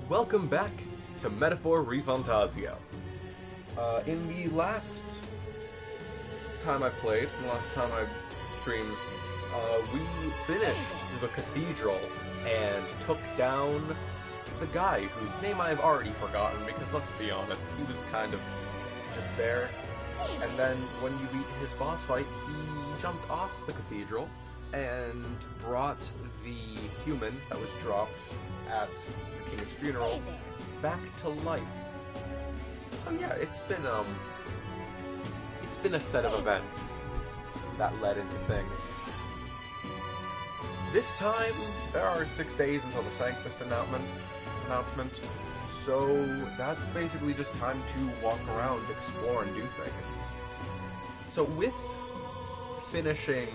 Welcome back to Metaphor ReFantazio. In the last time I played, the last time I streamed, we finished the cathedral and took down the guy whose name I've already forgotten because, let's be honest, he was kind of just there. And then when you beat his boss fight, he jumped off the cathedral and brought the human that was dropped at the king's funeral back to life. So yeah, it's been a set of events that led into things. This time, there are 6 days until the Sanctus announcement, so that's basically just time to walk around, explore, and do things. So with finishing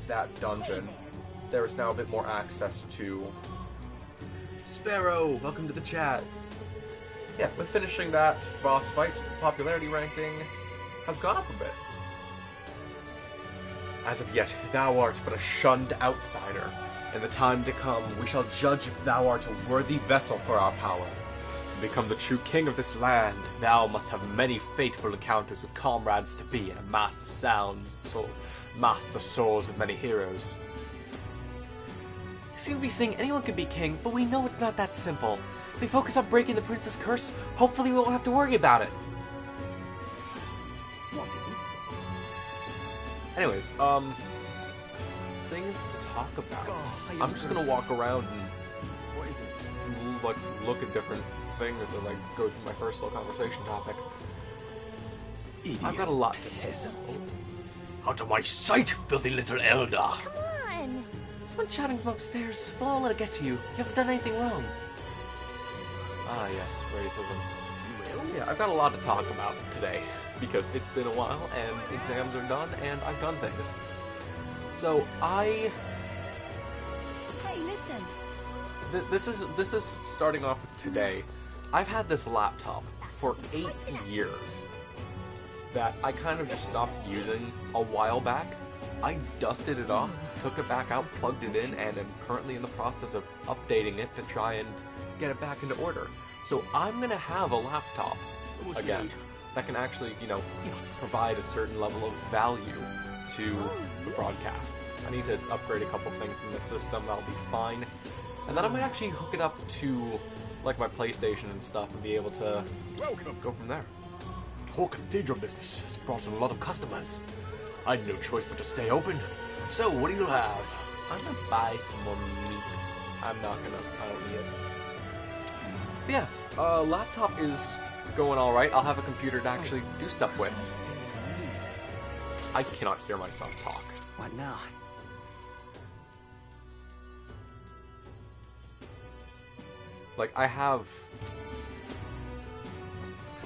that dungeon, there is now a bit more access to... Sparrow, welcome to the chat! Yeah, with finishing that boss fight, the popularity ranking has gone up a bit. As of yet, thou art but a shunned outsider. In the time to come, we shall judge if thou art a worthy vessel for our power. To become the true king of this land, thou must have many fateful encounters with comrades to be and amass the souls of many heroes. You seem to be saying anyone can be king, but we know it's not that simple. If we focus on breaking the prince's curse, hopefully we won't have to worry about it. What isn't? Anyways, things to talk about. I'm just gonna walk around and look at different things as I go through my first little conversation topic. Idiot. I've got a lot to say. Out of my sight, filthy little elder! Come on! Someone chatting from upstairs. Well, I'll let it get to you. You haven't done anything wrong. Ah, yes, racism. Yeah, I've got a lot to talk about today, because it's been a while, and exams are done, and I've done things. So, Hey, listen! This is starting off with today. I've had this laptop for 8 years that I kind of just stopped using a while back. I dusted it off, took it back out, plugged it in, and am currently in the process of updating it to try and get it back into order. So I'm gonna have a laptop again that can actually, provide a certain level of value to the broadcasts. I need to upgrade a couple things in the system, that'll be fine. And then I might actually hook it up to like my PlayStation and stuff and be able to go from there. The whole cathedral business has brought in a lot of customers. I had no choice but to stay open. So, what do you have? I'm gonna buy some more meat. I don't need it. But yeah, laptop is going alright. I'll have a computer to actually do stuff with. I cannot hear myself talk. What now? Like, I have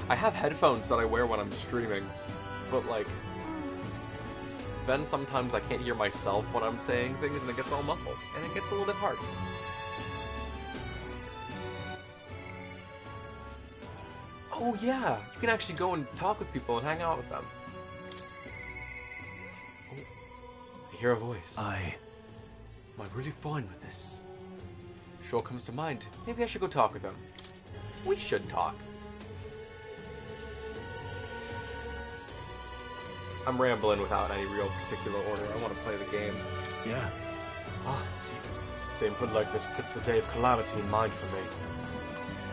headphones that I wear when I'm streaming, but like, then sometimes I can't hear myself when I'm saying things and it gets all muffled, and it gets a little bit hard. Oh yeah, you can actually go and talk with people and hang out with them. Oh, I hear a voice. Am I really fine with this? Sure comes to mind. Maybe I should go talk with him. We should talk. I'm rambling without any real particular order. I want to play the game. Yeah. Ah, it's you. Same hood like this puts the day of calamity in mind for me.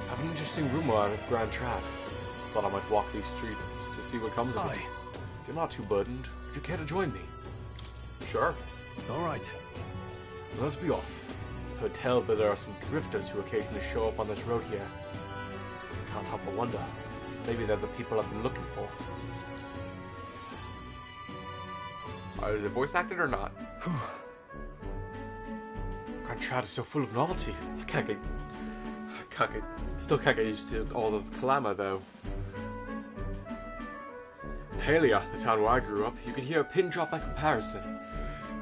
I have an interesting rumor out of Grand Trad. Thought I might walk these streets to see what comes of it. If you're not too burdened, would you care to join me? Sure. Alright. Well, let's be off. I've heard tell that there are some drifters who occasionally show up on this road here. Can't help but wonder. Maybe they're the people I've been looking for. Is it voice acted or not? Grand Trad is so full of novelty. Still can't get used to all the clamour though. In Halia, the town where I grew up, you could hear a pin drop by comparison.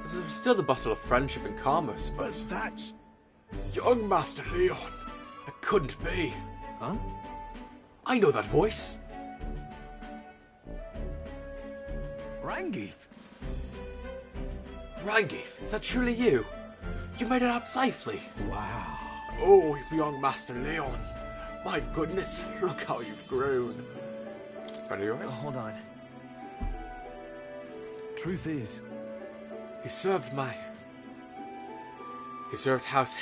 There's still the bustle of friendship and commerce, but that's... Young Master Leon! It couldn't be! Huh? I know that voice! Rangeith! Rangeith, is that truly you? You made it out safely! Wow! Oh, young Master Leon! My goodness, look how you've grown. Friend of yours? Hold on. Truth is, He served House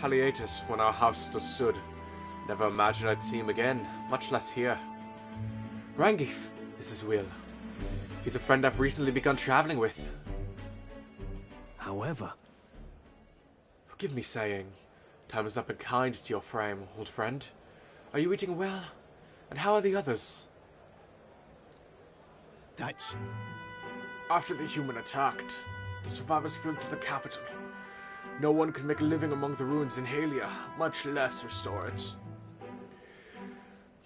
Haliatus when our house still stood. Never imagined I'd see him again, much less here. Rangif, this is Will. He's a friend I've recently begun traveling with. however, Forgive me saying, time has not been kind to your frame, old friend. Are you eating well? And how are the others? that's... After the human attacked, the survivors fled to the capital. No one could make a living among the ruins in Halia, much less restore it.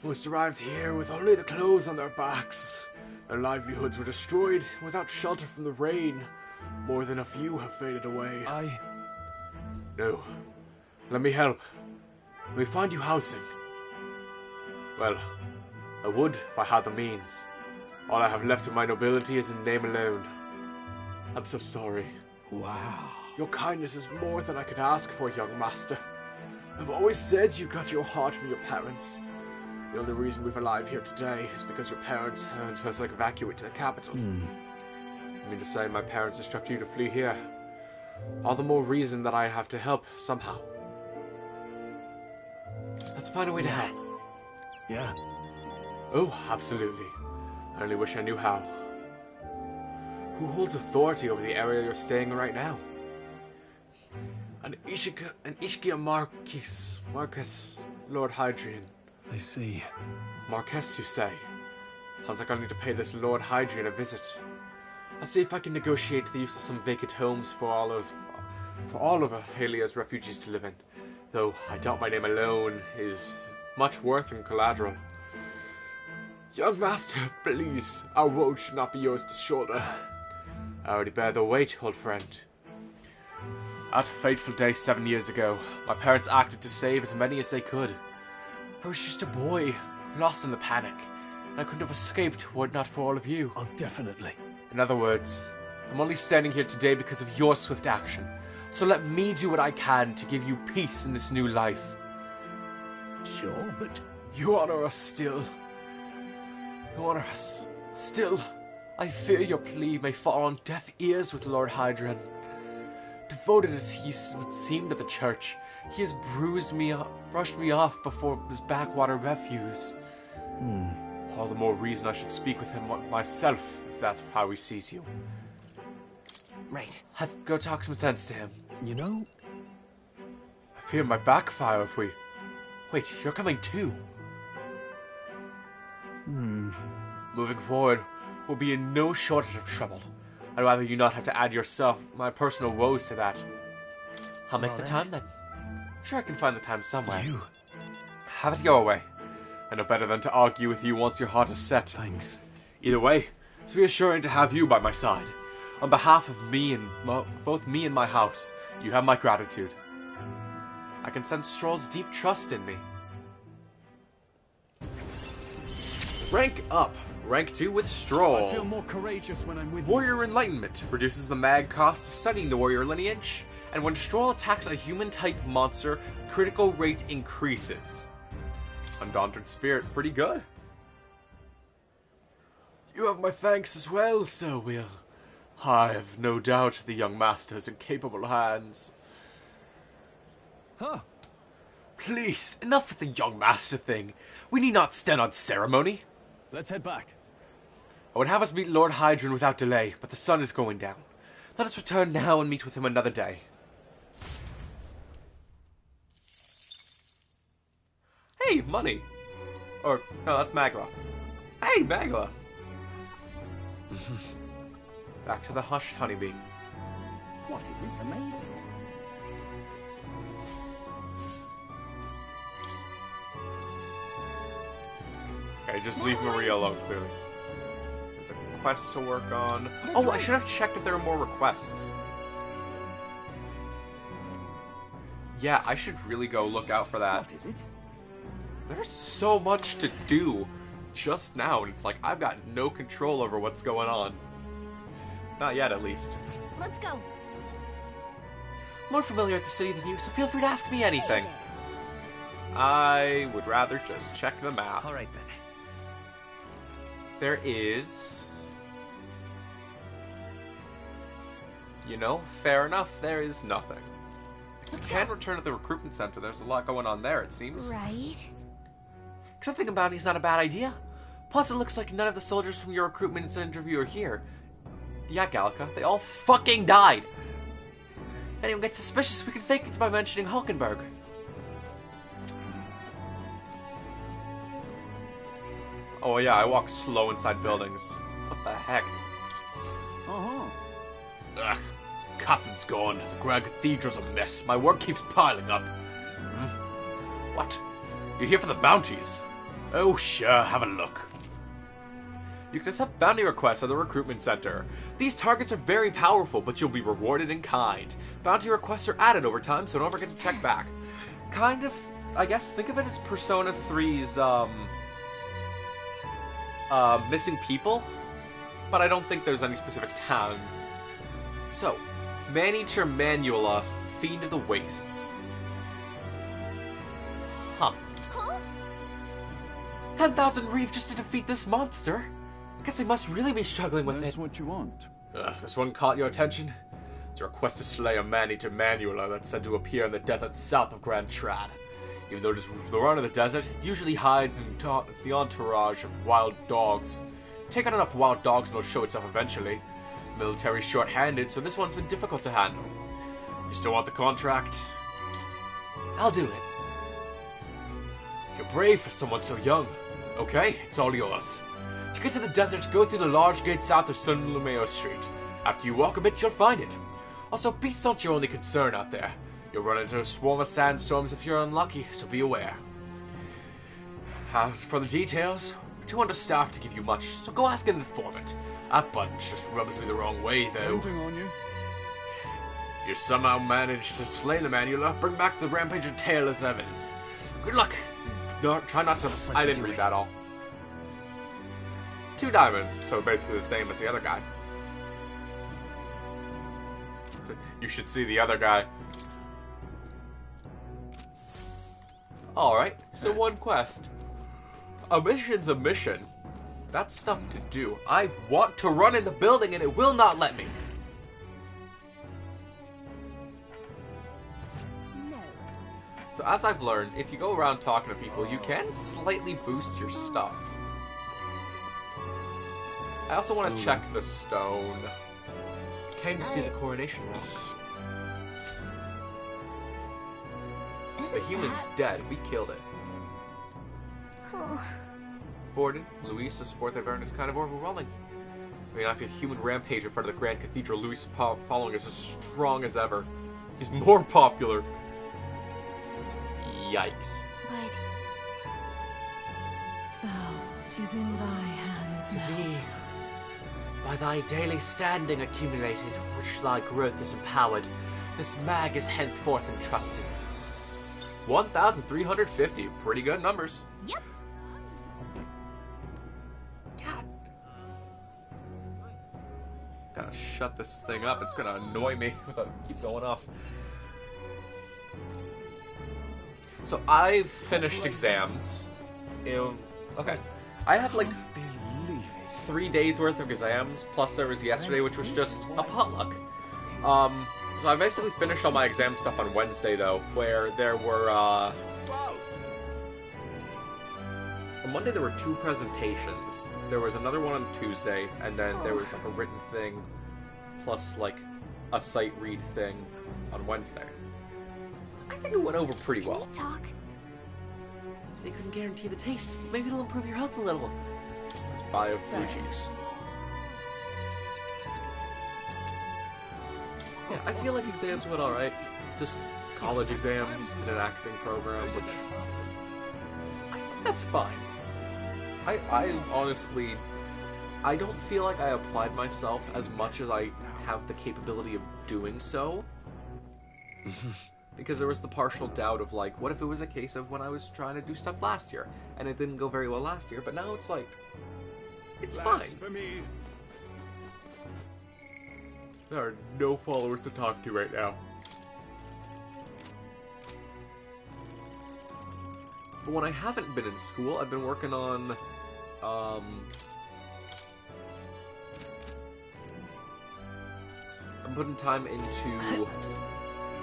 Most arrived here with only the clothes on their backs. Their livelihoods were destroyed without shelter from the rain. More than a few have faded away. No. Let me help. Let me find you housing. Well, I would if I had the means. All I have left of my nobility is in name alone. I'm so sorry. Wow. Your kindness is more than I could ask for, young master. I've always said you got your heart from your parents. The only reason we're alive here today is because your parents had us evacuate to the capital. I mean to say, my parents instructed you to flee here. All the more reason that I have to help somehow. Let's find a way to help. Yeah. Oh, absolutely. I only wish I knew how. Who holds authority over the area you're staying in right now? An Ishkia Marcus, Lord Hadrian. I see. Marquess, you say? Sounds like I need to pay this Lord Hadrian a visit. I'll see if I can negotiate the use of some vacant homes for all of Halia's refugees to live in. Though I doubt my name alone is much worth in collateral. Young master, please, our woe should not be yours to shoulder. I already bear the weight, old friend. At a fateful day 7 years ago, my parents acted to save as many as they could. I was just a boy, lost in the panic, and I couldn't have escaped were it not for all of you. Oh, definitely. In other words, I'm only standing here today because of your swift action, so let me do what I can to give you peace in this new life. Sure, but... You honor us still. You honor us still. I fear your plea may fall on deaf ears with Lord Hadrian. Devoted as he would seem to the church, he has brushed me off before his backwater refuse. All the more reason I should speak with him myself, if that's how he sees you. Right. Let's go talk some sense to him. You know... I fear my backfire if we... Wait, you're coming too. Moving forward, we'll be in no shortage of trouble. I'd rather you not have to add yourself my personal woes to that. I'll make the time then. I'm sure I can find the time somewhere. You... Have it your way. I know better than to argue with you once your heart is set. Thanks. Either way, it's reassuring to have you by my side. On behalf of me and both me and my house, you have my gratitude. I can sense Stroll's deep trust in me. Rank up. Rank 2 with Stroll. I feel more courageous when I'm with you. Warrior Enlightenment reduces the mag cost of studying the warrior lineage, and when Stroll attacks a human-type monster, critical rate increases. Undaunted Spirit, pretty good. You have my thanks as well, Sir Will. I have no doubt the young master is in capable hands. Huh? Please, enough with the young master thing. We need not stand on ceremony. Let's head back. I would have us meet Lord Hadrian without delay, but the sun is going down. Let us return now and meet with him another day. Hey, money! Or, no, that's Magla. Hey, Magla! Back to the hushed honeybee. What is it? Amazing. Okay, just leave Maria alone, clearly. There's a quest to work on. Oh, I should have checked if there are more requests. Yeah, I should really go look out for that. What is it? There's so much to do just now, and it's like I've got no control over what's going on. Not yet, at least. Let's go. More familiar with the city than you, so feel free to ask me anything. I would rather just check the map. All right, then. There is... You know, fair enough, there is nothing. I can return to the recruitment center. There's a lot going on there, it seems. Right? Accepting a bounty is not a bad idea. Plus, it looks like none of the soldiers from your recruitment interview are here. Yeah, Gallica, they all fucking died. If anyone gets suspicious, we can fake it by mentioning Hulkenberg. Oh yeah, I walk slow inside buildings. What the heck? Uh-huh. Ugh. Captain's gone. The Grand Cathedral's a mess. My work keeps piling up. What? You're here for the bounties? Oh, sure, have a look. You can accept bounty requests at the recruitment center. These targets are very powerful, but you'll be rewarded in kind. Bounty requests are added over time, so don't forget to check back. Kind of, I guess, think of it as Persona 3's, missing people? But I don't think there's any specific town. So, Manager Manula, Fiend of the Wastes. Huh. 10,000 reef just to defeat this monster? I guess they must really be struggling with That's it. what you want. This one caught your attention? It's a request to slay a Manager Manula that's said to appear in the desert south of Grand Trad. Even though the run of the desert usually hides in the entourage of wild dogs. Take out enough wild dogs and it'll show itself eventually. Military's short-handed, so this one's been difficult to handle. You still want the contract? I'll do it. You're brave for someone so young. Okay, it's all yours. To get to the desert, go through the large gate south of San Lumeo Street. After you walk a bit, you'll find it. Also, beasts aren't your only concern out there. You'll run into a swarm of sandstorms if you're unlucky, so be aware. As for the details, we're too understaffed to give you much, so go ask an informant. That bunch just rubs me the wrong way, though. Counting on you. You somehow managed to slay the Manula, bring back the Rampager tail as evidence. Good luck. No, try not to... I didn't read that all. 2 diamonds, so basically the same as the other guy. You should see the other guy. Alright, so 1 quest. A mission's a mission. That's stuff to do. I want to run in the building and it will not let me. No. So as I've learned, if you go around talking to people, you can slightly boost your stuff. I also want to check the stone. Came to see the coronation round. The human's dead. We killed it. Oh. Forden, Luis, the support they've earned is kind of overwhelming. I mean, after a human rampage in front of the Grand Cathedral, Luis' following is as strong as ever. He's more popular. Yikes. But Thou, 'tis in thy hands To now. thee, by thy daily standing accumulated, which thy growth is empowered, this mag is henceforth entrusted. 1,350, pretty good numbers. yep. God. Gotta shut this thing up, it's gonna annoy me if I keep going off. So I've finished exams. Okay. I had like Believe it. 3 days worth of exams, plus there was yesterday, which was just a potluck. So I basically finished all my exam stuff on Wednesday, though, where there were, on Monday there were 2 presentations. There was another one on Tuesday, and then there was like a written thing, plus like a sight read thing on Wednesday. I think it went over pretty Can well. we talk? They couldn't guarantee the taste. Maybe it'll improve your health a little. Let's buy a blue cheese. Yeah, I feel like exams went alright. Just college exams and an acting program, which I think that's fine. I honestly, I don't feel like I applied myself as much as I have the capability of doing so. Because there was the partial doubt of like, what if it was a case of when I was trying to do stuff last year and it didn't go very well last year, but now it's like, it's fine. There are no followers to talk to right now. But when I haven't been in school, I've been working on, I'm putting time into,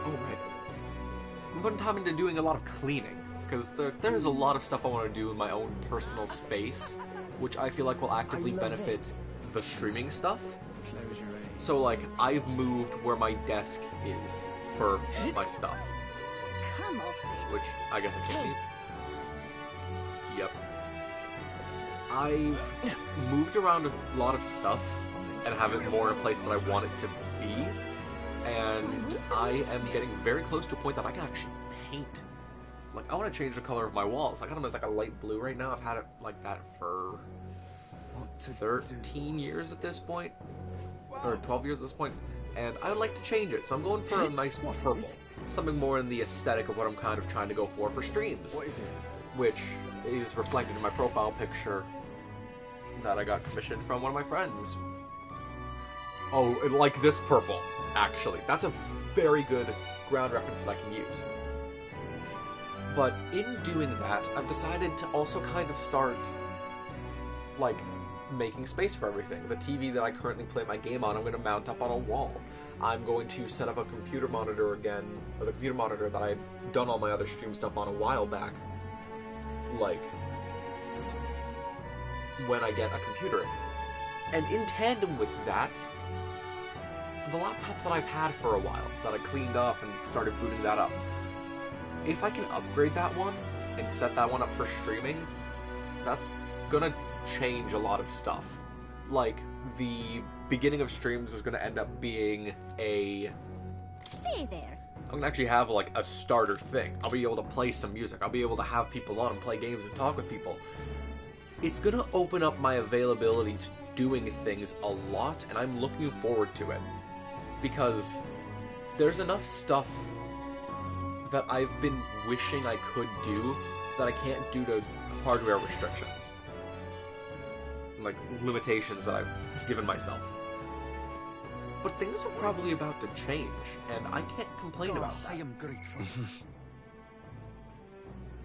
I'm putting time into doing a lot of cleaning, because there's a lot of stuff I want to do in my own personal space, which I feel like will actively benefit the streaming stuff. Close your eyes. So, like, I've moved where my desk is for my stuff, Come off it. which I guess I can't keep. Yep. I've moved around a lot of stuff and have it more in a place that I want it to be, and I am getting very close to a point that I can actually paint. Like, I want to change the color of my walls. I got them as like a light blue right now. I've had it like that for 13 years at this point, or 12 years at this point, and I would like to change it, so I'm going for a nice purple. Something more in the aesthetic of what I'm kind of trying to go for streams. What is it? Which is reflected in my profile picture that I got commissioned from one of my friends. Oh, like this purple, actually. That's a very good ground reference that I can use. But in doing that, I've decided to also kind of start, like, making space for everything. The TV that I currently play my game on, I'm going to mount up on a wall. I'm going to set up a computer monitor again, or the computer monitor that I've done all my other stream stuff on a while back. Like, when I get a computer. And in tandem with that, the laptop that I've had for a while, that I cleaned off and started booting that up, if I can upgrade that one and set that one up for streaming, that's gonna change a lot of stuff. Like, the beginning of streams is gonna end up being a... Stay there. I'm gonna actually have, like, a starter thing. I'll be able to play some music. I'll be able to have people on and play games and talk with people. It's gonna open up my availability to doing things a lot, and I'm looking forward to it. Because there's enough stuff that I've been wishing I could do that I can't due to hardware restrictions. Like, limitations that I've given myself. But things are probably about to change, and I can't complain about that. I am grateful.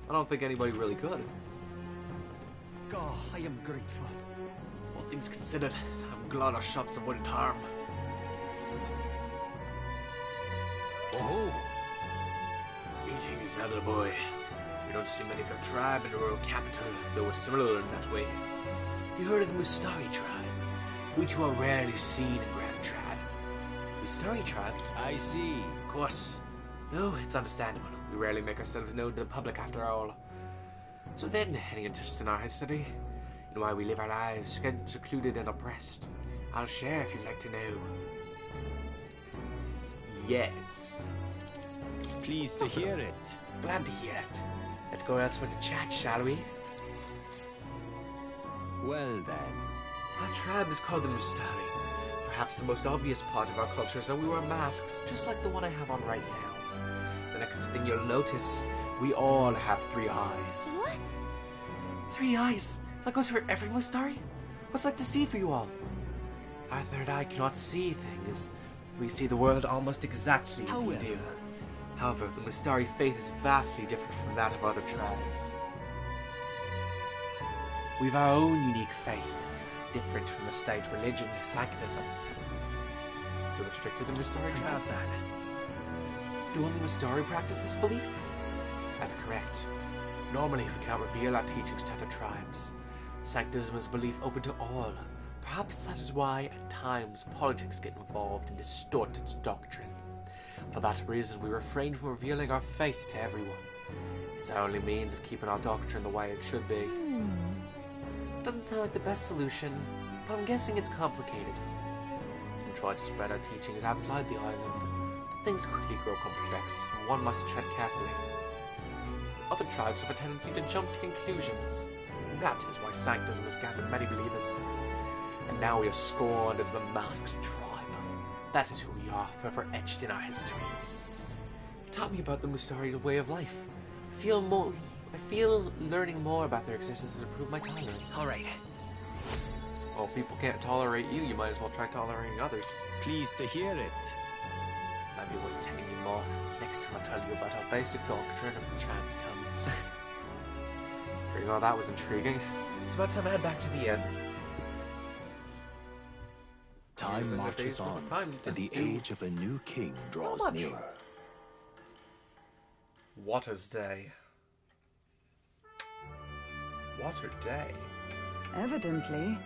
I don't think anybody really could. God, I am grateful. All things considered, I'm glad our shops avoided harm. Oh, Greetings, elder boy. We don't see many of your tribe in the royal capital, though we're similar in that way. Have you heard of the Mustari tribe? We two are rarely seen in Grand Trad. Mustari tribe? I see. Of course. No, it's understandable. We rarely make ourselves known to the public after all. So then, any interest in our history? And why we live our lives, secluded and oppressed? I'll share if you'd like to know. Yes. Pleased to hear it. Glad to hear it. Let's go elsewhere to chat, shall we? Well then. Our tribe is called the Mustari. Perhaps the most obvious part of our culture is that we wear masks, just like the one I have on right now. The next thing you'll notice, we all have 3 eyes. What? 3 eyes? That goes for every Mustari? What's that to see for you all? Our third eye cannot see things. We see the world almost exactly as you do. However, the Mustari faith is vastly different from that of other tribes. We've our own unique faith, different from the state religion, sanctism. So restricted the Mustari tribe? Do only Mustari practice this belief? That's correct. Normally, we can't reveal our teachings to other tribes. Sanctism is a belief open to all. Perhaps that is why, at times, politics get involved and distort its doctrine. For that reason, we refrain from revealing our faith to everyone. It's our only means of keeping our doctrine the way it should be. It doesn't sound like the best solution, but I'm guessing it's complicated. Some try to spread our teachings outside the island, but things quickly grow complex, and one must tread carefully. Other tribes have a tendency to jump to conclusions. That is why Sanctism has gathered many believers. And now we are scorned as the masked tribe. That is who we are, forever etched in our history. You taught me about the Mustari way of life. I feel learning more about their existence has improved my tolerance. Alright. Well, if people can't tolerate you, you might as well try tolerating others. Pleased to hear it. Might be worth telling you more next time I tell you about our basic doctrine if the chance comes. you go, that was intriguing. It's about time I head back to the inn. Time marches on, and the age of a new king draws nearer. What a day. What a day. Evidently.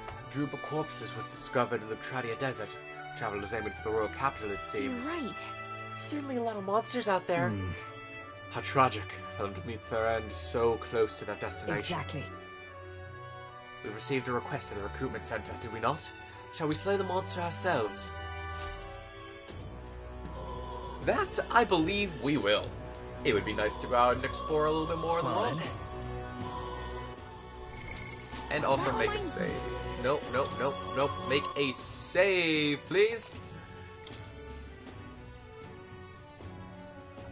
A group of corpses was discovered in the Tradia Desert. Travelers aiming for the royal capital, it seems. You're right. Certainly a lot of monsters out there. How tragic for them to meet their end so close to their destination. Exactly. We received a request in the recruitment center, did we not? Shall we slay the monster ourselves? That, I believe we will. It would be nice to go out and explore a little bit more of the world. And also make a save. Nope. Make a save, please.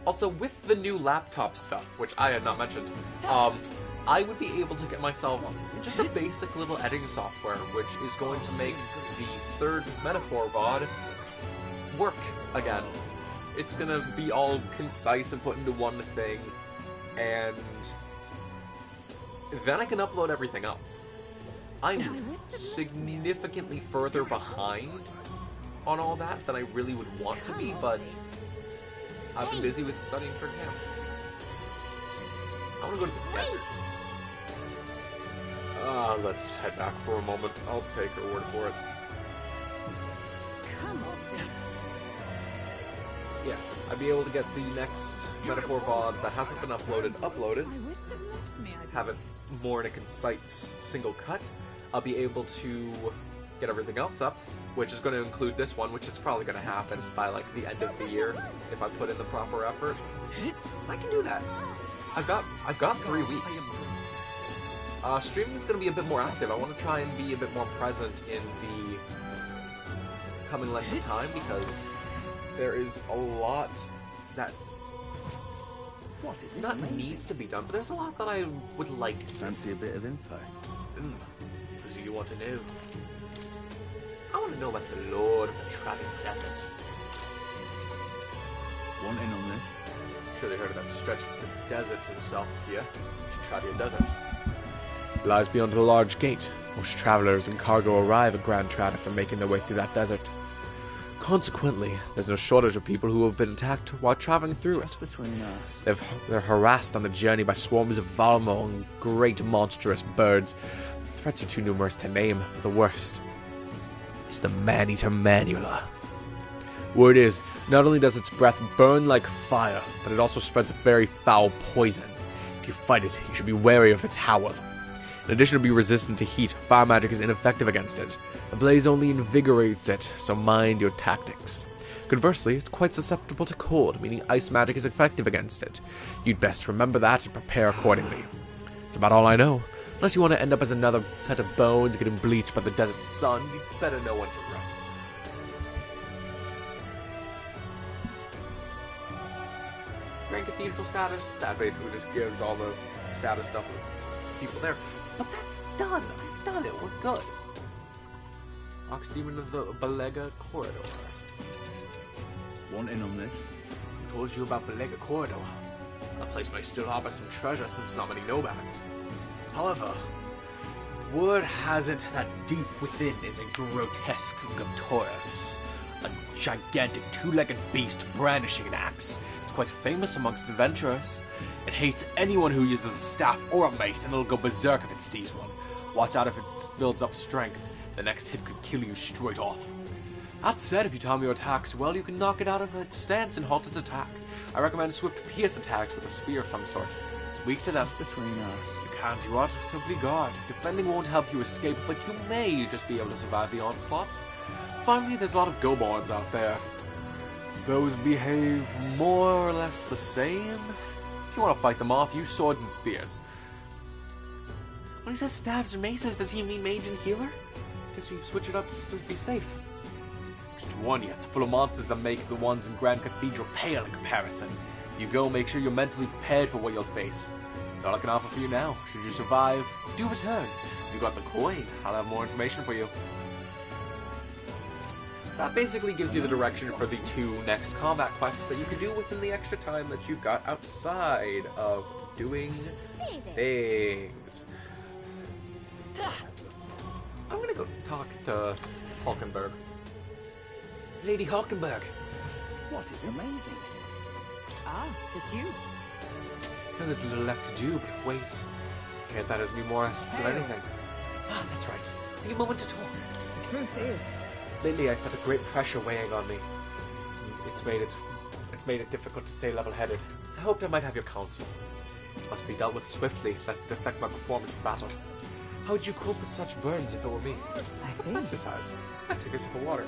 Also, with the new laptop stuff, which I had not mentioned, I would be able to get myself just a basic little editing software, which is going to make the third metaphor VOD work again. It's gonna be all concise and put into one thing, and then I can upload everything else. I'm significantly further behind on all that than I really would want to be, but I've been busy with studying for exams. I want to go to the desert. Let's head back for a moment. I'll take her word for it. Come off it. Yeah, I'd be able to get the next metaphor VOD that hasn't been uploaded. Have it more in a concise single cut. I'll be able to get everything else up, which is going to include this one, which is probably going to happen by like the end of the year if I put in the proper effort. I can do that. I've got 3 weeks. Streaming is going to be a bit more active. I want to try and be a bit more present in the coming length of time because there is a lot that needs to be done, but there's a lot that I would like to. Fancy a bit of info? Because you want to know. I want to know about the Lord of the Tradia Desert. Want in on this? Surely heard of that stretch of the desert to the south of here. It's Tradia Desert. It lies beyond a large gate. Most travelers and cargo arrive at Grand Trad after making their way through that desert. Consequently, there's no shortage of people who have been attacked while traveling through it. Between us. They're harassed on the journey by swarms of Valmo and great monstrous birds. The threats are too numerous to name, but the worst is the man-eater Manula. Word is, not only does its breath burn like fire, but it also spreads a very foul poison. If you fight it, you should be wary of its howl. In addition to being resistant to heat, fire magic is ineffective against it. The blaze only invigorates it, so mind your tactics. Conversely, it's quite susceptible to cold, meaning ice magic is effective against it. You'd best remember that and prepare accordingly. It's about all I know. Unless you want to end up as another set of bones getting bleached by the desert sun, you better know when to run. Grand Cathedral status, that basically just gives all the status stuff of people there. But that's done. I've done it. We're good. Ox Demon of the Belega Corridor. Want in on this? I told you about Belega Corridor. A place may still harbor some treasure since not many know about it. However, word has it that deep within is a grotesque Gaptoros, a gigantic two-legged beast brandishing an axe. It's quite famous amongst adventurers. It hates anyone who uses a staff or a mace, and it'll go berserk if it sees one. Watch out if it builds up strength. The next hit could kill you straight off. That said, if you time your attacks well, you can knock it out of its stance and halt its attack. I recommend swift pierce attacks with a spear of some sort. It's weak to them. Between us. You can't do what? Simply guard. Defending won't help you escape, but you may just be able to survive the onslaught. Finally, there's a lot of Gobards out there. Those behave more or less the same. If you want to fight them off, use swords and spears. When he says staves or maces, does he mean mage and healer? Guess we switch it up just to be safe. Just to warn you, it's full of monsters that make the ones in Grand Cathedral pale in comparison. If you go, make sure you're mentally prepared for what you'll face. That's all I can offer for you now. Should you survive, do return. If you got the coin, I'll have more information for you. that basically gives you the direction for the 2 next combat quests that you can do within the extra time that you've got outside of doing things. I'm gonna go talk to Hulkenberg. Lady Hulkenberg. What is amazing? Ah, 'tis you. There is a little left to do, but wait. Can't that as me more than anything? Ah, that's right. Take a moment to talk. The truth is, Lately, I felt a great pressure weighing on me. It's made it difficult to stay level-headed. I hoped I might have your counsel. It must be dealt with swiftly, lest it affect my performance in battle. How would you cope with such burdens if it were me? I see. Let's exercise. I take a sip of water.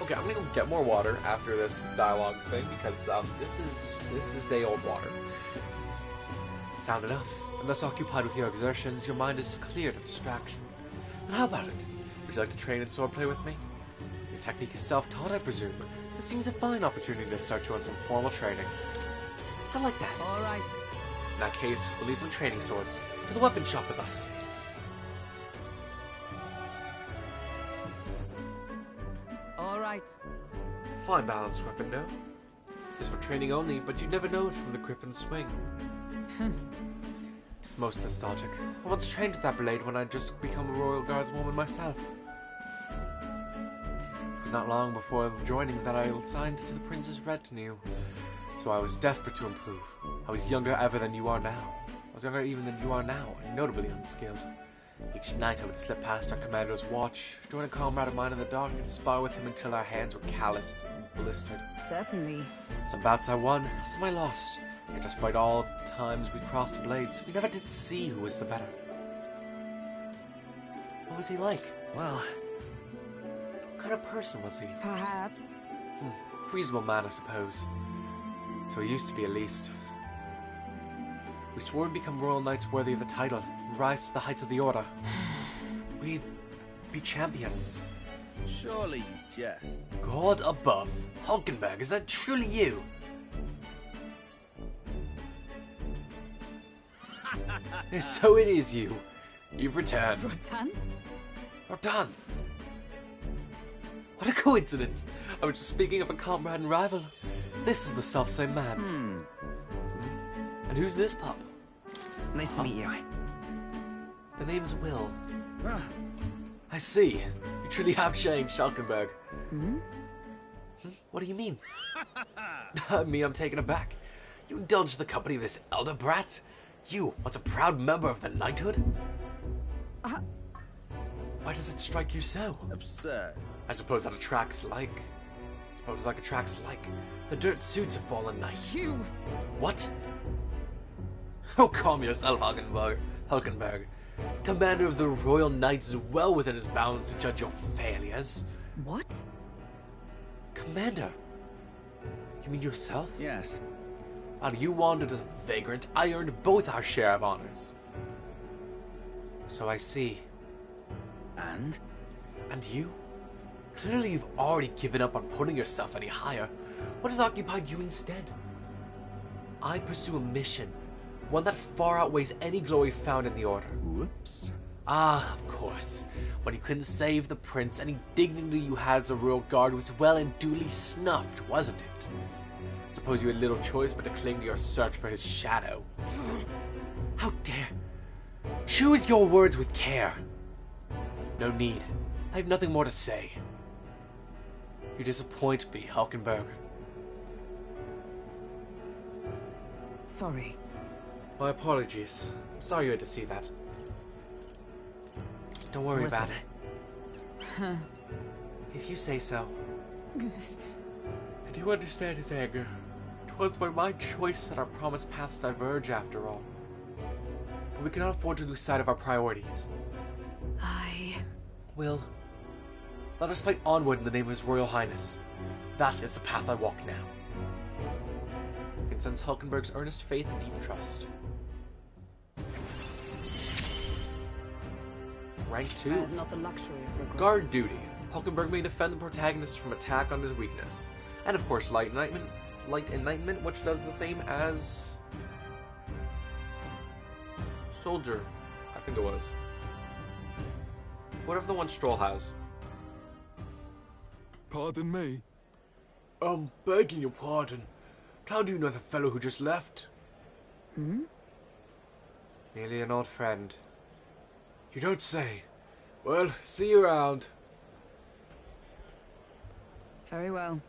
Okay, I'm gonna go get more water after this dialogue thing because this is day-old water. Sound enough. And thus occupied with your exertions, your mind is cleared of distraction. And how about it? Would you like to train in swordplay with me? Your technique is self-taught, I presume. This seems a fine opportunity to start you on some formal training. I like that. All right. In that case, we'll need some training swords. To the weapon shop with us. All right. Fine balanced weapon, no? It is for training only, but you'd never know it from the grip and swing. It's most nostalgic. I once trained with that blade when I'd just become a Royal Guardswoman myself. It was not long before joining that I signed to the Prince's retinue, so I was desperate to improve. I was younger ever than you are now. I was younger even than you are now, and notably unskilled. Each night I would slip past our commander's watch, join a comrade of mine in the dark, and spar with him until our hands were calloused and blistered. Certainly. Some bouts I won, some I lost. Yet despite all the times we crossed blades, we never did see who was the better. What was he like? Well, What kind of person was he? Perhaps. Reasonable man, I suppose. So he used to be, at least. We swore we'd become royal knights worthy of the title, and rise to the heights of the order. We'd be champions. Surely you jest. God above. Hulkenberg, is that truly you? So it is you. You've returned. Rotanth? Rotan. What a coincidence. I was just speaking of a comrade and rival. This is the selfsame man. And who's this pup? nice to meet you. The name's Will. Ah, I see. You truly have changed, Schalkenberg. What do you mean? I'm taken aback. You indulged the company of this elder brat? You, once a proud member of the knighthood? Why does it strike you so? absurd. I suppose that attracts like. The dirt suits a fallen knight. You! What? Oh, calm yourself, Hulkenberg. Commander of the Royal Knights is well within his bounds to judge your failures. What? Commander? You mean yourself? Yes. While you wandered as a vagrant, I earned both our share of honors. So I see. And? And you? Clearly you've already given up on putting yourself any higher. What has occupied you instead? I pursue a mission, one that far outweighs any glory found in the Order. Whoops. Ah, of course. When you couldn't save the prince, any dignity you had as a royal guard was well and duly snuffed, wasn't it? Suppose you had little choice but to cling to your search for his shadow. How dare! Choose your words with care. No need. I have nothing more to say. You disappoint me, Hulkenberg. Sorry. My apologies. I'm sorry you had to see that. Don't worry about it. If you say so. I do understand his anger. 'Twas by my choice that our promised paths diverge, after all. But we cannot afford to lose sight of our priorities. Will, let us fight onward in the name of His Royal Highness. That is the path I walk now. I can sense Hulkenberg's earnest faith and deep trust. Rank I 2. have not the luxury of regret. Guard duty. Hulkenberg may defend the protagonist from attack on his weakness. And of course, light enlightenment, which does the same as Soldier, I think it was. Whatever the one Stroll has. Pardon me? Begging your pardon. How do you know the fellow who just left? Merely an old friend. You don't say. Well, see you around. Very well.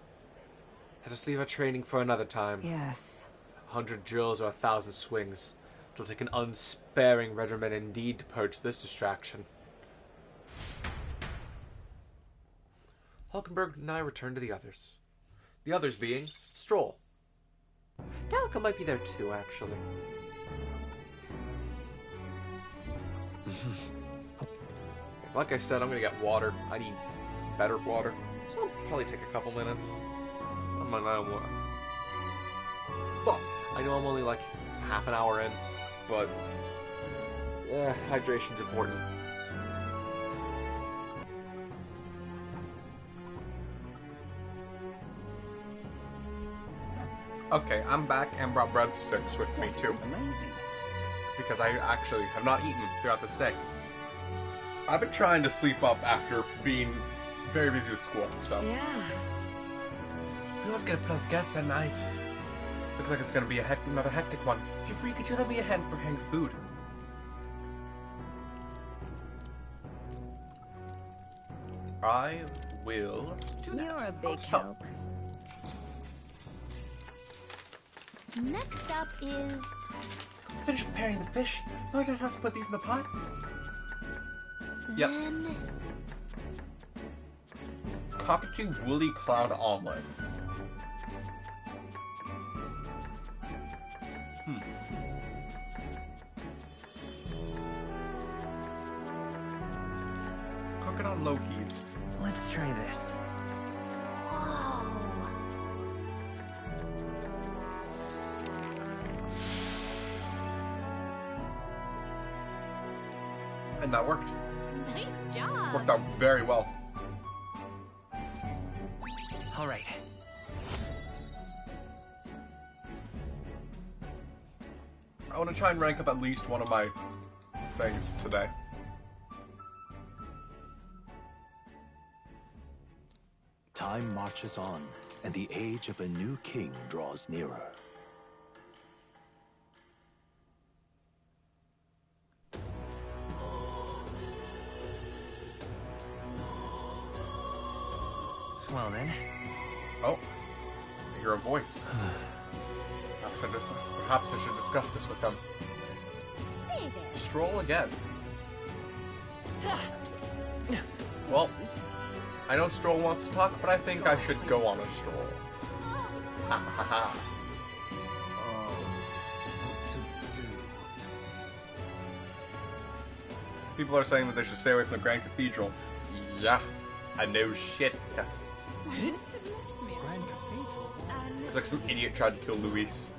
Let us leave our training for another time. Yes. 100 drills or 1,000 swings. It will take an unsparing regiment indeed to purge this distraction. Hulkenberg and I returned to the others. The others being Stroll. Gallica might be there too, actually. Like I said, I'm gonna get water. I need better water. So it'll probably take a couple minutes. Fuck. I know I'm only like half an hour in, but hydration's important. Okay, I'm back and brought breadsticks with me too. Amazing. Because I actually have not eaten throughout this day. I've been trying to sleep up after being very busy with school, so. Yeah. We always get a plenty of guests at night. Looks like it's gonna be another hectic one. If you're free, could you lend me a hand preparing food? I will do that. You're a big so. help. Next up is... Finish preparing the fish, so I just have to put these in the pot. Yep. Then... Cockatoo woolly cloud omelet. Cook it on low heat. Let's try this. Whoa. And that worked. Nice job. Worked out very well. All right. I want to try and rank up at least one of my things today. Time marches on, and the age of a new king draws nearer. Well then. Oh, I hear a voice. Perhaps I should discuss this with them. Say there. Stroll again. Well, I know Stroll wants to talk, but I think I should go on a stroll. Ha ha ha. People are saying that they should stay away from the Grand Cathedral. Yeah, I know shit. Grand Cathedral? Looks like some idiot tried to kill Luis.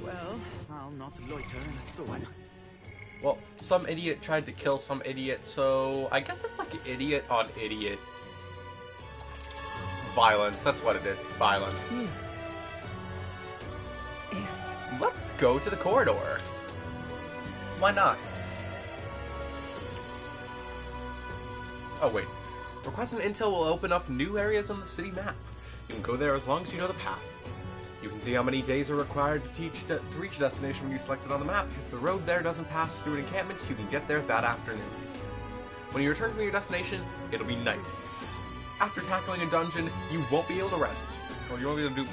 Well, I'll not loiter in a storm. Well, some idiot tried to kill some idiot, so I guess it's like idiot on idiot violence. That's what it is. It's violence. Let's go to the corridor. Why not? Oh wait. Request an intel will open up new areas on the city map. You can go there as long as you know the path. You can see how many days are required to reach a destination when you select it on the map. If the road there doesn't pass through an encampment, you can get there that afternoon. When you return from your destination, it'll be night. After tackling a dungeon, you won't be able to rest. Or you won't be able to do...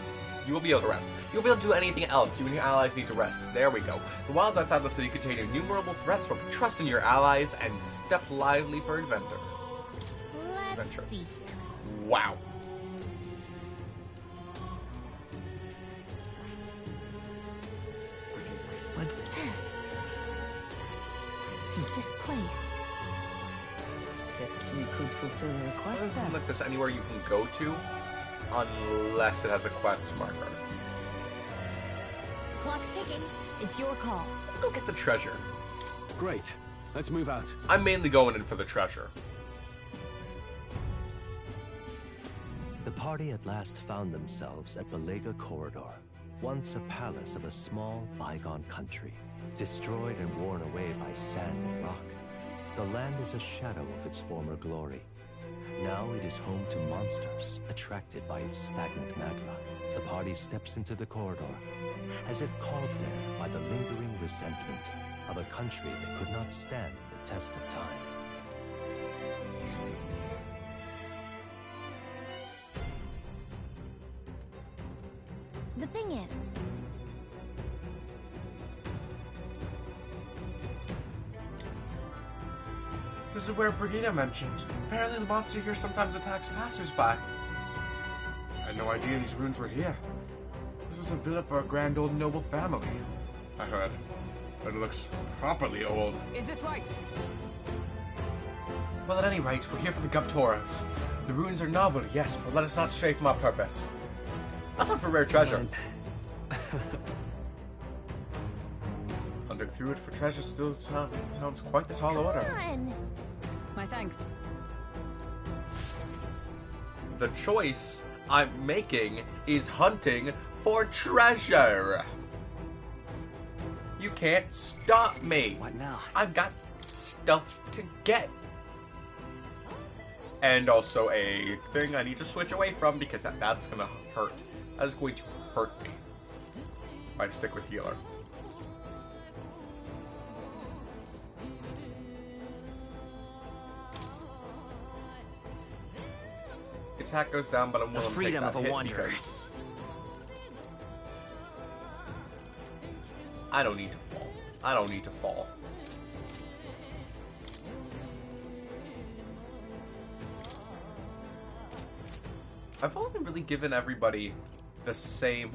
You will be able to rest. You won't be able to do anything else. You and your allies need to rest. There we go. The wilds outside the city contain innumerable threats, but trust in your allies and step lively for adventure. Let's see here. Wow. Let's... This place. Guess we could fulfill a request Doesn't then. look like there's anywhere you can go to, unless it has a quest marker. Clock's ticking. It's your call. Let's go get the treasure. Great. Let's move out. I'm mainly going in for the treasure. The party at last found themselves at Belega Corridor. once a palace of a small, bygone country, destroyed and worn away by sand and rock. The land is a shadow of its former glory. Now it is home to monsters, attracted by its stagnant magma. The party steps into the corridor, as if called there by the lingering resentment of a country that could not stand the test of time. The thing is, This is where Brigida mentioned. Apparently the monster here sometimes attacks passersby. I had no idea these ruins were here. This was a villa for a grand old noble family, I heard. But it looks properly old. Is this right? Well, at any rate, we're here for the Guptoros. The ruins are novel, yes, but let us not stray from our purpose. I thought for rare treasure. Hunting through it for treasure still sounds quite the tall order. come on. My thanks. The choice I'm making is hunting for treasure. You can't stop me. What now? I've got stuff to get. And also a thing I need to switch away from because that's gonna hurt. That is going to hurt me if I stick with healer. Attack goes down, but I'm willing to take freedom that of a hit wanderer. because I don't need to fall. I don't need to fall. I've only really given everybody the same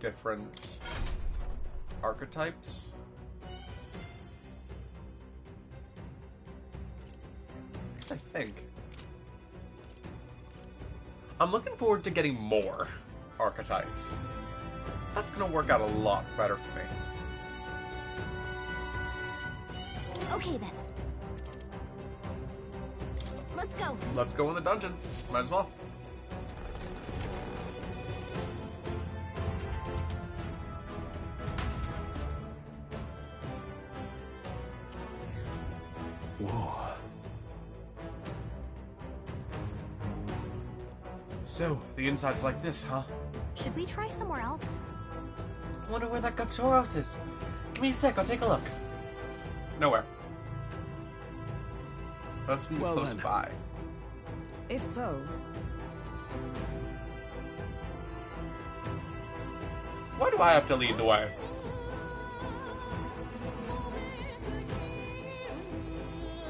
different archetypes. I think. I'm looking forward to getting more archetypes. That's gonna work out a lot better for me. Okay then. Let's go. Let's go in the dungeon. Might as well. Whoa. So, the inside's like this, huh? Should we try somewhere else? I wonder where that Guptoros is. Give me a sec, I'll take a look. Nowhere. Let's be Well close then. by. If so, Why do I have to lead the way?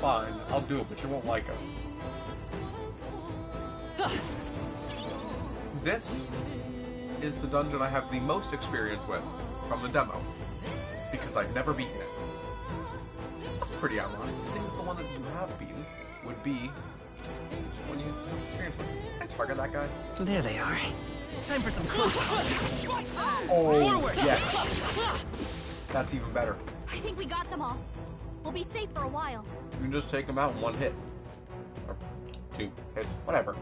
Fine, I'll do it, but you won't like it. This is the dungeon I have the most experience with from the demo, because I've never beaten it. That's pretty ironic. I think the one that you have beaten would be one you have experience with. Can I target that guy? There they are. Time for some close. Oh, yes. That's even better. I think we got them all. We'll be safe for a while. You can just take them out in one hit. Or 2 hits, whatever.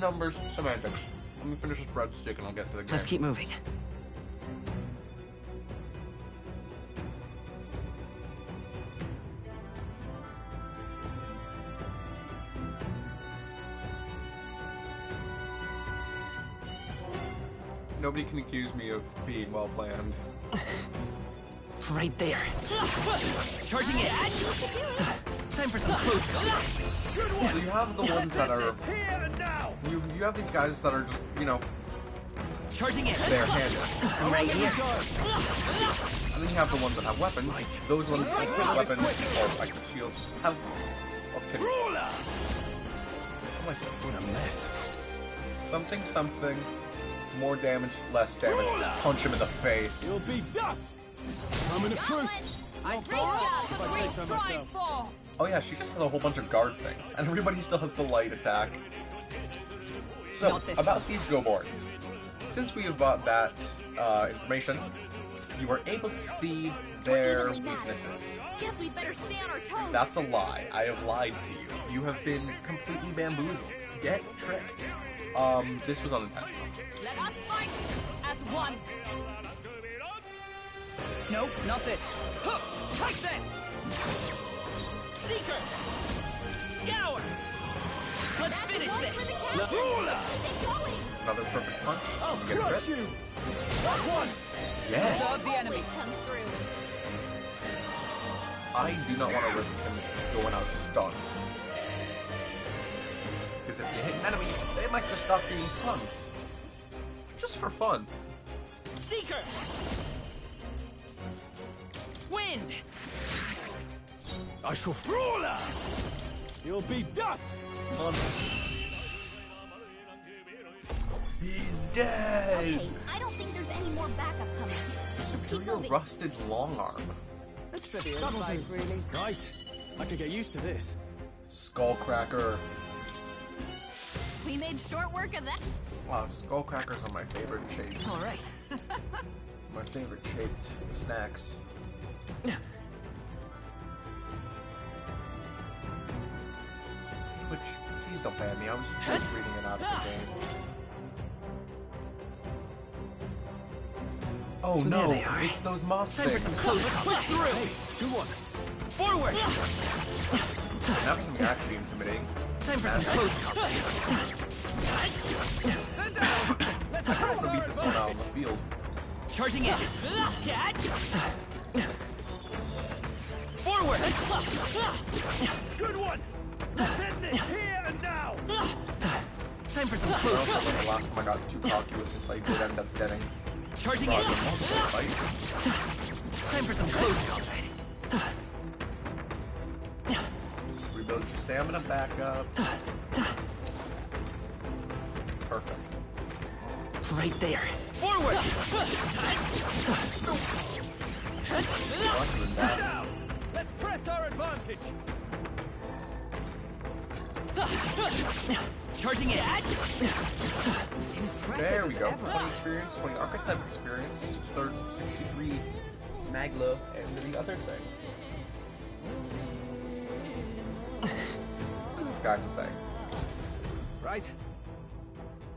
Numbers, semantics. Let me finish this breadstick and I'll get to the game. Let's keep moving. Nobody can accuse me of being well planned. Right there. Charging in. Time for some close calls. So you have the ones that are... You have these guys that are just, you know, Charging in. bare-handed. I'm right here. And then you have the ones that have weapons. Those ones with weapons, or like the shields, have... Okay. What am I saying? What a mess. Something, more damage, less damage. Just punch him in the face. You'll be dust! Moment of truth! Oh yeah, she just has a whole bunch of guard things, and everybody still has the light attack. So, about these go-boards. Since we have bought that information, you are able to see their evenly matched. weaknesses. Guess we better stay on our toes. That's a lie. I have lied to you. You have been completely bamboozled. Get tricked. This was unintentional. Let us fight as one. Nope, not this. Huh, take this! Seeker! Scour! Let's finish One this! for the captain. Ruler! Keep it going. Another perfect punch. I'll You get a crush crit. you! That's one! Yes. Dog the enemy. Always comes through. I do not want to risk him going out stunned. Because if you hit an enemy, they might just stop being stunned. Just for fun. Seeker! Wind! I shall ruler! You'll be dust! He's dead! Okay, I don't think there's any more backup coming. Let's keep Superior moving. rusted long arm. A trivial fight, really. Right. I could get used to this. Skullcracker. We made short work of that. Wow, skullcrackers are my favorite shape. All right. My favorite shaped snacks. Which, please don't ban me. I was just reading it out of the game. Oh no, they are. it's those moth Time for some things. close push through! Good one. Forward! Now for something actually intimidating. Time for some close combat. Let's I press want to our beat this one out on the advantage. field. Charging in. Catch! Forward! Good one! Let's end this here and now! Time for some I close also combat. think the last time I got too cocky was just like did end up getting Charging in. brought in multiple fights. Time for some close combat. Rebuild your stamina back up. Perfect. Right there. Forward! Faster than that. Down! Let's press our advantage! Charging in. There we go. 20 experience, 20 archetype experience, 63 Magla, and the other thing. What does this guy have to say? Right?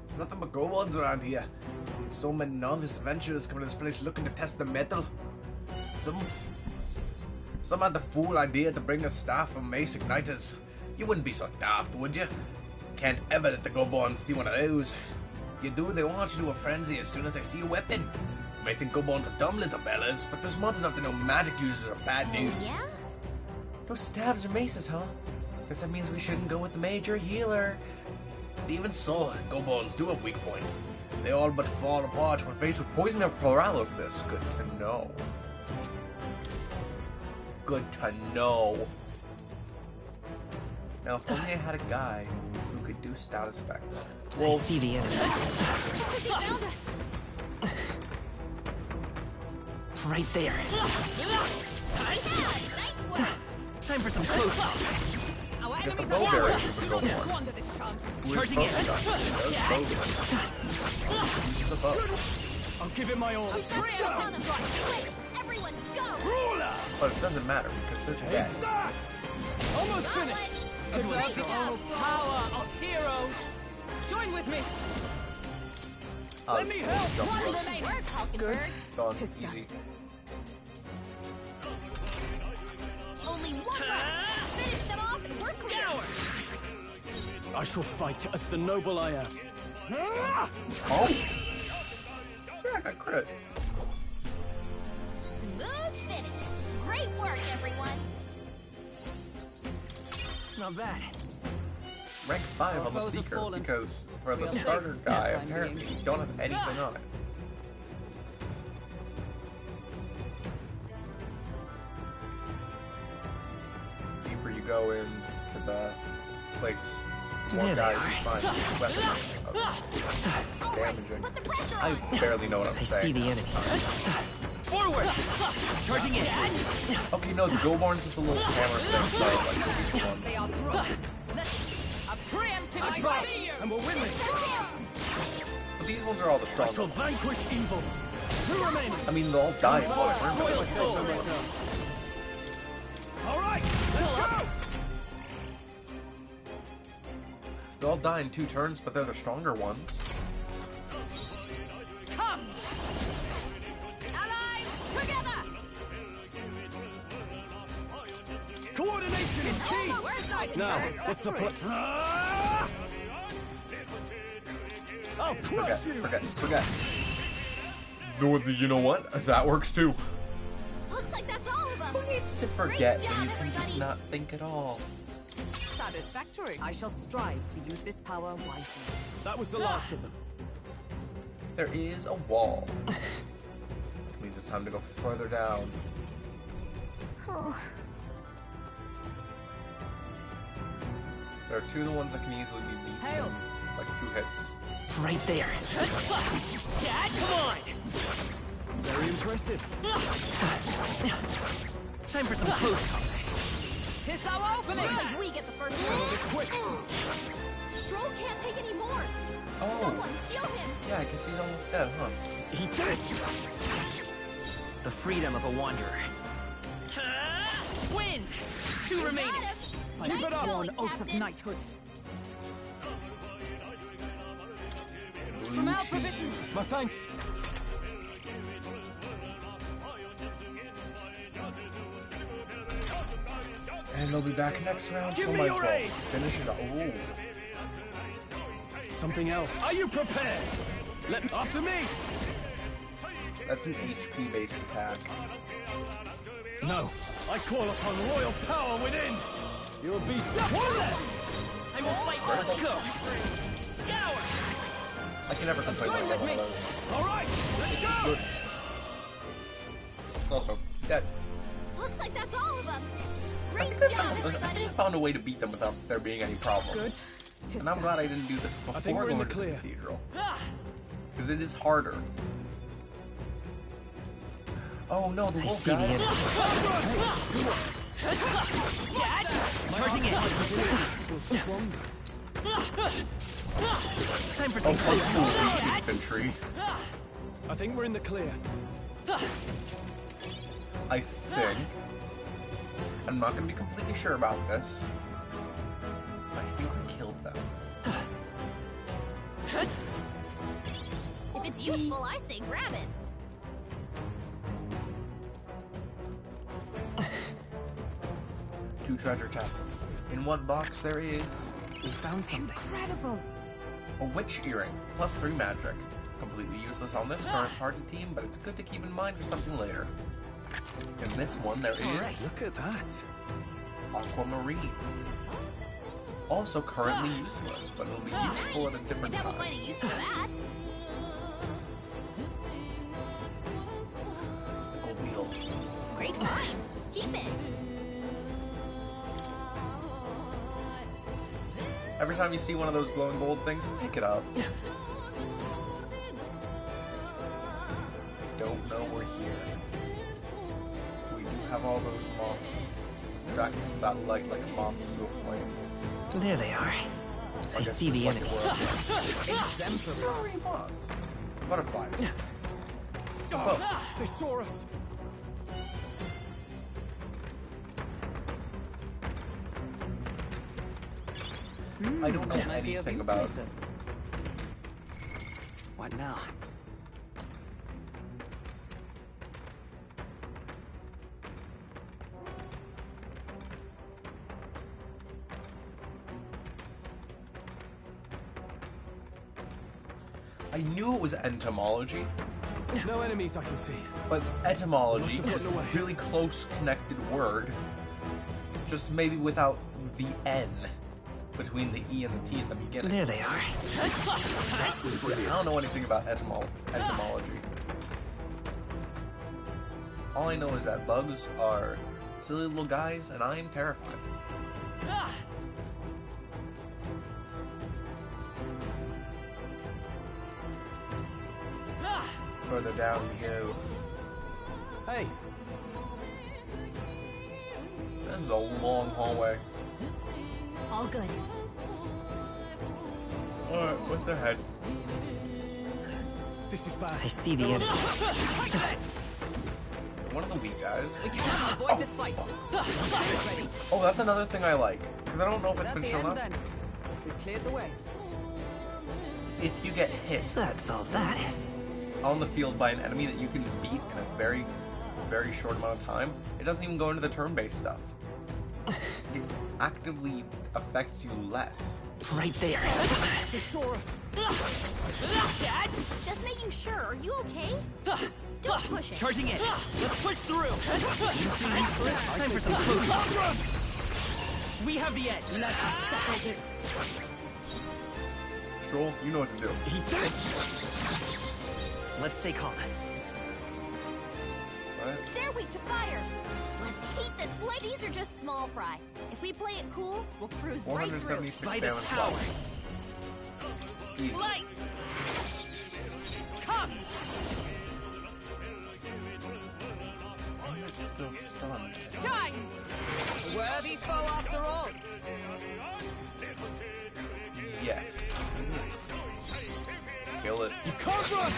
There's nothing but goblins around here. So many novice adventurers come to this place looking to test the metal. Some had the fool idea to bring a staff of mace igniters. You wouldn't be so daft, would you? Can't ever let the goblins see one of those. You do, they launch into a frenzy as soon as they see a weapon. You may think goblins are dumb little bellas, but they're smart enough to know magic users are bad news. Yeah? Those staves are maces, huh? Guess that means we shouldn't go with the major healer. Even so, goblins do have weak points. They all but fall apart when faced with poison or paralysis. Good to know. Good to know. Now, if only I had a guy who could do status effects. I see the enemy. They found us. Right there. Yeah, nice work. Time for some close combat. Our Get the enemies bow are bearer down. who Do could go not for it. squander this chance. Who is Charging in. bow gun? He does bow gun. Use the bow. I'll give it my all. That's on them. Quick, everyone, go. Ruler! But it doesn't matter because they're Take dead. that! Almost finished! Good work, the power of heroes. Join with me. Let me help! Jump One rope. remaining. Work, Hulkenberg. Done. Tis done. Easy. Only one left. Finish them off and we're clear. Scour! I shall fight as the noble I am. Ah! Oh! Yeah, I got crit. Smooth finish. Great work, everyone. Not bad. Rank 5 Our on the foes have Seeker fallen. because for the We are safe starter for the guy, time apparently being. you don't have anything on it. Deeper you go into the place, more There they guys are. you find weapons of damaging. Put the pressure I on. barely know what I'm I saying. see the enemy. Forward! Charging in. Okay, no, the Goborns is the little hammer thing, so like the weak ones. They are broken. A preemptive advance. And we'll win this! But these ones are all the I stronger shall ones. vanquish evil! Two remaining. I mean, they'll all die in one turn. Royal soul. All right, let's go. They'll all die in 2 turns, but they're the stronger ones. Come! Allies, together! Coordination is key. Now, what's the plan? I'll crush you. Forget. You know what? That works too. Looks like that's all of them. Who needs to forget Great when job, you can just everybody. not think at all? Satisfactory. I shall strive to use this power wisely. That was the last of them. There is a wall. Means it's time to go further down. Oh, There are 2 of the ones that can easily be beaten Hail. in like 2 hits. Right there. Yeah, come on! Very impressive. Time for some close combat. 'Tis our opening! looks like we get the first one. Quick. Stroll can't take any more. Oh, Someone heal him. yeah, I guess he's almost dead, huh? He did. The freedom of a wanderer. Wind! 2 remaining. Got him. Keep Nice it up. going, An oath of Captain. knighthood. Blue From our cheese. provisions. My thanks. And they'll be back next round, Give so me might your as well aid. finish it up. Ooh. Something else. Are you prepared? After me. That's an HP-based attack. No. I call upon royal power within. You'll be one. I will fight. Let's go. Scour! I can never complain Join about with one me. of those. All right, let's go. Good. Also, dead. Looks like that's all of them. I Great think I job, found, I everybody. think I found a way to beat them without there being any problems. Good. 'Tis And I'm done. glad I didn't do this before think we're in going the to the clear. cathedral. Ah, Because it is harder. Oh no, the wolf see the guys. enemy. Charging in. Time for Oh, some plus close 2 combat. infantry. I think we're in the clear. I think. I'm not going to be completely sure about this. I think we killed them. If it's useful, I say grab it. Two treasure chests. In one box there is We found something. incredible. a witch earring, plus 3 magic. Completely useless on this current party team, but it's good to keep in mind for something later. In this one there is Look at that. aquamarine. Also currently useless, but it'll be useful at a I different bet we'll time. find a use for that. The gold needle. Great find. Keep it. Every time you see one of those glowing gold things, pick it up. I don't know we're here. We do have all those moths tracking that light like moths to a flame. There they are. I guess see just the like enemy. it were. Furry moths. Butterflies. Oh, They saw us. I don't know Might be of anything use about later. What now? I knew it was entomology, No enemies I can see. but etymology Must have is a gotten away. really close connected word. Just maybe without the N between the E and the T at the beginning. There they are. I don't know anything about etymology. All I know is that bugs are silly little guys, and I am terrified. Further down we go. Hey, This is a long hallway. All good. Alright, what's ahead? This is bad. I see the enemy. One of the weak guys. Avoid this fight. Ready. Oh, that's another thing I like. Because I don't know if Is it's that been the shown end up. then? We've cleared the way. If you get hit That solves that. on the field by an enemy that you can beat in a very, very short amount of time, it doesn't even go into the turn-based stuff. It actively affects you less. Right there. They saw us. Just making sure. Are you okay? Don't push it. Charging in. Let's push through. Time for some close. We have the edge. Let us settle this. Stroll, you know what to do. He did it. Let's stay calm. What? They're weak to fire. Let's heat this blade. These are just small fry. If we play it cool, we'll cruise right through. 476 By damage. this power. Easy. Light. Come. And it's still stunned. Shine! A worthy foe after all. Yes. It is. Kill it. You can't run!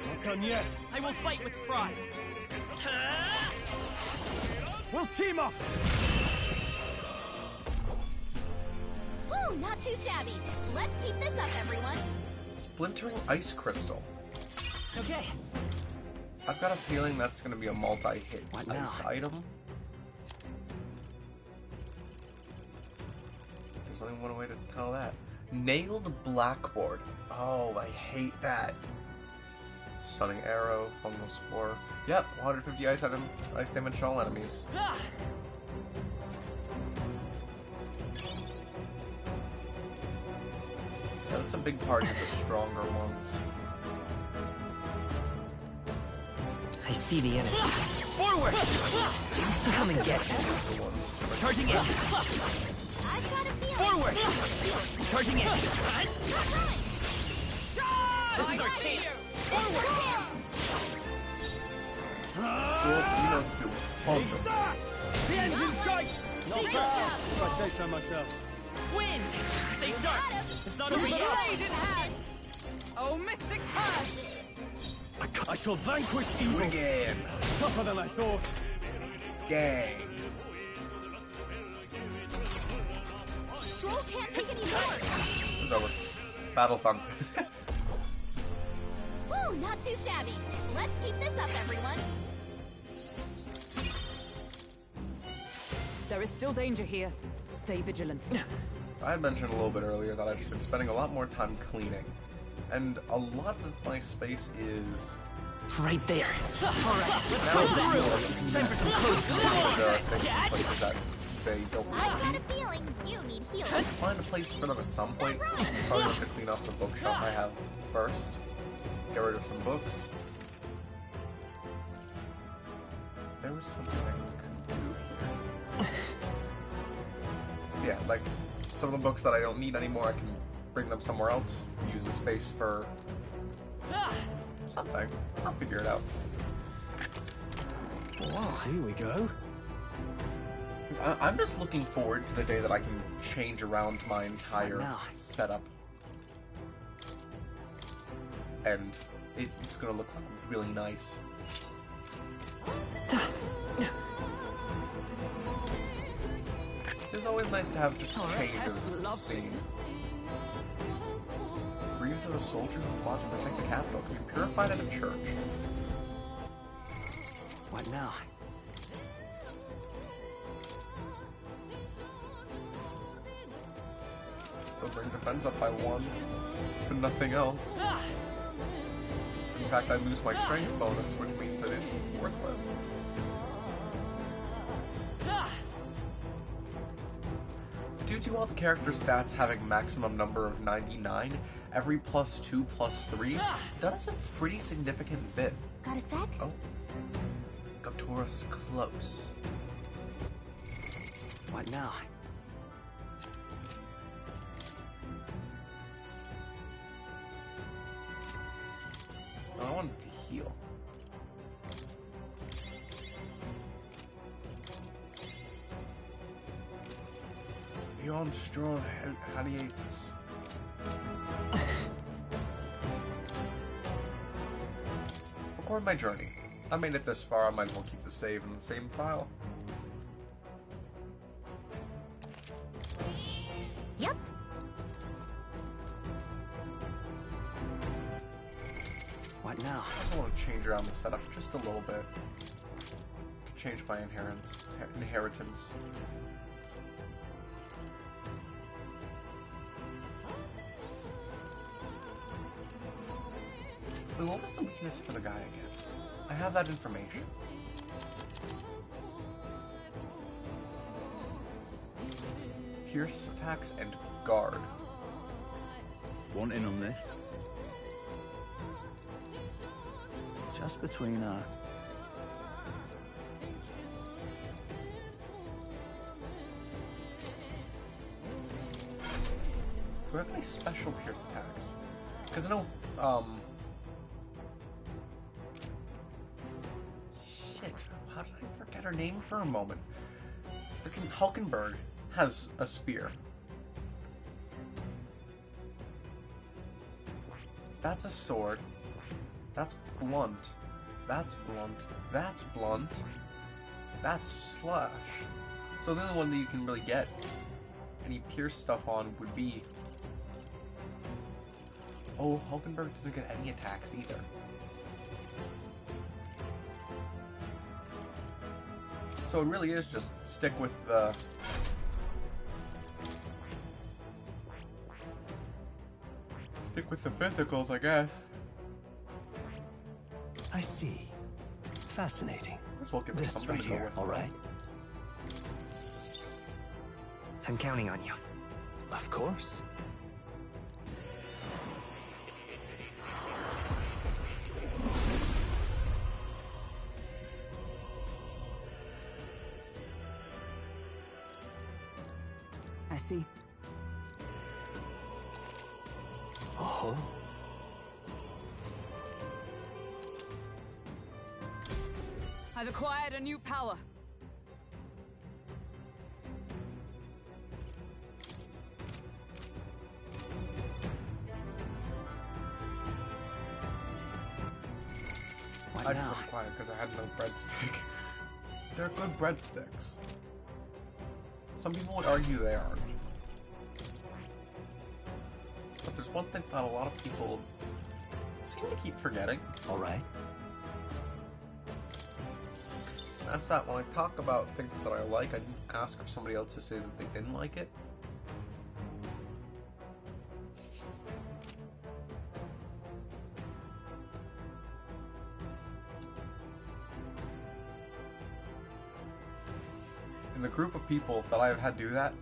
Not done yet. I will fight with pride. We'll team up! Woo, not too shabby. Let's keep this up, everyone. Splintering Ice Crystal. Okay. I've got a feeling that's going to be a multi-hit What now? ice item. There's only one way to tell that. Nailed Blackboard. Oh, I hate that. Stunning Arrow, Fungal Spore. Yep, 150 ice damage to all enemies. Ah. Yeah, that's a big part of the stronger ones. I see the enemy. Forward! Come and get it. The ones. Charging in. I've got a feeling. Forward! Charging in. This is our Right chance. here. Well, you know what to do. Punch 'em. That! The end's in sight! Not Great bad, job. if I say so myself. Wind! Stay sharp! Got him. It's not over yet! Blade in hand. Oh, mystic curse. I shall vanquish evil. Again. Tougher than I thought. Dang. Stroll can't take any more. It's over. Battle's done. Woo, not too shabby. Let's keep this up, everyone. There is still danger here. Stay vigilant. I had mentioned a little bit earlier that I've been spending a lot more time cleaning. And a lot of my space is... Right there. Alright, let's now push it's through. more Time for some close there are things in places that they don't I've got need. a feeling you need I'll healing. find a place for them at some point. I'll probably have to clean off the bookshelf I have first. Get rid of some books. There was something I could do here. Yeah, like some of the books that I don't need anymore, I can bring them somewhere else. Use the space for something. I'll figure it out. Oh, here we go. I'm just looking forward to the day that I can change around my entire Now. setup. And it's gonna look really nice. It's always nice to have just a change of scene. Reeves of a soldier who fought to protect the capital can be purified at a church. What now? They'll bring defense up by 1, but nothing else. In fact, I lose my strength bonus, which means that it's worthless. Due to all the character stats having maximum number of 99, every +2 +3 does a pretty significant bit. Got a sec? Oh. Gaptoros is close. What now? I wanted to heal. Beyond straw, Hadiatus. record my journey. I made it this far, I might as well keep the save in the same file. Yep. What now? I want to change around the setup just a little bit. Change my inheritance. Wait, what was the weakness for the guy again? I have that information. Pierce attacks and guard. Want in on this? Just between Do I have any special pierce attacks? Because I know, shit, how did I forget her name for a moment? Freaking Hulkenberg has a spear. That's a sword. That's blunt. That's blunt. That's blunt. That's slash. So the only one that you can really get any pierce stuff on would be... Oh, Hulkenberg doesn't get any attacks either. So it really is just stick with the... Stick with the physicals, I guess. I see. Fascinating. Might as well give her This something right to go here, with. all right? I'm counting on you. Of course. I see. Oh. I've acquired a new power. What I just now? went quiet because I had no breadstick. They're good breadsticks. Some people would argue they aren't. But there's one thing that a lot of people seem to keep forgetting. All right. That's that when I talk about things that I like, I didn't ask for somebody else to say that they didn't like it. In the group of people that I've had do that,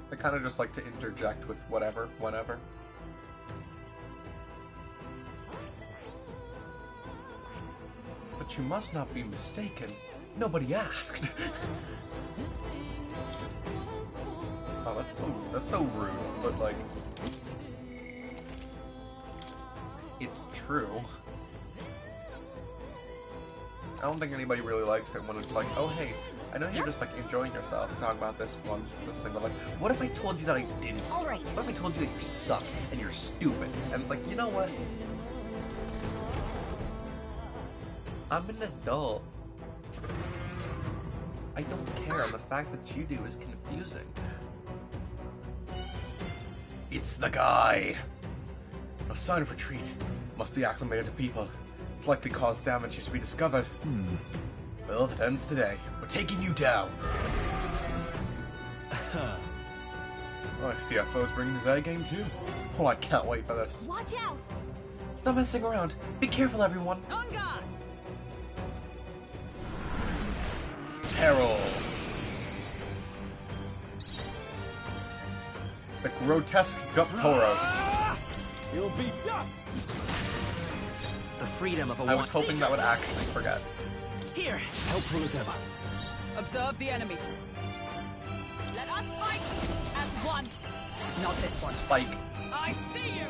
they kind of just like to interject with whatever, whenever. But you must not be mistaken. Nobody asked. Oh, that's so rude, but like, it's true. I don't think anybody really likes it when it's like, oh hey, I know you're just like enjoying yourself and talking about this thing, but like, what if I told you that I didn't? Alright. What if I told you that you suck and you're stupid? And it's like, you know what? I'm an adult. I don't care. The fact that you do is confusing. It's the guy. No sign of retreat. Must be acclimated to people. It's likely caused damage to be discovered. Well, that ends today. We're taking you down. Oh, CFO's bringing his A game too. Oh, I can't wait for this. Watch out! Stop messing around. Be careful, everyone. On guard! Peril. The grotesque Guptoros. You'll be dust! The freedom of a I was hoping that would actually forget. Here! Helpful as ever. Observe the enemy. Let us fight as one. Not this one. Spike. I see you!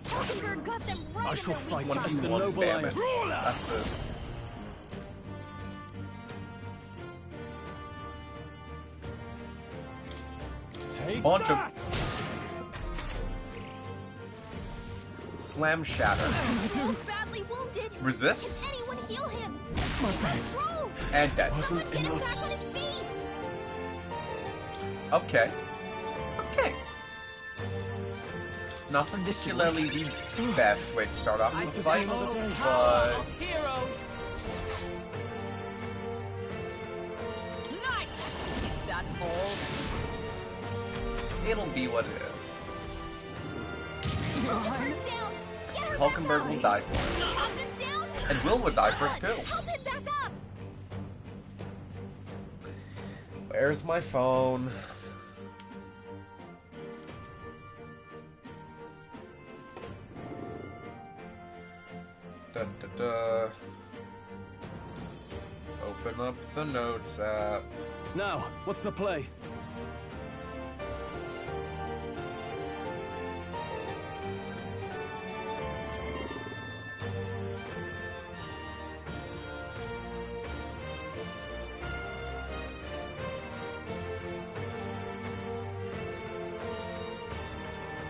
Hulkenberg got them right I in shall the fight weak as spot. the 1v1 noble I am. damage. That's the... Take Bunch of that! Slam Shatter. He's badly wounded. Resist. Can anyone heal him? My best. Control. And dead. Someone Wasn't get him enough. back on his feet. Okay. Okay. Not particularly the best way to start off I the fight, summon the but power of heroes. Nice. Is that all? it'll be what it is. Hulkenberg's down. Get her Hulkenberg back will up. die for it. Hulkenberg's down. And Will would die for it too. Help him back up. Where's my phone? Da, da, da. Open up the notes app. Now, what's the play?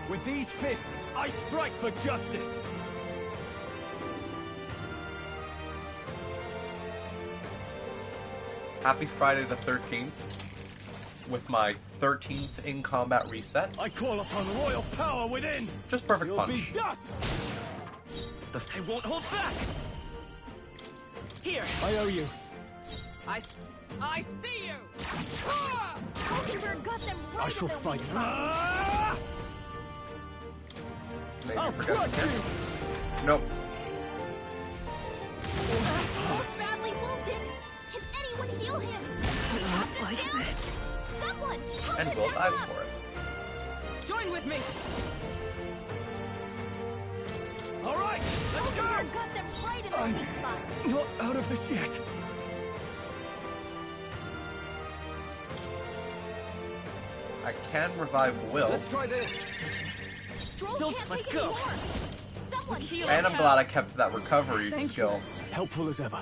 With these fists, I strike for justice. Happy Friday the 13th with my 13th in combat reset. I call upon royal power within. Just perfect You'll punch. be dust. I won't hold back. Here. I owe you. I see you. Hulkenberg got them right I shall in their fight. weak spot. Ah! Maybe I'll forget crush again. you. Nope. He's badly wounded. Can anyone heal him? Hulkenberg's down. Someone help And him Will back dies up. for it. Join with me. All right, let's go. Hulkenberg got them right in their I'm weak spot. not out of this yet. I can revive Will. Let's try this. Stroll Still, can't let's take go. anymore. Someone heal And I'm him. glad I kept that recovery Thank skill. you. Helpful as ever.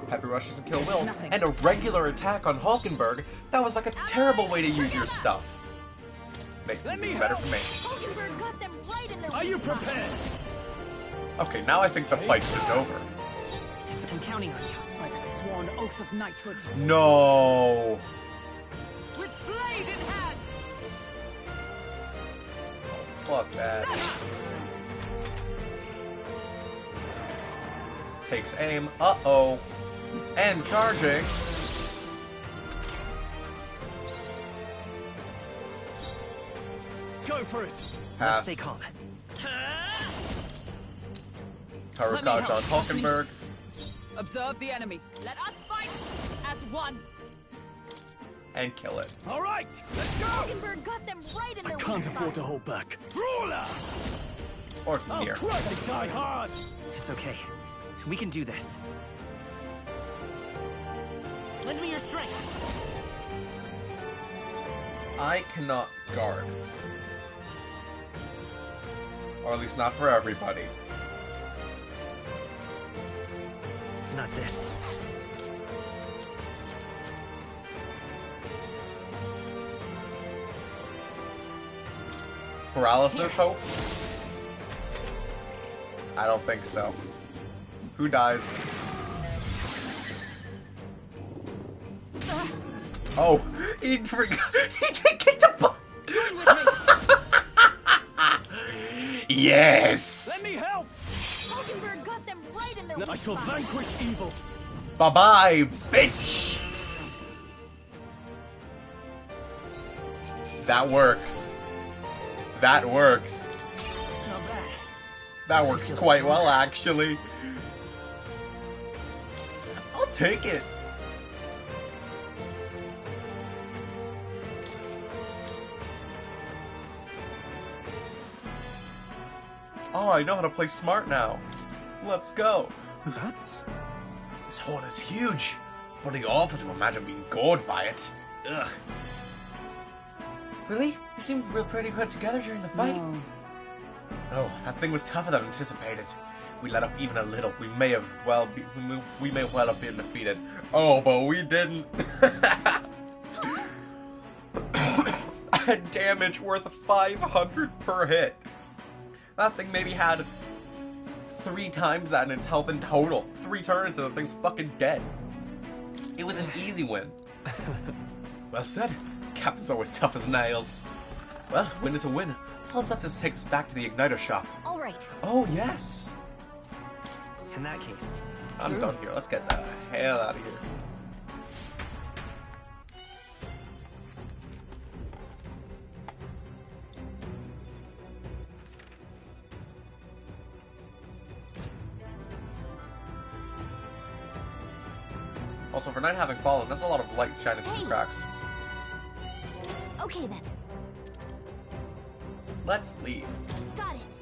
Heavy Rush doesn't kill Will. Nothing. And a regular attack on Hulkenberg. That was like a terrible way to use your stuff. Makes Let things me even better help. for me. Hulkenberg got them right in their Are weak you spot. prepared? Okay, now I think the fight's just over. I'm counting on you. By the sworn oath of knighthood. No. With blade in hand. Fuck that. Takes aim. Uh-oh. And charging. Go for it. Pass. Stay calm. Tower Let me Dodge on help. Hulkenberg. Observe the enemy. Let us fight as one. And kill it. All right, let's go. Hulkenberg got them right in I their can't weak afford spot. to hold back. Brawler! Or from I'll here. crush it, die hard. It's okay. We can do this. Lend me your strength. I cannot guard. Or at least not for everybody. Not this. Paralysis hope? I don't think so. Who dies? Oh, he forgot. He did get the buff. Join with me. Yes. Let me help. Hulkenberg got them right in their weak I shall spot. vanquish evil. Bye bye, bitch. That works. That works. Not bad. That works quite well, actually. I'll take it. Oh, I know how to play smart now. Let's go. That's... This horn is huge. Pretty awful to imagine being gored by it. Ugh. Really? You seemed real pretty put together during the fight. No. Oh, that thing was tougher than anticipated. If we let up even a little, we may have well have been defeated. Oh, but we didn't. had damage worth 500 per hit. That thing maybe had 3 times that in its health in total. 3 turns and the thing's fucking dead. It was an easy win. Well said. Captain's always tough as nails. Well, win is a win. All that's left is to take us back to the Igniter shop. All right. Oh, yes. In that case, I'm done here. Let's get the hell out of here. Also, for night having fallen, that's a lot of light shining through the cracks. Okay then. Let's leave. Got it.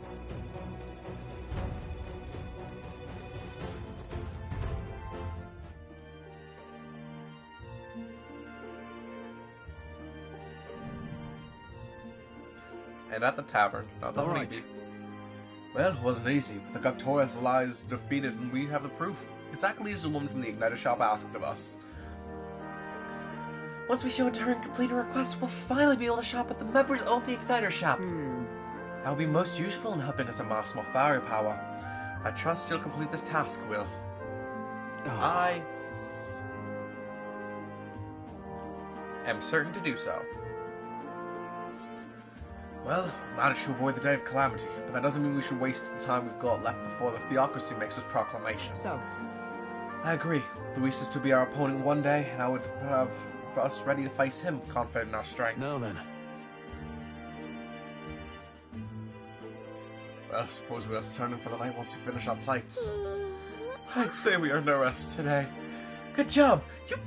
And at the tavern, not the honeybee. Well, it wasn't easy, but the Guptorius lies defeated, and we have the proof. Exactly as the woman from the Igniter shop asked of us. Once we show it to her and complete her request, we'll finally be able to shop at the members-only Igniter shop. That will be most useful in helping us amass more firepower. I trust you'll complete this task, Will. I am certain to do so. Well, managed to avoid the day of calamity, but that doesn't mean we should waste the time we've got left before the theocracy makes its proclamation. So, I agree. Luis is to be our opponent one day, and I would have us ready to face him, confident in our strength. Now then. Well, I suppose we'll turn in for the night once we finish our plates. I'd say we earned no rest today. Good job! You...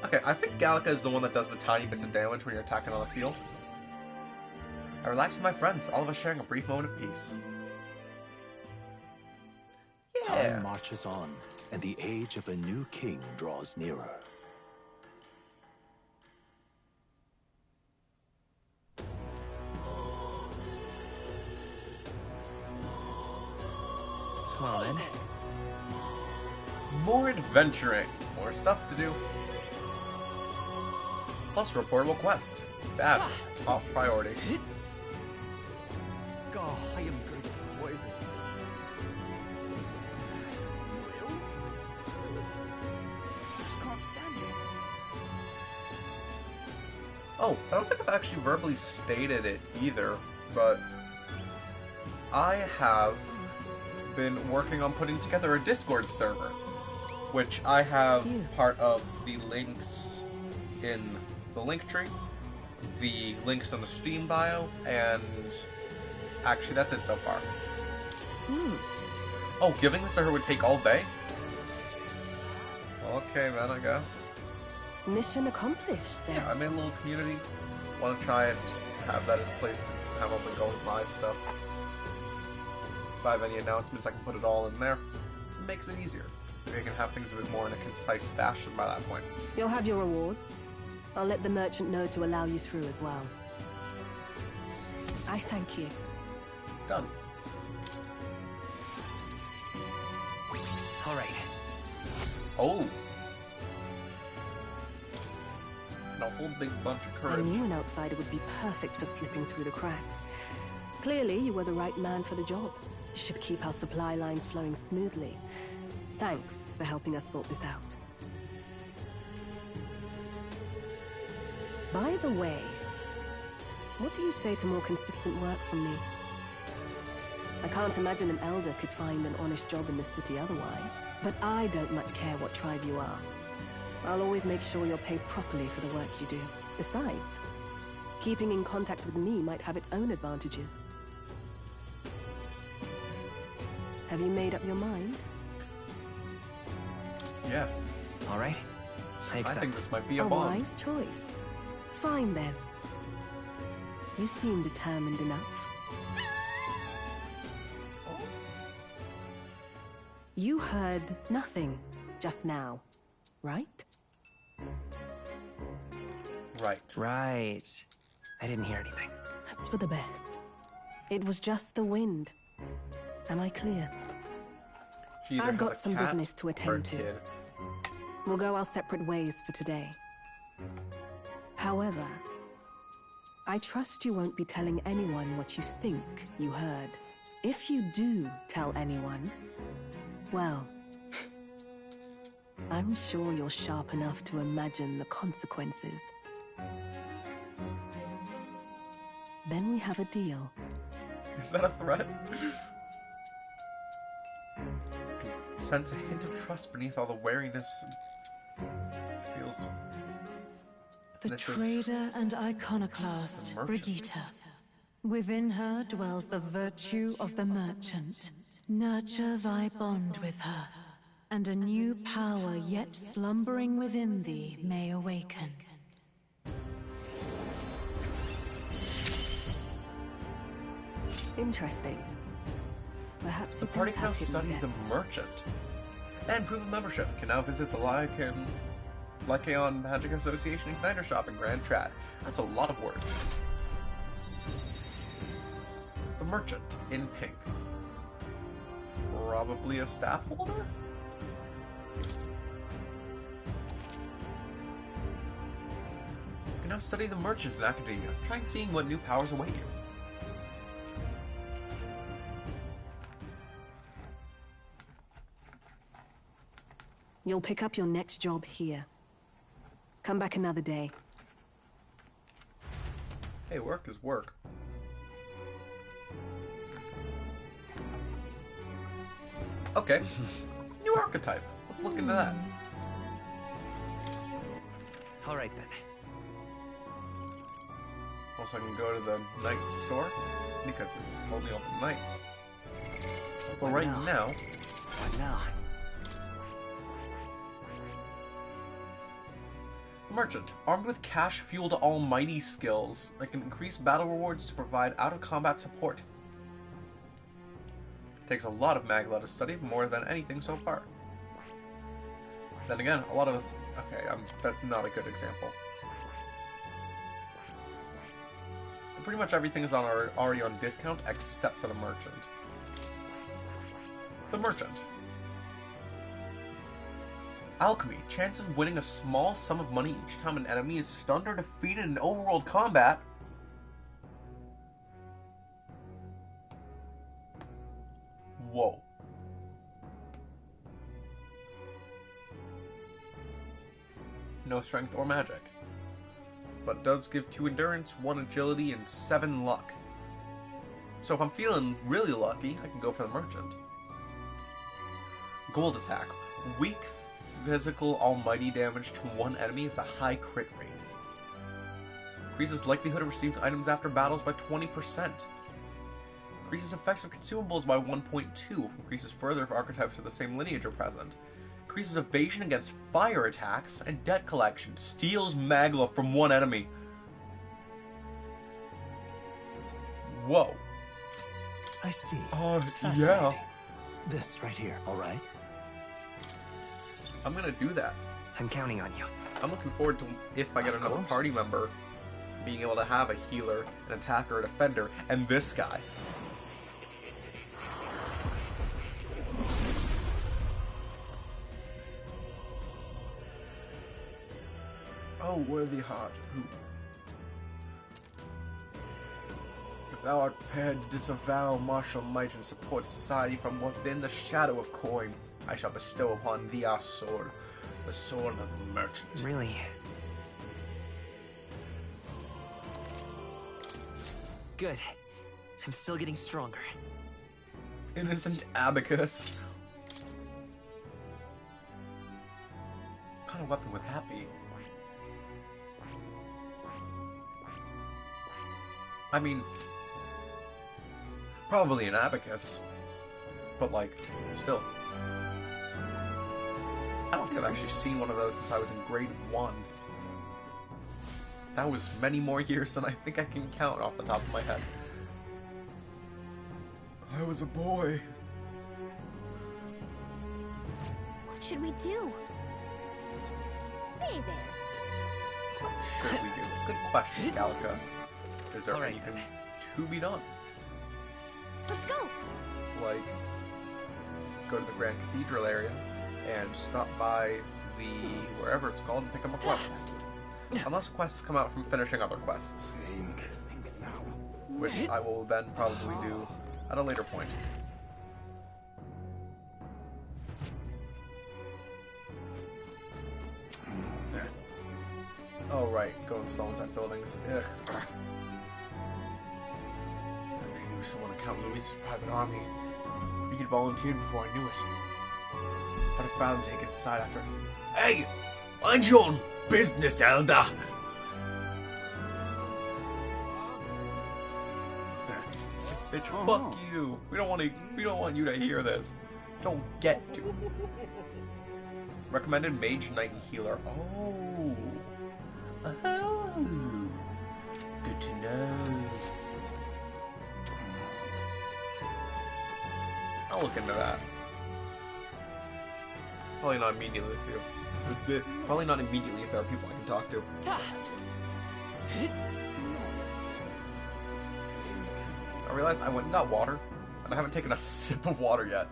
Okay, I think Gallica is the one that does the tiny bits of damage when you're attacking on the field. I relaxed with my friends, all of us sharing a brief moment of peace. Yeah. Time marches on, and the age of a new king draws nearer. well then. More adventuring, more stuff to do. Plus a reportable quest. That's top priority. Oh, I am good. What is it? Just can't stand it. Oh, I don't think I've actually verbally stated it either, but I have been working on putting together a Discord server, which I have part of the links in the link tree, the links in the Steam bio, and actually that's it so far. Oh, giving this to her would take all day? Okay then, I guess. Mission accomplished then. Yeah, I made a little community. Want to try and have that as a place to have all the going live stuff. If I have any announcements, I can put it all in there. It makes it easier. Maybe I can have things a bit more in a concise fashion by that point. You'll have your reward. I'll let the merchant know to allow you through as well. I thank you. Done. All right. Oh. An awful big bunch of I courage. knew an outsider would be perfect for slipping through the cracks. Clearly, you were the right man for the job. Should keep our supply lines flowing smoothly. Thanks for helping us sort this out. By the way, what do you say to more consistent work from me? I can't imagine an elder could find an honest job in this city otherwise. But I don't much care what tribe you are. I'll always make sure you're paid properly for the work you do. Besides, keeping in contact with me might have its own advantages. Have you made up your mind? Yes. All right. I I accept. think this might be a A bomb. wise choice. Fine then. You seem determined enough. You heard nothing just now, right? Right. Right. I didn't hear anything. That's for the best. It was just the wind. Am I clear? She either I've has got a some cat business to or a attend to. kid. We'll go our separate ways for today. However, I trust you won't be telling anyone what you think you heard. If you do tell anyone, well, I'm sure you're sharp enough to imagine the consequences. Then we have a deal. Is that a threat? Sense a hint of trust beneath all the wariness. Feels... The trader and iconoclast, Brigitte. Within her dwells the virtue of the merchant. Nurture thy bond with her, and a new power yet slumbering within thee may awaken. Interesting. Perhaps the it party does can now have hidden study the depths. merchant. And proof of membership can now visit the Lycaon Magic Association Igniter Shop in Grand Trad. That's a lot of words. The merchant in pink. Probably a staff holder? You can now study the merchant in academia. Try seeing what new powers await you. You'll pick up your next job here. Come back another day. Hey, work is work. Okay. New archetype. Let's look into that. Alright then. Also, I can go to the night store because it's only open at night. But right now... What now? Merchant, armed with cash-fueled almighty skills that can increase battle rewards to provide out-of-combat support. Takes a lot of Magla to study, more than anything so far. Then again, a lot of... Okay, that's not a good example. Pretty much everything is already on discount, except for the Merchant. The Merchant. Alchemy. Chance of winning a small sum of money each time an enemy is stunned or defeated in overworld combat. Whoa. No strength or magic. But does give 2 endurance, 1 agility, and 7 luck. So if I'm feeling really lucky, I can go for the Merchant. Gold attack. Weak physical almighty damage to one enemy with a high crit rate. Increases likelihood of receiving items after battles by 20%. Increases effects of consumables by 1.2. Increases further if archetypes of the same lineage are present. Increases evasion against fire attacks and debt collection. Steals Magla from one enemy. Whoa. I see. Yeah. This right here, alright? I'm gonna do that. I'm counting on you. I'm looking forward to, if I get another party member, being able to have a healer, an attacker, a defender, and this guy. Oh, worthy heart, if thou art prepared to disavow martial might and support society from within the shadow of coin, I shall bestow upon thee our sword, the sword of the merchant. Really? Good. I'm still getting stronger. Innocent abacus. What kind of weapon would that be? I mean, probably an abacus, but like, still. I don't think I've actually seen one of those since I was in grade 1. That was many more years than I think I can count off the top of my head. I was a boy. What should we do? Say there. What should we do? Good question, Gallica. Is there Alright, anything to be done? Let's go. Like, go to the Grand Cathedral area and stop by the wherever it's called and pick up a weapons. Unless quests come out from finishing other quests. Think now. Which I will then probably do at a later point. Oh right, go install inside buildings. Ugh. I knew someone to count Louise's private army. He had volunteered before I knew it. I'd have found him take his side after. Hey! Mind your own business, Elder! Bitch, fuck you. We don't want you to hear this. Don't get to. Recommended Mage, Knight, and Healer. Oh. Oh. Good to know. I'll look into that. Probably not immediately if there are people I can talk to. I realized I went and got water, and I haven't taken a sip of water yet.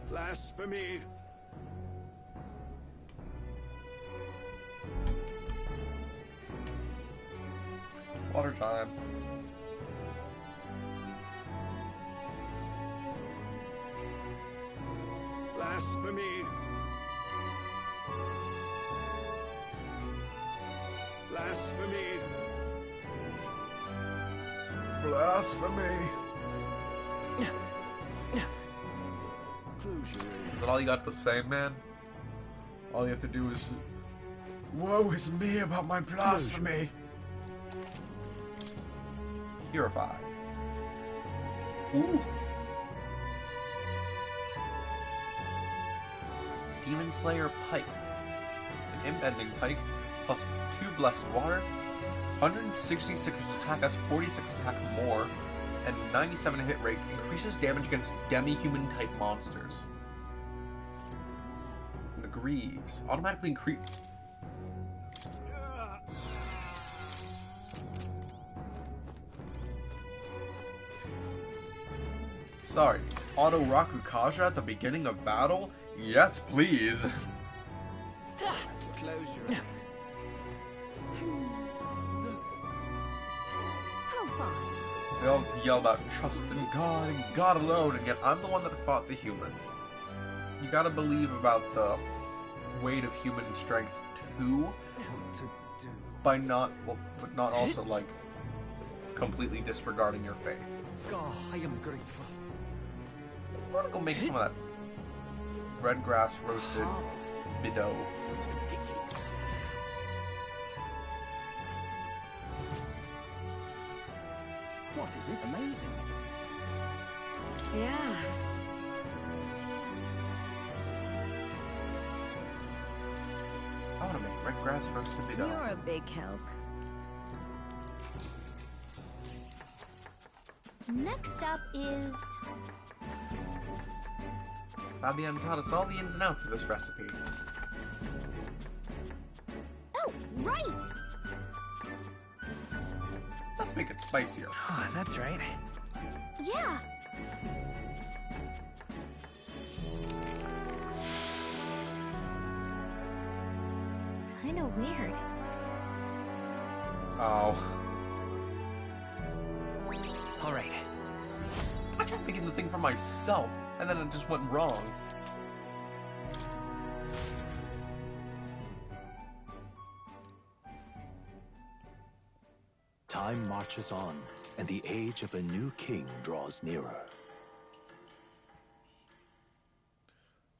Blasphemy! Water time. Blasphemy! Blasphemy! Blasphemy! Is that all you got to say, man? All you have to do is... Woe is me about my blasphemy! Purify. Ooh. Demon Slayer Pike. An imp-ending pike, plus 2 blessed water, 166 attack, that's 46 attack more, and 97 hit rate, increases damage against demi-human type monsters. And the Greaves automatically increase. Sorry, auto Rakukaja at the beginning of battle? Yes, please. Close your eyes. How fine. They all yell about trust in God and God alone, and yet I'm the one that fought the human. You gotta believe about the weight of human strength too, by not, well, but not also like completely disregarding your faith. God, I am grateful. I'm gonna go make some of that red grass roasted bideau. Ridiculous. What is it? Amazing. Yeah. I want to make red grass roasted bideau. You're a big help. Next up is... Fabian taught us all the ins and outs of this recipe. Oh, right! Let's make it spicier. Ah, that's right. Yeah! Kinda weird. Oh. All right. I tried making the thing for myself, and then it just went wrong. Time marches on, and the age of a new king draws nearer.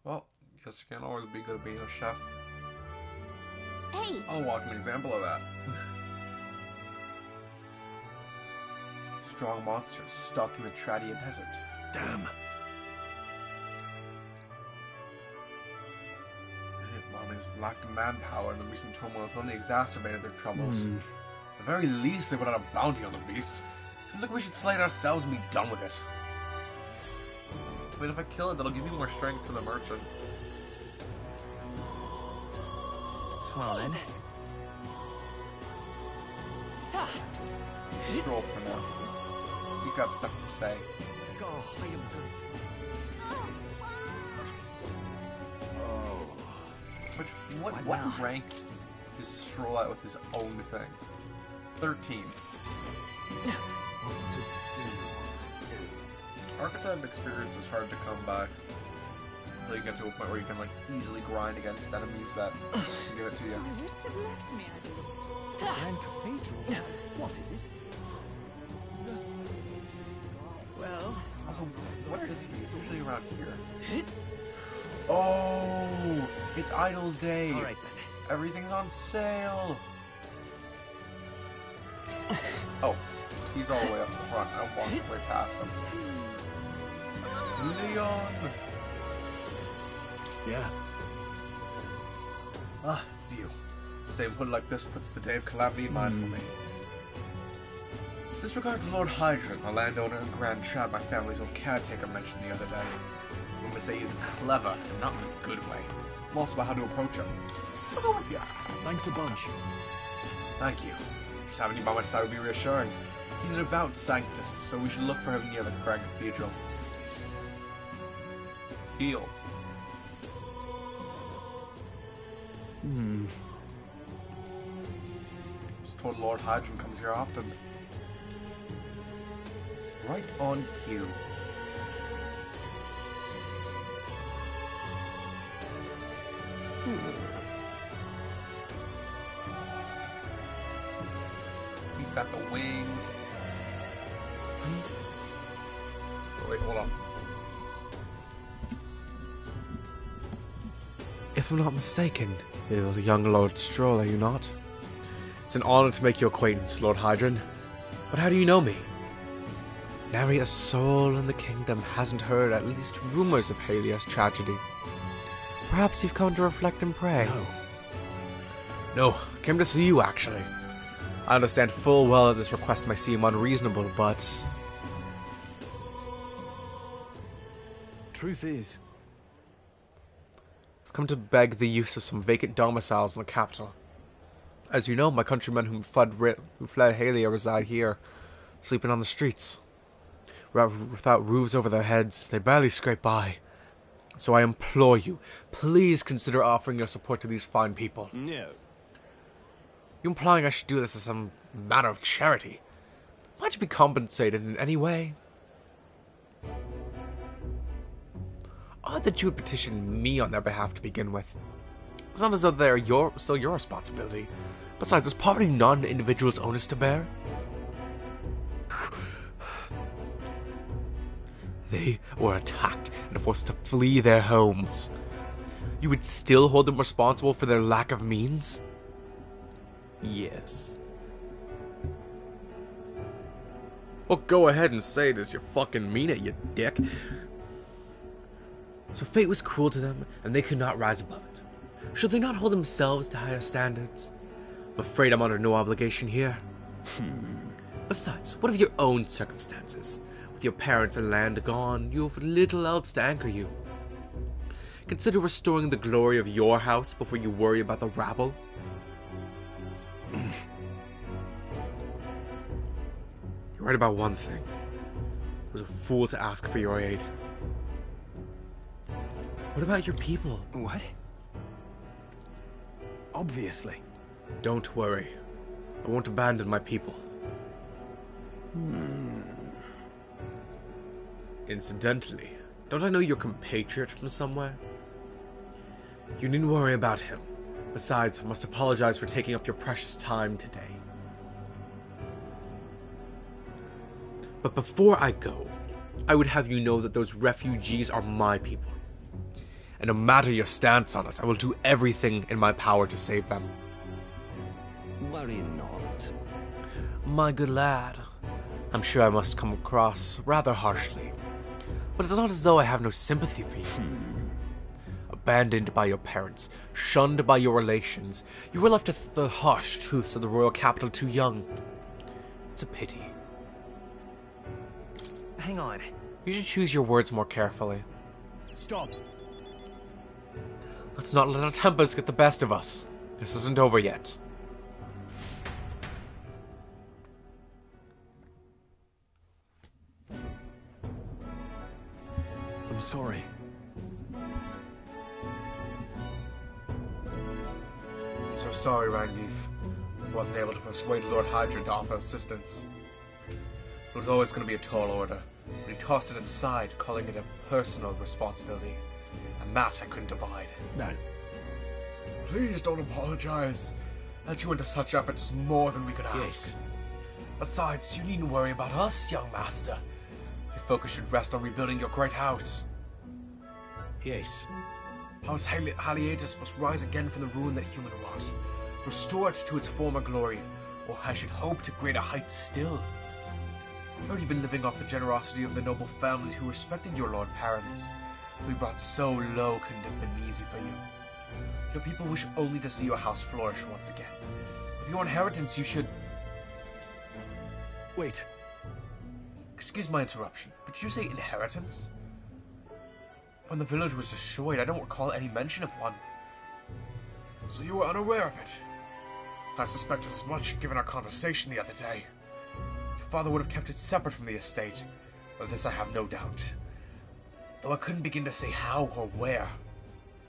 Well, guess you can't always be good at being a chef. Hey! I'll walk an example of that. Strong monsters stuck in the Tradia Desert. Damn. Armies lacked manpower, and the recent turmoil has only exacerbated their troubles. At the very least, they put out a bounty on the beast. Seems like we should slay it ourselves and be done with it. I mean, if I kill it, that'll give me more strength for the merchant. Well then. Stroll for now. He's got stuff to say. God, I am grateful. Oh. Which, what rank is Stroll at with his own thing? 13. What to do? Archetype experience is hard to come by until you get to a point where you can like easily grind against enemies that give it to you. My wits have left me, I believe. Grand Cathedral? What is it? Well, Also, what is he? He's usually around here. Oh, it's Idol's Day. All right, then. Everything's on sale. Oh, he's all the way up the front. I walked way past him. Leon. Yeah. Ah, it's you. Same hood like this puts the day of calamity in mind for me. This regards Lord Hydron, a landowner in Grand Chad my family's old caretaker mentioned the other day. I'm gonna say he's clever, and not in a good way. I'm also about how to approach him. I'll go with you. Thanks a bunch. Thank you. Just having you by my side would be reassuring. He's an devout Sanctus, so we should look for him near the Grand Cathedral. Heal. Just told Lord Hydron comes here often. Right on cue. He's got the wings. Oh, wait, hold on. If I'm not mistaken, you're the young Lord Stroll, are you not? It's an honor to make your acquaintance, Lord Hydron. But how do you know me? Nary a soul in the kingdom hasn't heard at least rumors of Helia's tragedy. Perhaps you've come to reflect and pray. No, I came to see you, actually. I understand full well that this request may seem unreasonable, but... Truth is, I've come to beg the use of some vacant domiciles in the capital. As you know, my countrymen who fled Halia reside here, sleeping on the streets. Without roofs over their heads, they barely scrape by. So I implore you, please consider offering your support to these fine people. no. You implying I should do this as some matter of charity? Might you be compensated in any way? Odd that you would petition me on their behalf to begin with. It's not as though they're still your responsibility. Besides, is poverty not an individual's onus to bear? They were attacked and forced to flee their homes. You would still hold them responsible for their lack of means? Yes. Well, go ahead and say it as you fucking mean it, you dick. So fate was cruel to them, and they could not rise above it. Should they not hold themselves to higher standards? I'm afraid I'm under no obligation here. Besides, what of your own circumstances? With your parents and land gone, you have little else to anchor you. Consider restoring the glory of your house before you worry about the rabble. You're right about one thing. I was a fool to ask for your aid. What about your people? What? Obviously. Don't worry. I won't abandon my people. Incidentally, don't I know your compatriot from somewhere? You needn't worry about him. Besides, I must apologize for taking up your precious time today. But before I go, I would have you know that those refugees are my people. And no matter your stance on it, I will do everything in my power to save them. Worry not. My good lad, I'm sure I must come across rather harshly, but it's not as though I have no sympathy for you. Abandoned by your parents, shunned by your relations, you were left to the harsh truths of the royal capital too young. It's a pity. Hang on. You should choose your words more carefully. Stop. Let's not let our tempers get the best of us. This isn't over yet. I'm sorry. sorry, Rangief. I wasn't able to persuade Lord Hydra to offer assistance. It was always going to be a tall order, but he tossed it aside, calling it a personal responsibility. And that I couldn't abide. No. Please don't apologize. That you went to such efforts is more than we could ask. Yes. Besides, you needn't worry about us, young master. Your focus should rest on rebuilding your great house. Yes. House Haliatus must rise again from the ruin that human wrought. Restore it to its former glory, or I should hope to greater heights still. I've already been living off the generosity of the noble families who respected your lord parents. We brought so low couldn't have been easy for you. Your people wish only to see your house flourish once again. With your inheritance, you should... Wait. Excuse my interruption, but did you say inheritance? When the village was destroyed, I don't recall any mention of one. So you were unaware of it? I suspected as much, given our conversation the other day. Your father would have kept it separate from the estate. Of this I have no doubt. Though I couldn't begin to say how or where.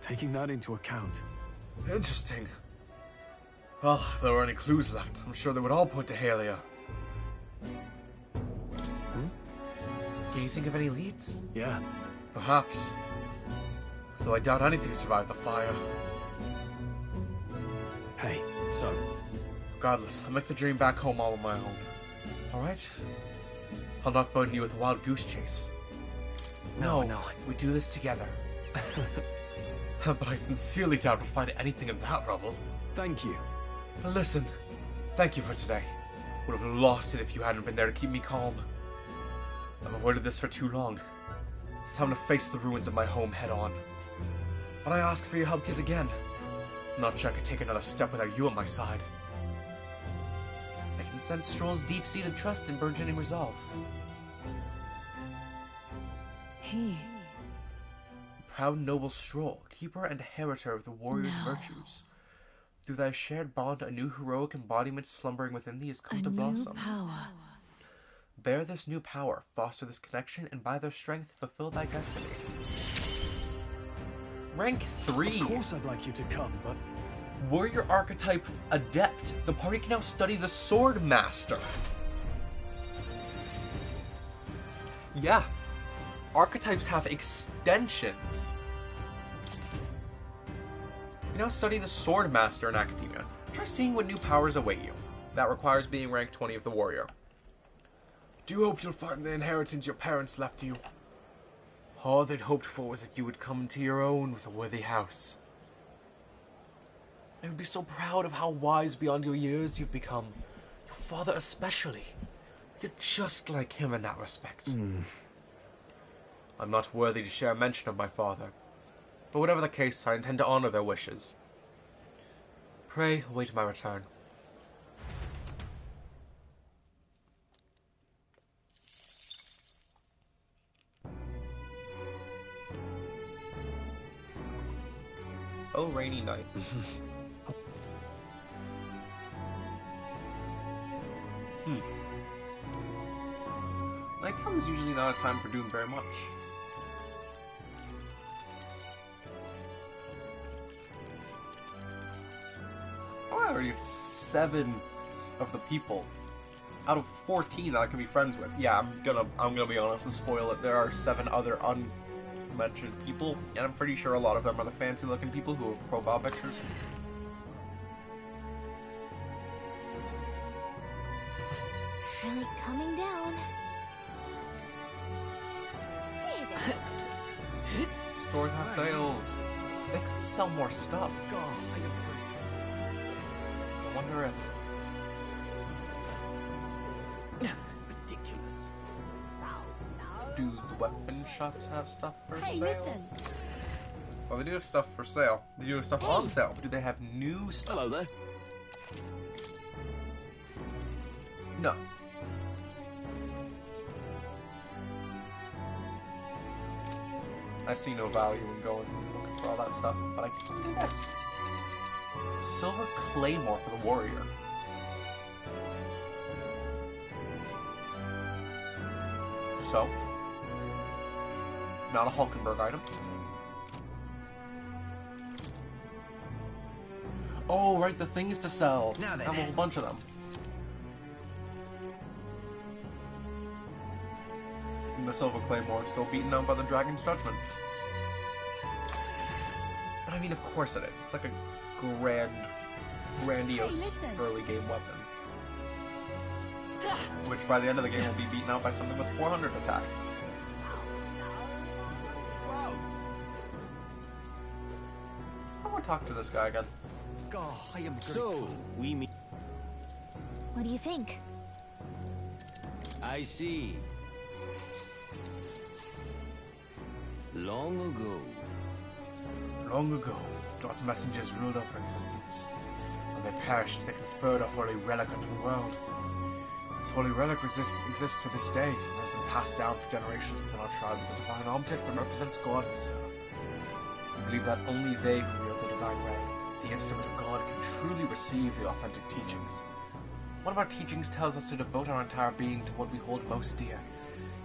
Taking that into account. Interesting. Well, if there were any clues left, I'm sure they would all point to Halia. Can you think of any leads? Yeah. Perhaps. Though I doubt anything survived the fire. Hey, so... Regardless, I'll make the dream back home all on my own. Alright? I'll not burden you with a wild goose chase. No, we do this together. But I sincerely doubt we'll find anything in that rubble. Thank you. But listen, thank you for today. Would have lost it if you hadn't been there to keep me calm. I've avoided this for too long. It's time to face the ruins of my home head on. But I ask for your help yet again. I'm not sure I could take another step without you on my side. I can sense Stroll's deep-seated trust and burgeoning resolve. Proud noble Stroll, keeper and inheritor of the warrior's virtues. Through thy shared bond, a new heroic embodiment slumbering within thee has come to blossom. Bear this new power, foster this connection, and by their strength fulfill thy destiny. Rank 3. Of course I'd like you to come, but... Warrior archetype Adept. The party can now study the Sword Master. Yeah. Archetypes have extensions. You now study the Sword Master in Academia. Try seeing what new powers await you. That requires being rank 20 of the warrior. Do hope you'll find the inheritance your parents left you. All they'd hoped for was that you would come into your own with a worthy house. I would be so proud of how wise beyond your years you've become. Your father especially. You're just like him in that respect. I'm not worthy to share a mention of my father. But whatever the case, I intend to honor their wishes. Pray await my return. Oh, rainy night. Nighttime is usually not a time for doing very much. Oh, I already have 7 of the people out of 14 that I can be friends with. Yeah, I'm gonna be honest and spoil it. There are 7 other unmentioned people, and I'm pretty sure a lot of them are the fancy-looking people who have profile pictures. Really coming down. Stores have sales. They could sell more stuff. I wonder if... Ridiculous. Do the weapon shops have stuff for Hey, sale? listen. Well, they do have stuff for sale. They do have stuff on sale. Do they have new stuff? Hello there. No. I see no value in going looking for all that stuff, but I can do this. Silver Claymore for the warrior. So, not a Hulkenberg item. Oh, right, the things to sell. Now I then. have a whole bunch of them. And the Silver Claymore is still beaten out by the Dragon's Judgment. But I mean, of course it is. It's like a grandiose early game weapon. Which by the end of the game will be beaten out by something with 400 attack. I want to talk to this guy again. So, we meet. What do you think? I see. Long ago. Long ago, God's messengers ruled over existence. When they perished, they conferred a holy relic unto the world. This holy relic exists to this day and has been passed down for generations within our tribe as a divine object that represents God himself. We believe that only they who wield the divine relic, the instrument of God, can truly receive the authentic teachings. One of our teachings tells us to devote our entire being to what we hold most dear.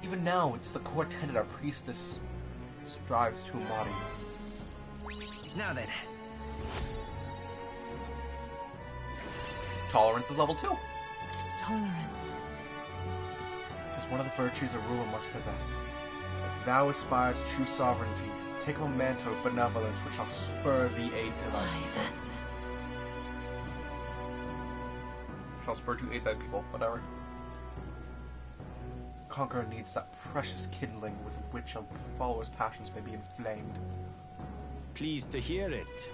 Even now, it's the core tenet our priestess strives to embody. Now then. Tolerance is level 2. Tolerance. It is one of the virtues a ruler must possess. If thou aspire to true sovereignty, take a mantle of benevolence which shall spur thee aid to thy people. Shall spur to aid thy people, whatever. Conqueror needs that precious kindling with which a follower's passions may be inflamed. Pleased to hear it.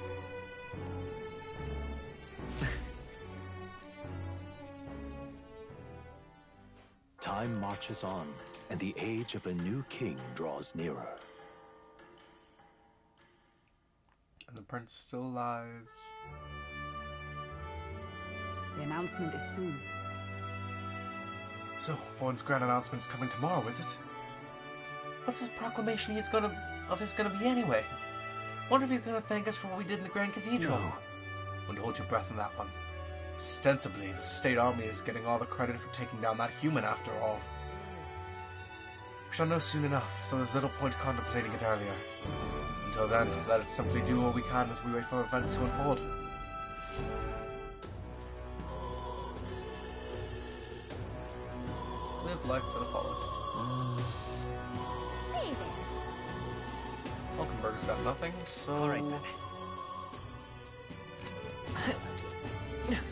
Time marches on, and the age of a new king draws nearer. And the prince still lies. The announcement is soon. So, Vaughn's grand announcement is coming tomorrow, is it? What's this proclamation of his gonna be anyway? Wonder if he's gonna thank us for what we did in the Grand Cathedral. No. Wouldn't hold your breath on that one. Ostensibly, the state army is getting all the credit for taking down that human after all. We shall know soon enough, so there's little point contemplating it earlier. Until then, let us simply do what we can as we wait for events to unfold. Live life to the fullest. Say there. Hulkenberg's got nothing, so... Alright then.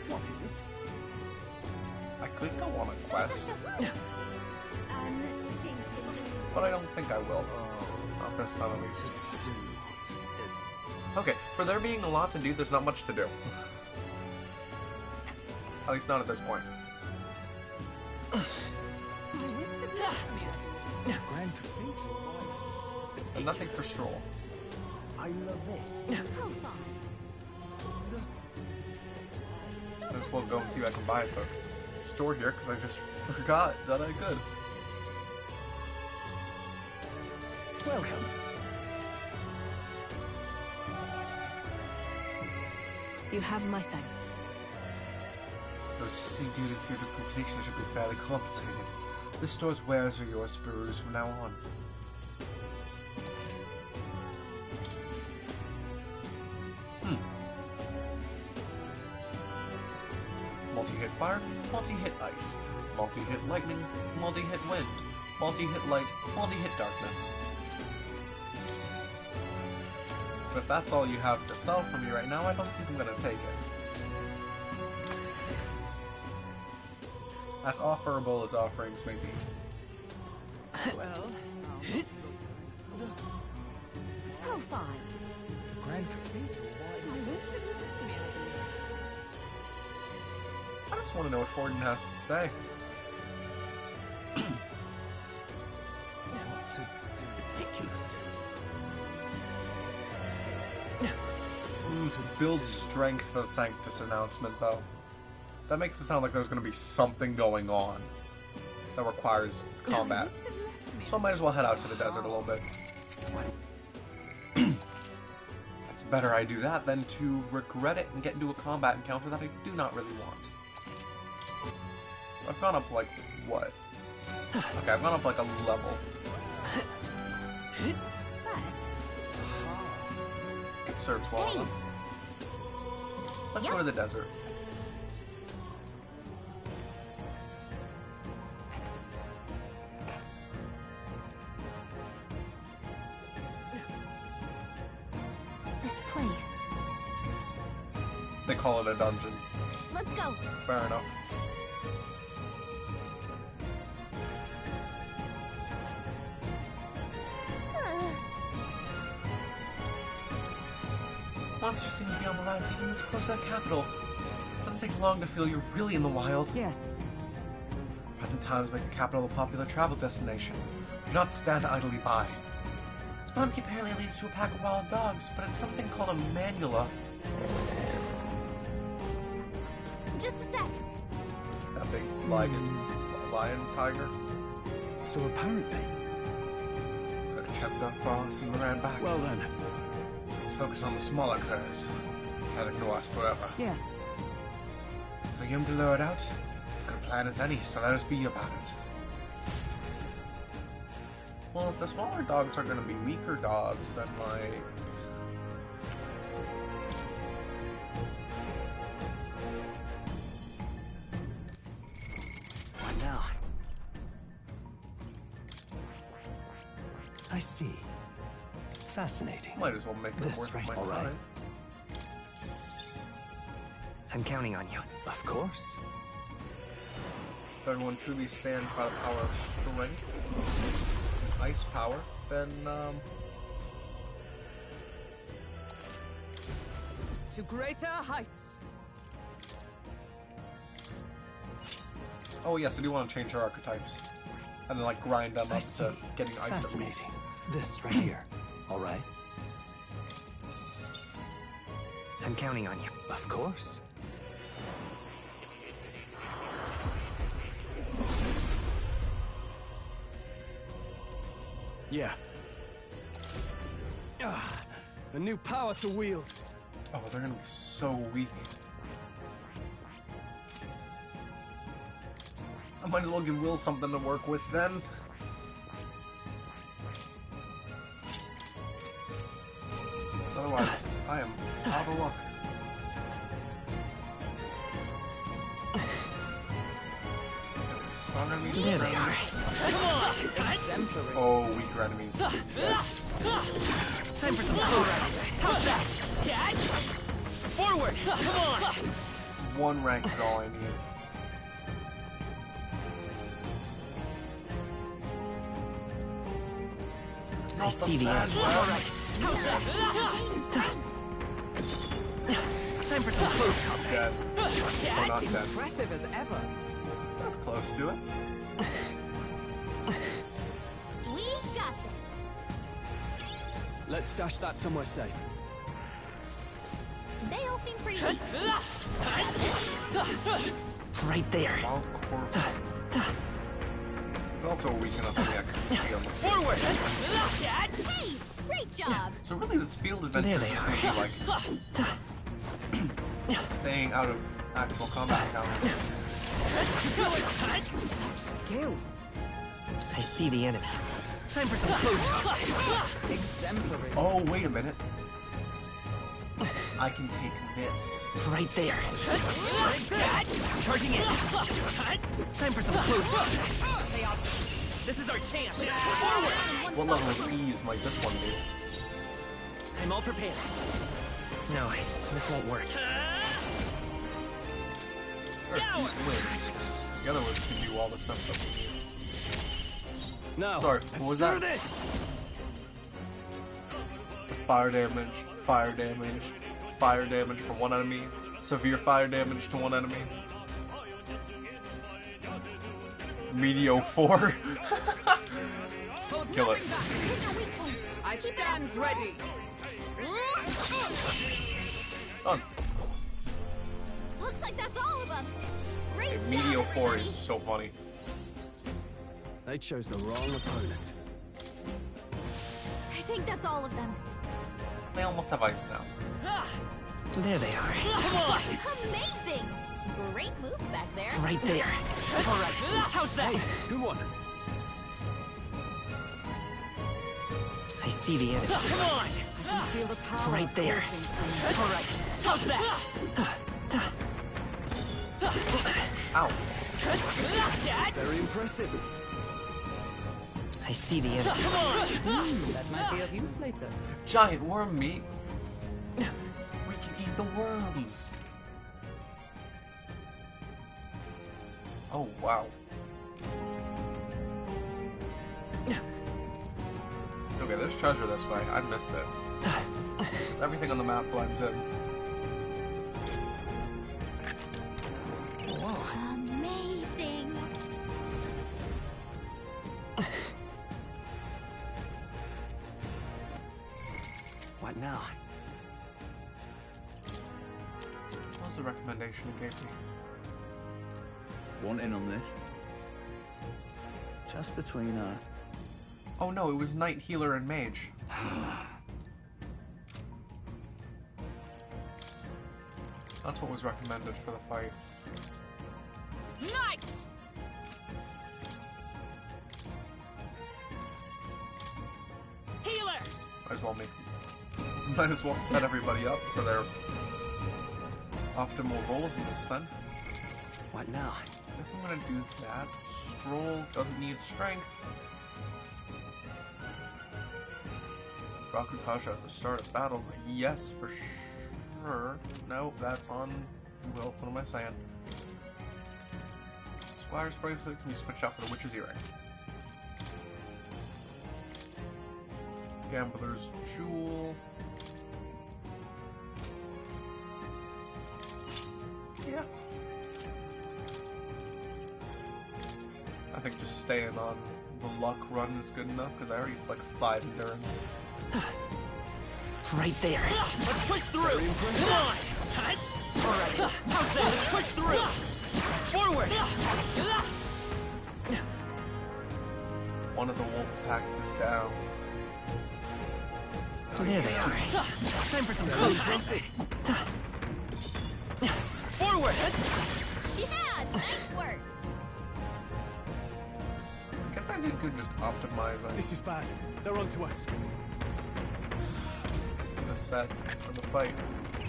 What is it? I could go on a quest, but I don't think I will. Not this time at least. Okay, for there being a lot to do, there's not much to do. At least not at this point. Grand Cathedral. And nothing for Stroll. I love it. Might as well go and see what I can buy at the store here, because I just forgot that I could. Welcome. You have my thanks. Those who see duty through to completion should be fairly compensated. This store's wares are yours to peruse from now on. Multi-hit fire, multi-hit ice, multi-hit lightning, multi-hit wind, multi-hit light, multi-hit darkness. But if that's all you have to sell for me right now, I don't think I'm gonna take it. As offerable as offerings may be. Well, Profile. the Grand Cathedral. I just want to know what Forden has to say. What to do? Ridiculous. Ooh, so build strength for the Sanctus announcement, though. That makes it sound like there's going to be something going on that requires combat. So I might as well head out to the desert a little bit. It's better I do that than to regret it and get into a combat encounter that I do not really want. I've gone up, like, what? Okay, I've gone up, like, a level. But It serves well enough. Let's go to the desert. This place. They call it a dungeon. Let's go. Fair enough. Monsters seem to be on the rise even this close to the capital. Doesn't take long to feel you're really in the wild. Yes. Present times make the capital a popular travel destination. Do not stand idly by. This bounty apparently leads to a pack of wild dogs, but it's something called a manula. Just a sec. That big lion tiger. So apparently... Chapter boss and ran back. Well then. Let's focus on the smaller curs. Can't ignore us forever. Yes. So you aim to lure it out? As good a plan as any, so let us be about it. Well, if the smaller dogs are going to be weaker dogs, then like... What now? I see. Fascinating. Might as well make it worth my time. Right. I'm counting on you. Of course. If everyone truly stands by the power of strength, ice power, then, To greater heights. Oh yes, I do want to change our archetypes. And then, like, grind them up to getting ice at Fascinating. least. This right here. All right. I'm counting on you. Of course. Yeah. A new power to wield. Oh, they're gonna be so weak. I might as well give Will something to work with then. Otherwise, I am out of luck. Strong enemies. There they are. Exemplary. Oh, weaker enemies. Time for some close. How's that? Catch! Forward! Come on! One rank is all I need. I see the end. How's that? Time for some close. Dead. Or not dead. Impressive as ever. That's close to it. We got this. Let's stash that somewhere safe. They all seem pretty weak. Right there. Wild corpse. It's also weak enough to me I can feel them. Forward! Hey, great job. So really, this field adventure is just going to be like staying out of actual combat encounters. Skill. I see the enemy. Time for some close. Exemplary. Oh, wait a minute. I can take this. Right there. Charging in. Time for some close. Hey, this is our chance! Forward! What level of ease might this one be? I'm all prepared. No, this won't work. Or ease win. The other ones can do all this stuff. Now, Sorry, what was that? this. Fire damage, fire damage, fire damage for one enemy, severe fire damage to one enemy. Medio 4. Kill it. I stand ready. Done. Looks like that's all of them. Great Okay, job, Medio 4 everybody. is so funny. They chose the wrong opponent. I think that's all of them. They almost have ice now. There they are. Come on! Amazing. Great moves back there. Right there. All right, how's that? Good one. I see the enemy. Come on! Feel the power. Right there. coursing through me. All right, How's that? Ow. Very impressive. I see the enemy. Come on! That might be of use later. Giant worm meat. We can eat the worms. Oh, wow. Okay, there's treasure this way. I missed it. 'Cause everything on the map blends in. Amazing. What now? What was the recommendation you gave me? Want in on this? Just between Oh no, it was Knight, Healer, and Mage. That's what was recommended for the fight. Knight! Healer! Might as well set everybody up for their optimal roles in this then. What now? If I'm gonna do that, Stroll doesn't need strength. Rakukaja at the start of battles, yes for sure. No, that's on. Well, what am I saying? Squire's bracelet can be switched out for the Witch's Earring. Gambler's Jewel. Yeah. I think just staying on the luck run is good enough because I already have like 5 endurance. Right there. Let's push through! Come on! Alright, how's that? Let's push through! Forward! One of the wolf packs is down. There they are. Time for some close. Forward! Yeah, nice work. I guess I did good just optimizing This is bad. They're onto us. the set for the fight.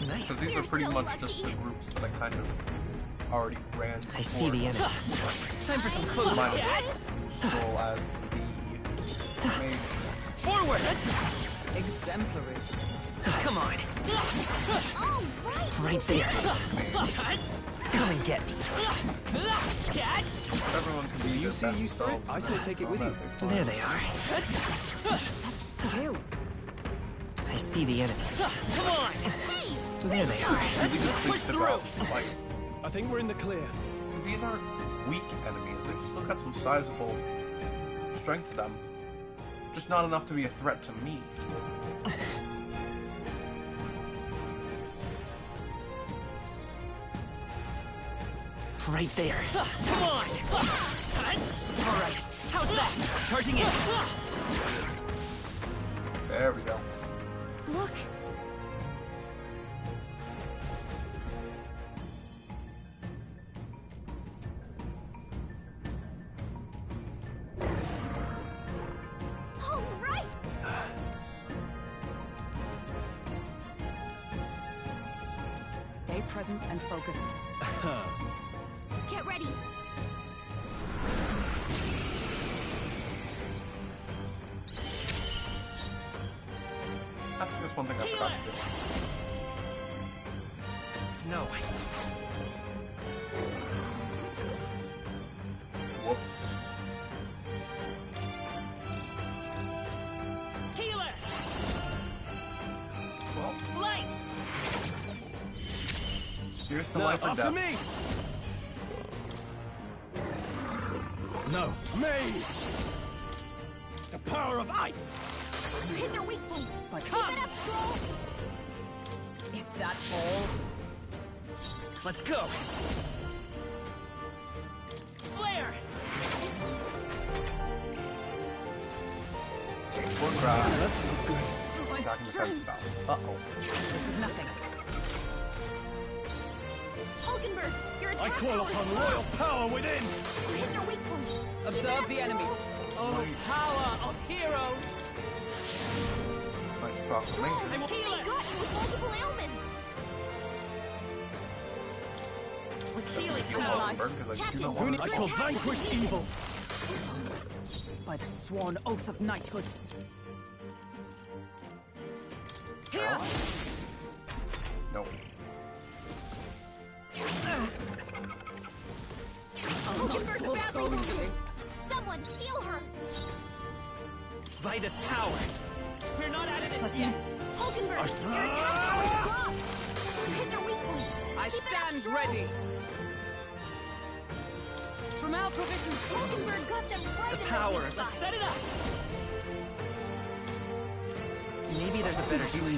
Nice. Because these You're are pretty so much just the lucky. groups that I kind of already ran before. I see the enemy. Time for some close. Minus Stroll as the mage. Forward! Exemplary. Come on. All right. Right there. Come and get me. Everyone can be You see, you say? I say take it with you. There they are. Skill. I see the enemy. Come on! Hey, There they are. We just Push fixed it through. out. Like, I think we're in the clear. because these aren't weak enemies. They've still got some sizable strength to them. Just not enough to be a threat to me. Right there. Come on! Alright, how's that? Charging in! There we go. look. All right. Stay present and focused. Get ready. I think there's one thing I forgot to do. No. Whoops. Healer! Well, Light! here's to No, life or after death. me! No. Mage! The power of ice! You hit their weak point. But Keep it up, Stroll. is that all? Let's go! Flare! We're crowd. That's not good. My Attacking defense strength. style. Uh-oh. This is nothing. Hulkenberg, your attack I call power is upon low. royal power within! You hit their weak point. Keep it Observe up, the enemy. Stroll. Oh, power of heroes! Knight's Proclamation. I'm a They healer! got you with multiple ailments. Healing You're welcome, Bird, because I do not want to. I shall vanquish evil. By the sworn oath of knighthood. Here! No. Hulkenberg's badly wounded. Someone heal her. By this power. We're not out of this yet. Hulkenberg, your attack power is dropped. You hit their weak point. I Keep it up, stand Stroll. ready. From our provisions, Hulkenberg got them right The in power. their weak Let's side. set it up. Maybe there's a better Doing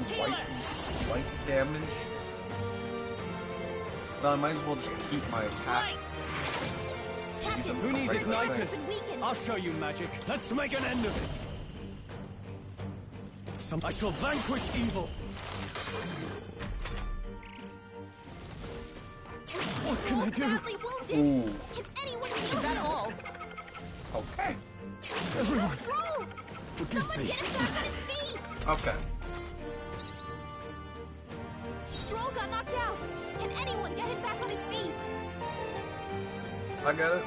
white damage. Well, I might as well just keep my attack. Right. Captain, Who needs Right, igniters? right. been weakened. I'll show you magic. Let's make an end of it. I shall vanquish evil. What can I do? Badly wounded. Ooh. Can anyone heal is that him? all? Okay. Everyone, Stroll! forgive Someone me. get him back on his feet! Okay. Stroll got knocked out. Can anyone get him back on his feet? I get it.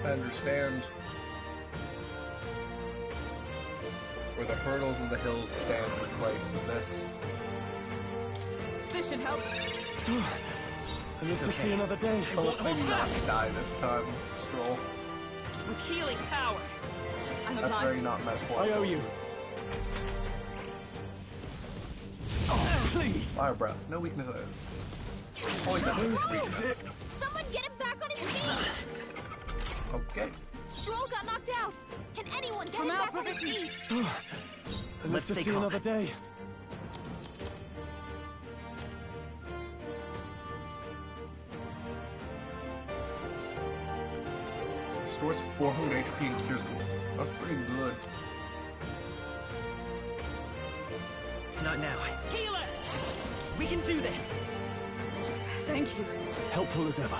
I understand where the hurdles and the hills stand in place of this. This should help. I live to see another day. Oh, maybe not die this time, Stroll. With healing power. I'm That's obliged. very not metaphorical. I owe you. Oh, please. Fire breath, no weaknesses. Poison, weakness. Someone get him back on his feet! Okay. Stroll got knocked out. Can anyone get From him our back on his provisions. feet? I live Let's to stay see calm. another day. Restores 400 HP and cures wound. That's pretty good. Not now. Healer! We can do this. Thank you. Helpful as ever.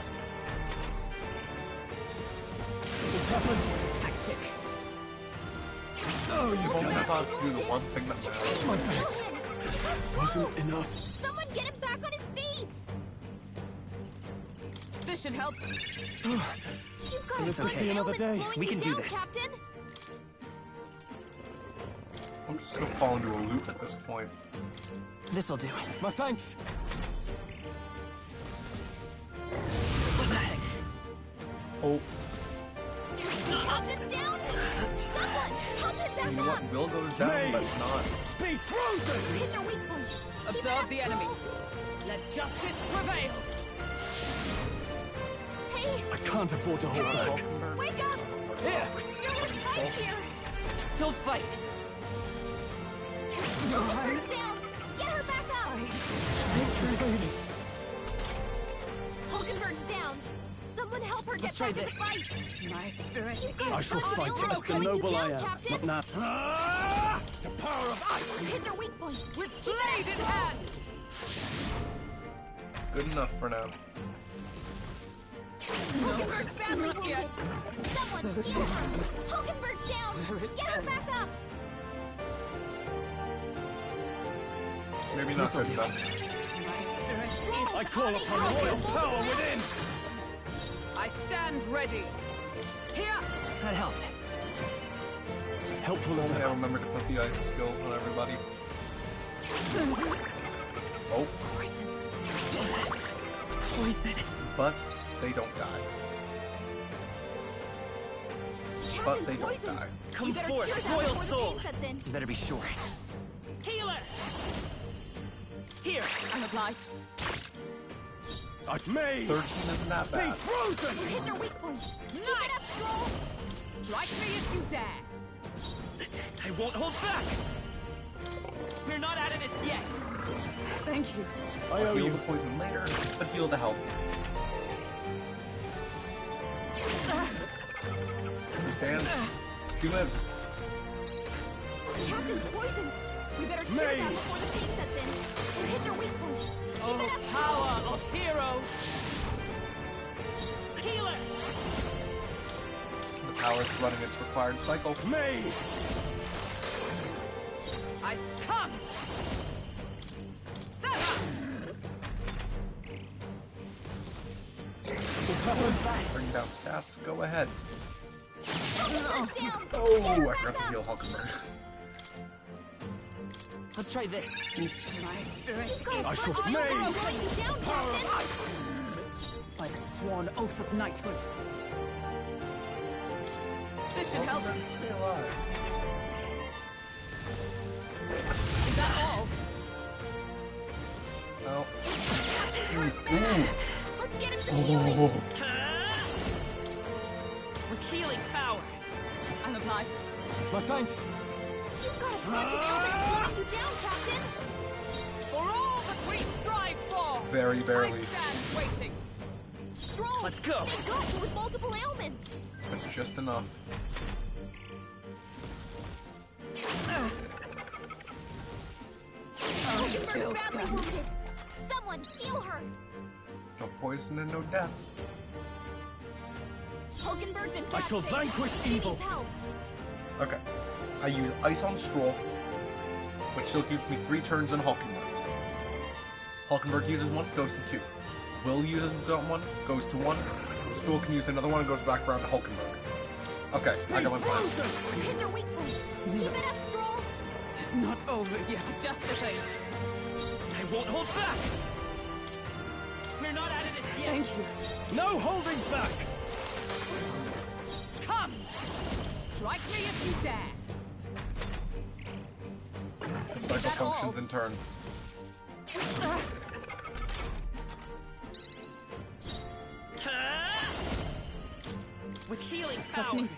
It's happened. Tactic. Oh, you've Only done it. about to do the one thing that matters. My best. Wasn't enough. Someone get him back on his feet! This should help. You've got Live to certain see another ailments day. slowing We you can do down, this. Captain. I'm just gonna fall into a loop at this point. This'll do. My thanks. Oh, Captain down! Someone help him back you know up! what? Will goes down, May. but not. Be frozen! Hit their weak point. Keep it Observe up, the enemy. Stroll. Let justice prevail. Hey, I can't afford to hold back. wake up! Here! Still in fight here! Still fight. Hulkenberg's down! Get her back up! Prevailing. Hulkenberg's down! Someone help her Let's get try back in the this. fight! My spirit You've got I shall certain fight ailments as the slowing you noble I down, am. Captain. Not now. Ah! The power of ice! You hit their weak point. with blade in hand. Good enough for now. Hulkenberg's badly not wounded. yet. Someone heal her! Hulkenberg's down! Get her back up! Maybe not good do. enough. My spirit is. I call upon royal power within! I stand ready. Here. That helped. Helpful as Only I ever. remember to put the ice skills on everybody. Oh, Poison. but they don't die. But they don't die. Come You better forth, cure that royal before the soul. pain sets in. You better be sure. Healer! Here. I'm obliged. May! 13 isn't that Be bad. frozen! You hit their weak point. Keep it up, Stroll! Strike me if you dare. I won't hold back. We're not out of this yet. Thank you. I owe Heal you. the poison later, but heal the health. Understands? She lives. Captain's poisoned. We better cure May. that before the pain sets in. You hit their weak point. Keep Oh, it up, power of heroes. Healer! The power is running its required cycle. May! I come. Sever. Bring down stats. Go ahead. Down. Oh, I forgot to heal Hulkenberg. Let's try this. Oops. My spirit She's got a I shall slowing flame. you down, Power of Captain. ice. like sworn oath of knighthood. This should help. Stay alive. Is that all? Oh. Let's get him some healing. With healing power. I'm obliged. My thanks. You've got a bunch of ailments slowing you down, Captain. For all that we strive for, Very I barely. stand waiting. Stroll, Let's go. they got you with multiple ailments. That's just enough. Hulkenberg's still badly stunned. wounded. Someone heal her. No poison and no death. Hulkenberg's in bad I shall shape. vanquish She evil. needs help. Okay. I use Ice on Stroll, which still gives me 3 turns on Hulkenberg. Hulkenberg uses 1, goes to 2. Will uses 1, goes to 1. Stroll can use another 1 and goes back around to Hulkenberg. Okay, I got my plan. Hit their weak point. Keep it up, Stroll. It is not over yet. Just the thing. I won't hold back. We're not out of it yet. Thank you. No holding back. Come! Strike me if you dare. Cycle that all? functions in turn. With healing Just power. need it.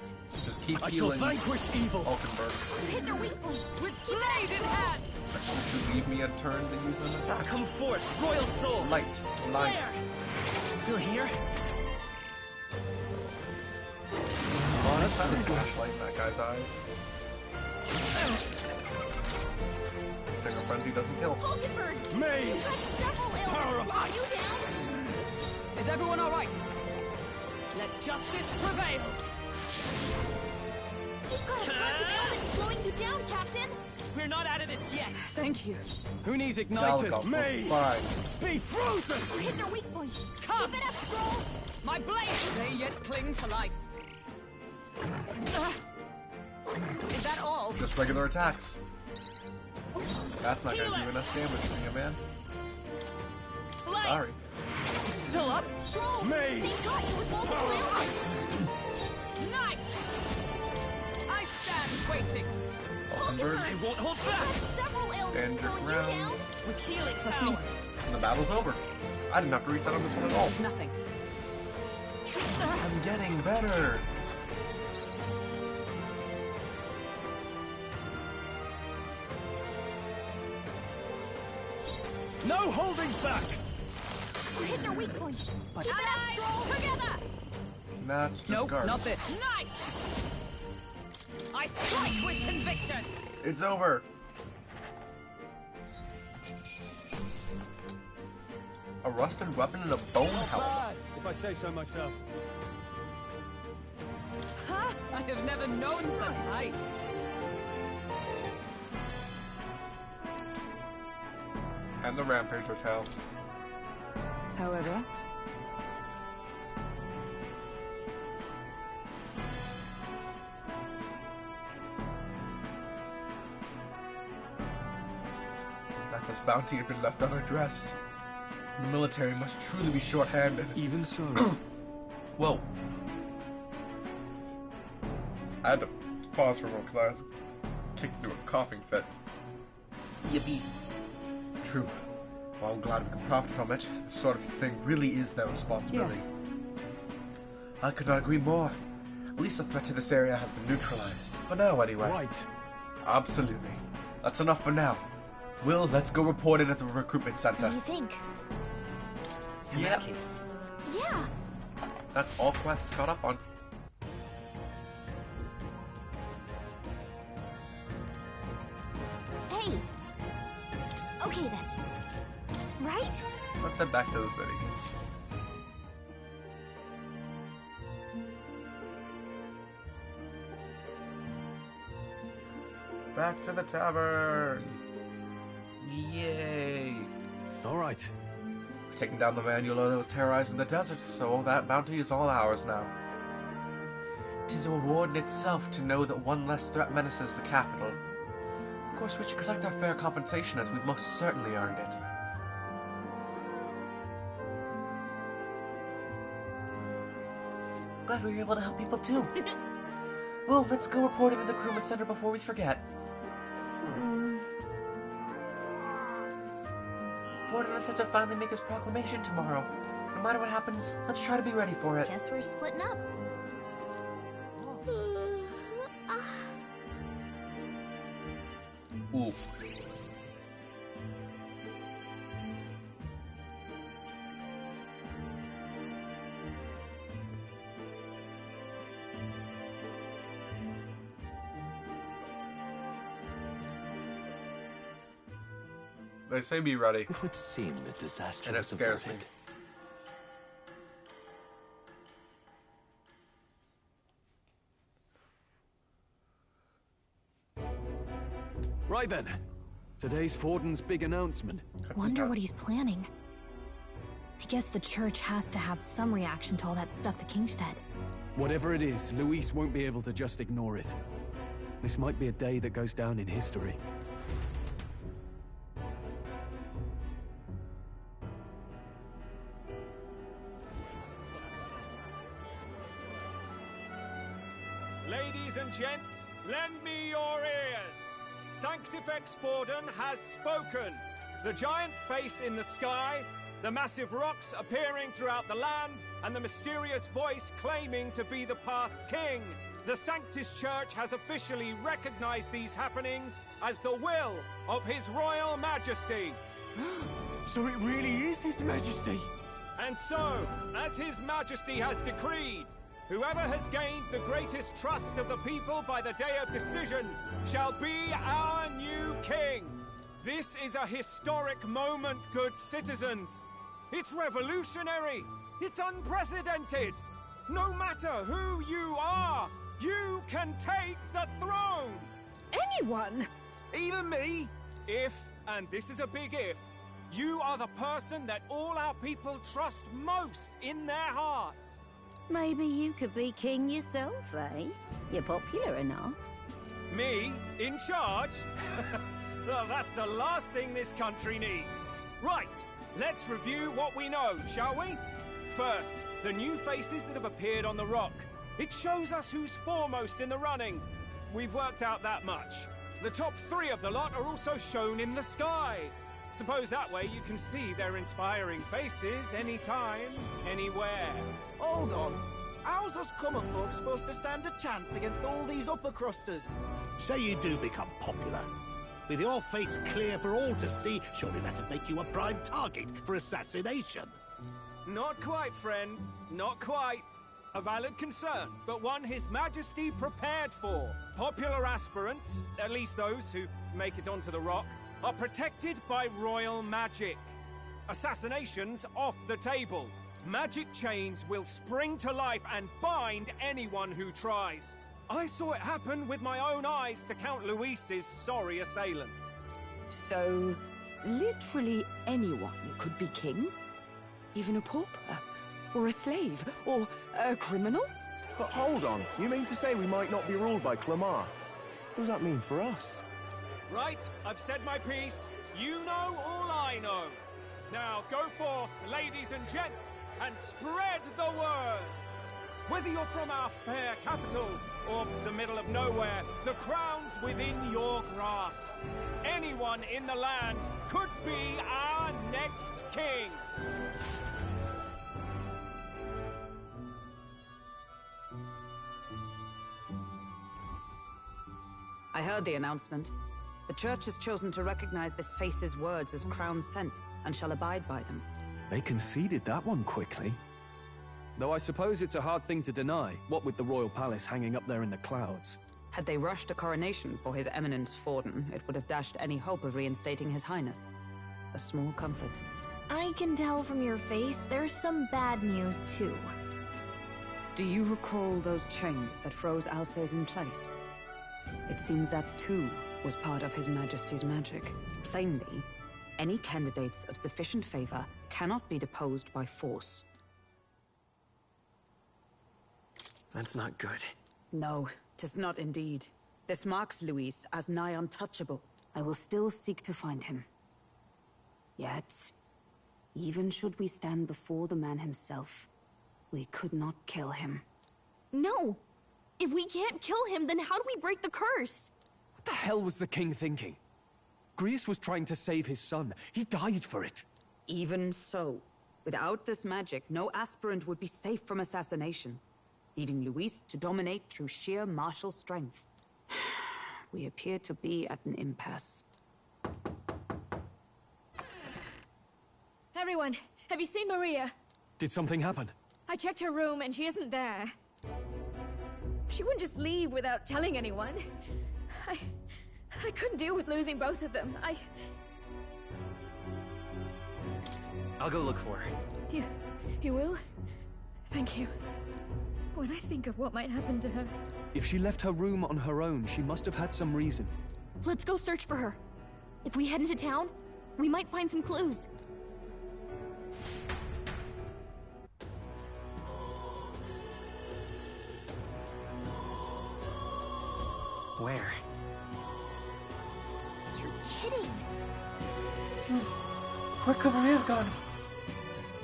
Just keep I shall healing vanquish evil. Hulkenberg. Hit their weak point. With blade in hand. Just leave me a turn to use an attack. Come forth, royal soul. Light. Light. There. Still here? Oh, that's not a flashlight in that guy's eyes. Stinger Frenzy doesn't kill. Hulkenberg, Mage. you've got several Power ailments of slowing you down. Is everyone all right? Let justice prevail. You've got a bunch of ailments slowing you down, Captain. We're not out of this yet. Thank you. Who needs igniters? Galgo, Me. fine. Be frozen. Hit their weak point. Come. Keep it up, Stroll. My blade! They yet cling to life. Is that all? Just regular attacks. That's not gonna do enough damage for you, man. Blade. Sorry. Still up? Stroll, Me. they got you with multiple ailments. Knight! I stand waiting. Hulkenberg, I won't hold back. Several ailments Stand your slowing you ground. down. With healing Just power. need it. the battle's over. I didn't have to reset on this one at all. It's nothing. I'm getting better. No holding back. Hit their weak point. But Keep it up, Stroll. together! That's just Nope, guards. not this. Knight! I strike with conviction! It's over. A rusted weapon and a bone helmet. Bad, if I say so myself. Ha! I have never known such heights. And the Rampage Hotel. However, That this bounty had been left unaddressed. The military must truly be short-handed. Even so. Whoa. I had to pause for a moment because I was kicked into a coughing fit. Yippee. True. Well, I'm glad we can profit from it. This sort of thing really is their responsibility. yes. I could not agree more. At least the threat to this area has been neutralized. For now, anyway. Right. Absolutely. That's enough for now. Will, let's go report it at the recruitment What center. do you think? In Yeah. that case. Yeah. That's all quests caught up on. Hey. Okay then. Right? Let's head back to the city. Back to the tavern! Yay! All right. We've taken down the man you know that was terrorizing the desert, so that bounty is all ours now. 'Tis a reward in itself to know that one less threat menaces the capital. Of course, we should collect our fair compensation, as we've most certainly earned it. Glad we were able to help people too. Well, let's go report it in the crewman center before we forget. Fortin is set to finally make his proclamation tomorrow. No matter what happens, let's try to be ready for it. Guess we're splitting up. Ooh. They say be ready. It would seem that disaster and it scares me. Right then. Today's Fortin's big announcement. Wonder what he's planning. I guess the church has to have some reaction to all that stuff the king said. Whatever it is, Luis won't be able to just ignore it. This might be a day that goes down in history. Ladies and gents, lend me your ears. Sanctifex Forden has spoken. The giant face in the sky, the massive rocks appearing throughout the land, and the mysterious voice claiming to be the past king. The Sanctus Church has officially recognized these happenings as the will of His Royal Majesty. So it really is His Majesty? And so, as His Majesty has decreed, whoever has gained the greatest trust of the people by the day of decision shall be our new king. This is a historic moment, good citizens. It's revolutionary. It's unprecedented. No matter who you are, you can take the throne. Anyone? Even me. If, and this is a big if, you are the person that all our people trust most in their hearts. Maybe you could be king yourself, eh? You're popular enough. Me? In charge? Well, that's the last thing this country needs. Right, let's review what we know, shall we? First, the new faces that have appeared on the rock. It shows us who's foremost in the running. We've worked out that much. The top 3 of the lot are also shown in the sky. Suppose that way you can see their inspiring faces anytime, anywhere. Hold on. How's us common folk supposed to stand a chance against all these upper crusters? Say you do become popular. With your face clear for all to see, surely that'd make you a prime target for assassination. Not quite, friend. Not quite. A valid concern, but one His Majesty prepared for. Popular aspirants, at least those who make it onto the rock, are protected by royal magic. Assassinations off the table. Magic chains will spring to life and bind anyone who tries. I saw it happen with my own eyes to Count Luis's sorry assailant. So, literally anyone could be king? Even a pauper? Or a slave? Or a criminal? Hold on. You mean to say we might not be ruled by Clamar? What does that mean for us? Right, I've said my piece. You know all I know. Now go forth, ladies and gents, and spread the word. Whether you're from our fair capital or the middle of nowhere, the crown's within your grasp. Anyone in the land could be our next king. I heard the announcement. The church has chosen to recognize this face's words as crown sent and shall abide by them. They conceded that one quickly. Though I suppose it's a hard thing to deny, what with the royal palace hanging up there in the clouds. Had they rushed a coronation for His Eminence Forden, it would have dashed any hope of reinstating His Highness. A small comfort. I can tell from your face there's some bad news, too. Do you recall those chains that froze Alsace in place? It seems that, too, was part of His Majesty's magic. Plainly, Any candidates of sufficient favor cannot be deposed by force. That's not good. No, 'tis not indeed. This marks Luis as nigh untouchable. I will still seek to find him. Yet, even should we stand before the man himself, we could not kill him. No! If we can't kill him, then how do we break the curse? What the hell was the king thinking? Grius was trying to save his son. He died for it. Even so, without this magic, no aspirant would be safe from assassination, leaving Luis to dominate through sheer martial strength. We appear to be at an impasse. Everyone, have you seen Maria? Did something happen? I checked her room and she isn't there. She wouldn't just leave without telling anyone. I couldn't deal with losing both of them. I'll go look for her. You will? Thank you. When I think of what might happen to her... If she left her room on her own, she must have had some reason. Let's go search for her. If we head into town, we might find some clues. Where? You're kidding. Where could we have gone?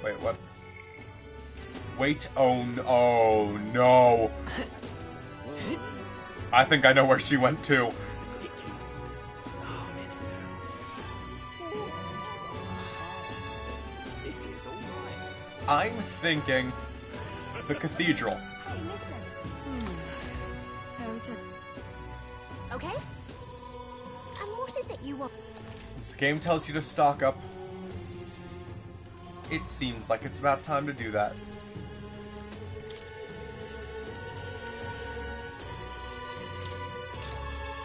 Wait, what? Wait, oh no. I think I know where she went to. I'm thinking the cathedral. Hey, listen. Okay? What is it you want? Since the game tells you to stock up, it seems like it's about time to do that.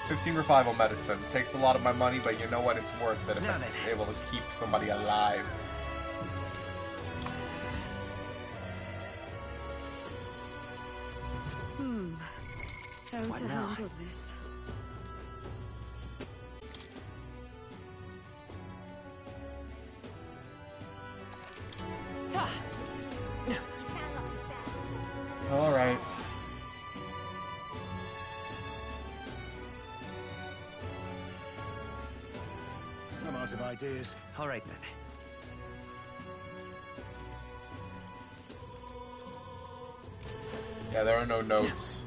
$15 revival medicine. Takes a lot of my money, but you know what? It's worth it if I'm able to keep somebody alive. How to handle this? Alright. I'm out of ideas. Alright then. Yeah, there are no notes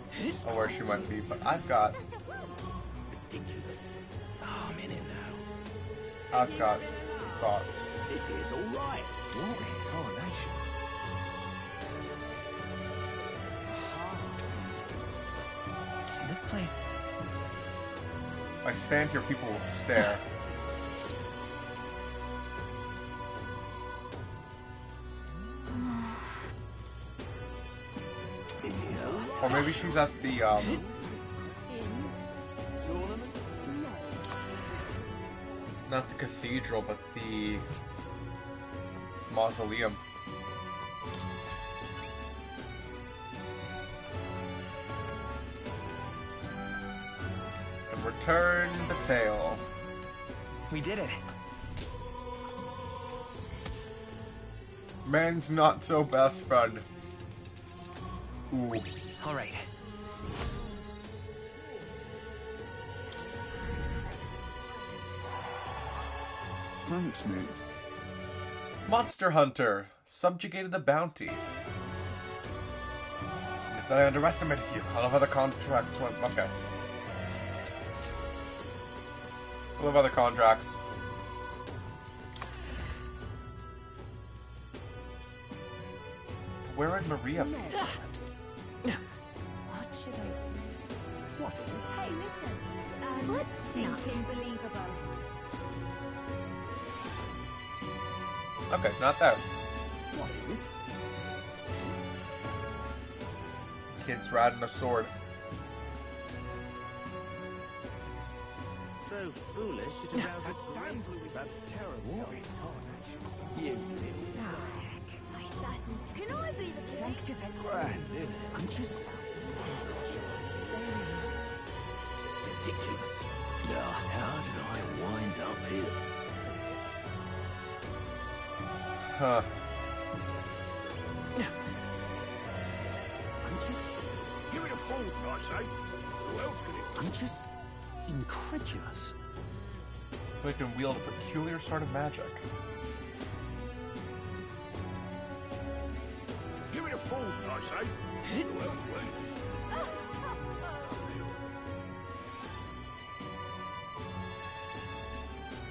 on where she might be, but I've got... Ridiculous. Oh, I'm in it now. I've got thoughts. This is alright. What exhalation? This place... If I stand here, people will stare. Or maybe she's at the, not the cathedral, but the mausoleum. And return the tail. We did it. Man's not so best friend. Ooh. All right. Thanks, mate. Monster Hunter subjugated the bounty. If I underestimated you, I love how the contracts went. Okay. I love other contracts. Where would Maria be? What should I do? What is it? Hey, listen. Let's think believable. Okay, not there. What is it? Kid's riding a sword. So foolish it arouses great. That's terrible. What exhalation? You Can I be the sanctified? grand, isn't it? I'm just ridiculous. Now, how did I wind up here? Huh. I'm just... Give it a fool, I say. Who else could it... I'm just... incredulous. So he can wield a peculiar sort of magic. Give it a fool, I say. Who else will?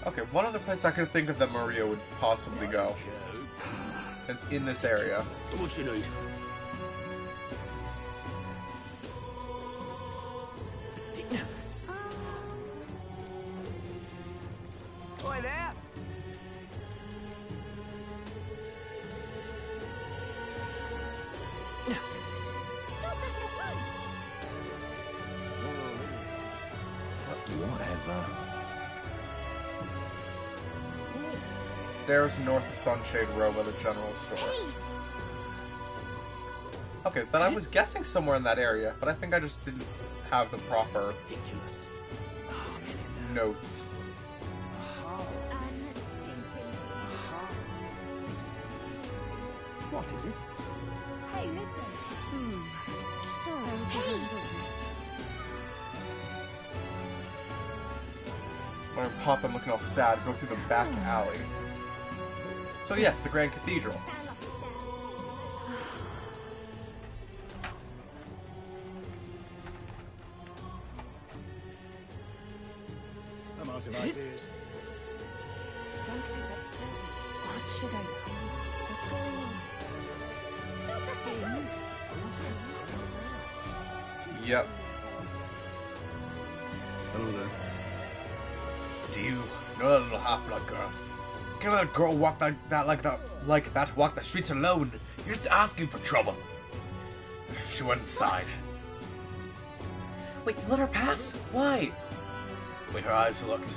Okay, one other place I could think of that Maria would possibly go. It's in this area. What you need? Boy, there. Stop that to run! Whatever. Stairs north of Sunshade Row by the general store. Okay, then I was guessing somewhere in that area, but I think I just didn't have the proper notes. What is it? Hey, listen. Sorry to handle this. When Pop and looking all sad, go through the back alley. So yes, the Grand Cathedral. I'm out of ideas. What should I do? What's going on? Stop that to run! Yep. Hello there. Do you know that little half-blood girl? Can't let a girl walk like that walk the streets alone. You're just asking for trouble. She went inside. Wait, you let her pass? Why? The way her eyes looked.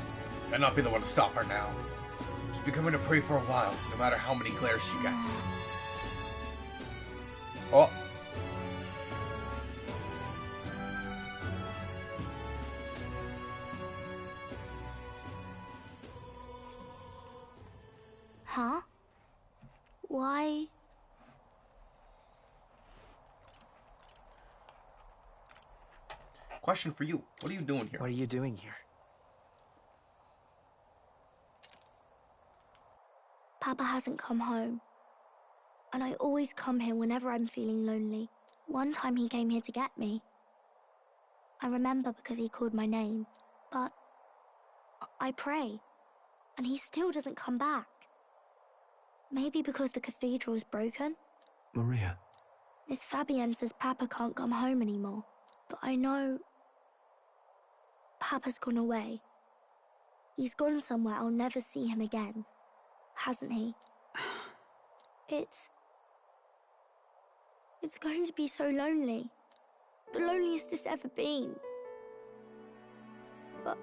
I'd not be the one to stop her now. She's becoming a prey for a while, no matter how many glares she gets. Oh. Huh? Why? Question for you. What are you doing here? What are you doing here? Papa hasn't come home. And I always come here whenever I'm feeling lonely. One time he came here to get me. I remember because he called my name. But I pray. And he still doesn't come back. Maybe because the cathedral's broken? Maria. Miss Fabienne says Papa can't come home anymore. But I know... Papa's gone away. He's gone somewhere I'll never see him again. Hasn't he? It's going to be so lonely. The loneliest it's ever been. But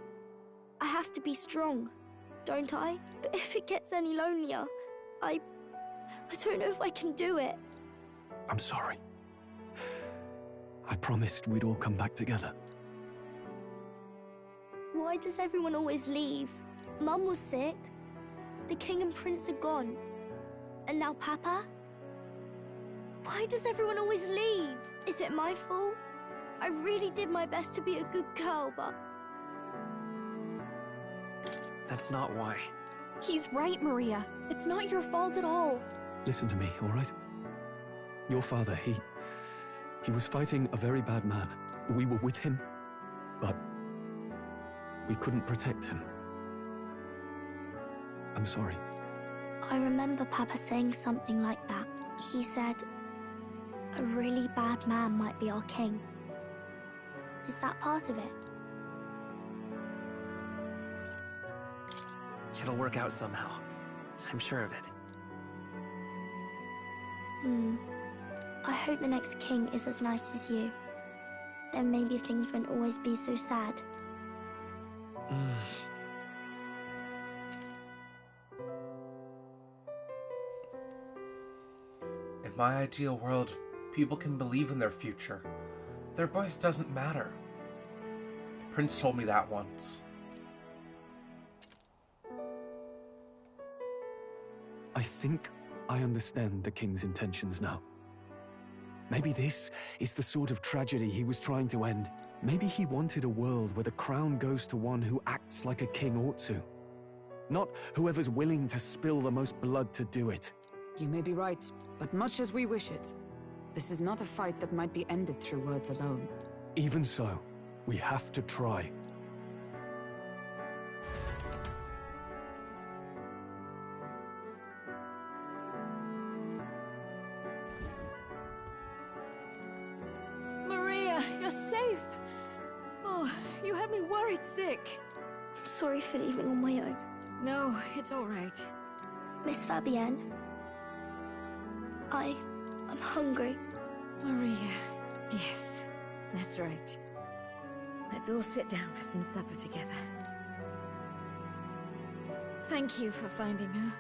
I have to be strong, don't I? But if it gets any lonelier, I don't know if I can do it. I'm sorry. I promised we'd all come back together. Why does everyone always leave? Mum was sick. The king and prince are gone. And now Papa? Why does everyone always leave? Is it my fault? I really did my best to be a good girl, but... That's not why. He's right, Maria. It's not your fault at all. Listen to me, all right? Your father, he was fighting a very bad man. We were with him, but we couldn't protect him. I'm sorry. I remember Papa saying something like that. He said, a really bad man might be our king. Is that part of it? It'll work out somehow. I'm sure of it. I hope the next king is as nice as you. Then maybe things won't always be so sad. In my ideal world, people can believe in their future. Their birth doesn't matter. The prince told me that once. I think I understand the king's intentions now. Maybe this is the sort of tragedy he was trying to end. Maybe he wanted a world where the crown goes to one who acts like a king ought to. Not whoever's willing to spill the most blood to do it. You may be right, but much as we wish it, this is not a fight that might be ended through words alone. Even so, we have to try. Maria, you're safe! Oh, you had me worried sick. I'm sorry for leaving on my own. No, it's all right. Miss Fabienne, I'm hungry. Maria, yes, that's right. Let's all sit down for some supper together. Thank you for finding her.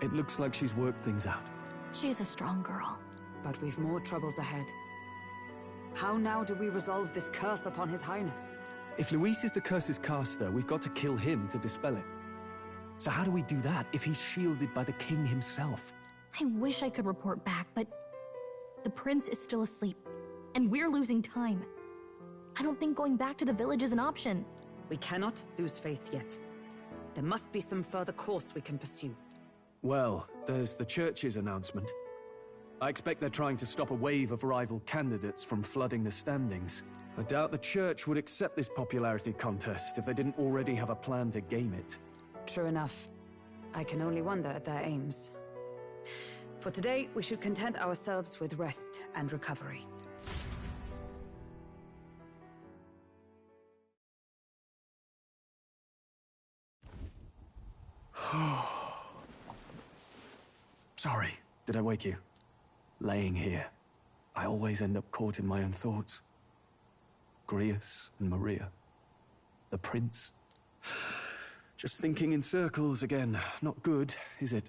It looks like she's worked things out. She's a strong girl. But we've more troubles ahead. How now do we resolve this curse upon His Highness? If Luis is the curse's caster, we've got to kill him to dispel it. So how do we do that if he's shielded by the king himself? I wish I could report back, but the prince is still asleep, and we're losing time. I don't think going back to the village is an option. We cannot lose faith yet. There must be some further course we can pursue. Well, there's the church's announcement. I expect they're trying to stop a wave of rival candidates from flooding the standings. I doubt the church would accept this popularity contest if they didn't already have a plan to game it. True enough. I can only wonder at their aims. For today, we should content ourselves with rest and recovery. Sorry, did I wake you? Laying here, I always end up caught in my own thoughts. Grius and Maria. The prince. Just thinking in circles again. Not good, is it?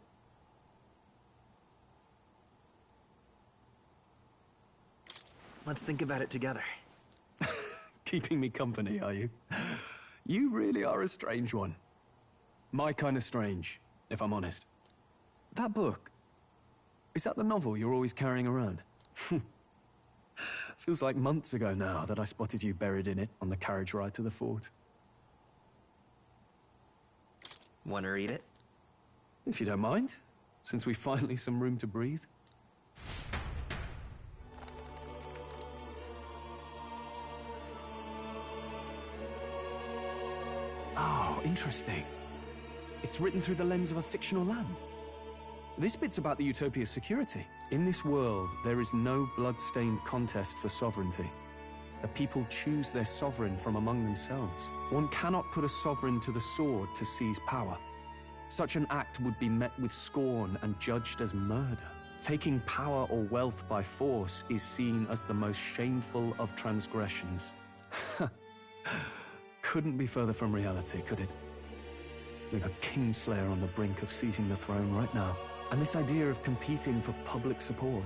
Let's think about it together. Keeping me company, are you? You really are a strange one. My kind of strange, if I'm honest. That book, is that the novel you're always carrying around? Feels like months ago now that I spotted you buried in it on the carriage ride to the fort. Want to read it? If you don't mind, since we've finally some room to breathe. Oh, interesting. It's written through the lens of a fictional land. This bit's about the Utopia's security. In this world, there is no blood-stained contest for sovereignty. The people choose their sovereign from among themselves. One cannot put a sovereign to the sword to seize power. Such an act would be met with scorn and judged as murder. Taking power or wealth by force is seen as the most shameful of transgressions. Couldn't be further from reality, could it? We've a kingslayer on the brink of seizing the throne right now. And this idea of competing for public support.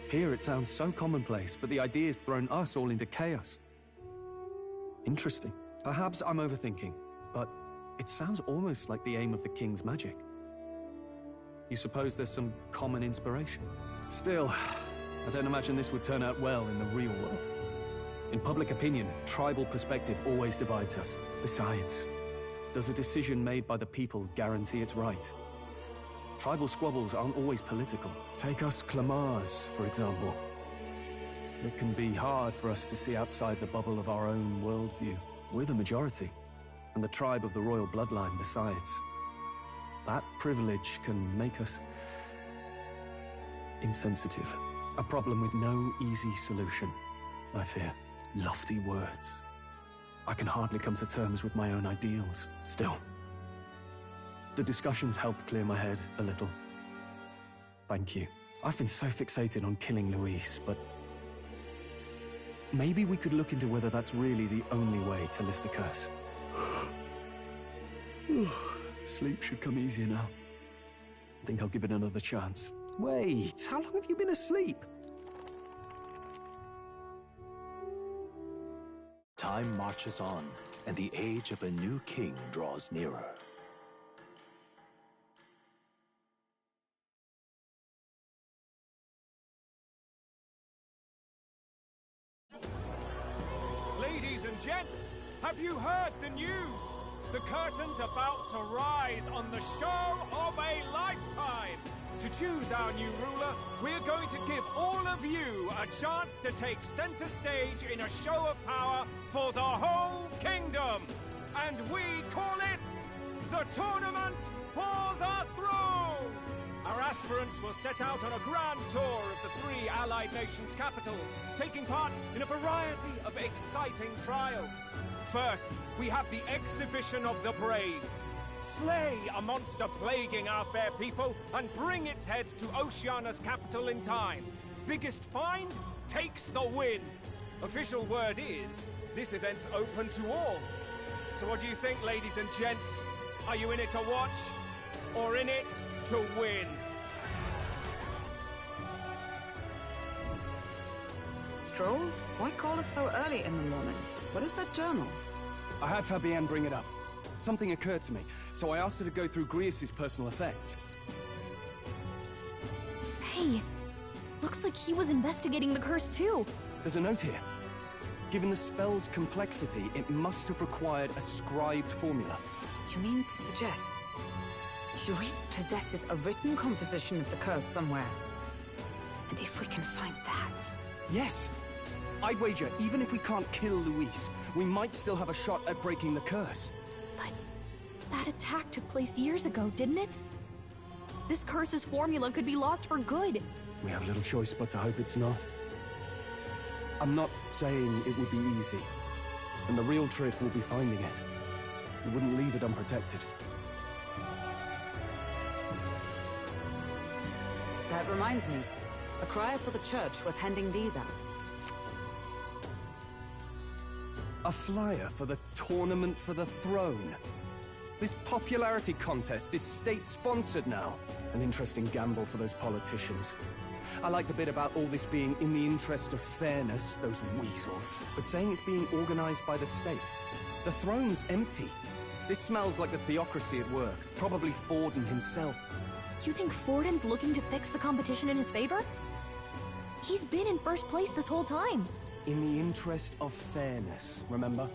Here it sounds so commonplace, but the idea's thrown us all into chaos. Interesting. Perhaps I'm overthinking, but it sounds almost like the aim of the king's magic. You suppose there's some common inspiration? Still, I don't imagine this would turn out well in the real world. In public opinion, tribal perspective always divides us. Besides, does a decision made by the people guarantee it's right? Tribal squabbles aren't always political. Take us Clamars, for example. It can be hard for us to see outside the bubble of our own worldview. We're the majority, and the tribe of the royal bloodline besides. That privilege can make us insensitive. A problem with no easy solution, I fear. Lofty words. I can hardly come to terms with my own ideals. Still, the discussions helped clear my head a little. Thank you. I've been so fixated on killing Luis, but maybe we could look into whether that's really the only way to lift the curse. Sleep should come easier now. I think I'll give it another chance. Wait, how long have you been asleep? Time marches on, and the age of a new king draws nearer. Ladies and gents, have you heard the news? The curtain's about to rise on the show of a lifetime. To choose our new ruler, we're going to give all of you a chance to take center stage in a show of power for the whole kingdom. And we call it the Tournament for the Throne! Our aspirants will set out on a grand tour of the 3 allied nations' capitals, taking part in a variety of exciting trials. First, we have the Exhibition of the Brave. Slay a monster plaguing our fair people and bring its head to Oceania's capital in time. Biggest find takes the win. Official word is, this event's open to all. So what do you think, ladies and gents? Are you in it to watch, or in it to win? Stroll? Why call us so early in the morning? What is that journal? I had Fabienne bring it up. Something occurred to me, so I asked her to go through Grius' personal effects. Hey, looks like he was investigating the curse too. There's a note here. Given the spell's complexity, it must have required a scribed formula. You mean to suggest Luis possesses a written composition of the curse somewhere? And if we can find that... Yes! I'd wager, even if we can't kill Luis, we might still have a shot at breaking the curse. But that attack took place years ago, didn't it? This curse's formula could be lost for good. We have little choice but to hope it's not. I'm not saying it would be easy, and the real trick will be finding it. We wouldn't leave it unprotected. That reminds me. A crier for the church was handing these out. A flyer for the Tournament for the Throne. This popularity contest is state-sponsored now. An interesting gamble for those politicians. I like the bit about all this being in the interest of fairness, those weasels. But saying it's being organized by the state. The throne's empty. This smells like the theocracy at work. Probably Forden himself. Do you think Forden's looking to fix the competition in his favor? He's been in first place this whole time. In the interest of fairness, remember?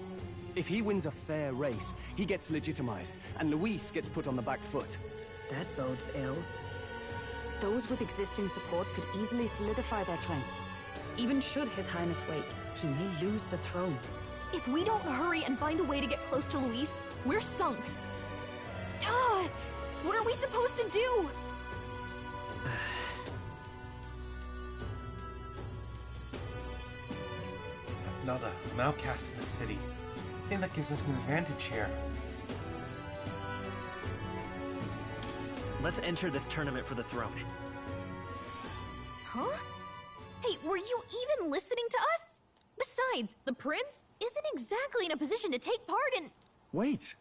If he wins a fair race, he gets legitimized, and Luis gets put on the back foot. That bodes ill. Those with existing support could easily solidify their claim. Even should His Highness wake, he may lose the throne. If we don't hurry and find a way to get close to Luis, we're sunk. What are we supposed to do? That's not an outcast in the city. I think that gives us an advantage here. Let's enter this tournament for the throne. Huh? Hey, were you even listening to us? Besides, the prince isn't exactly in a position to take part in... Wait.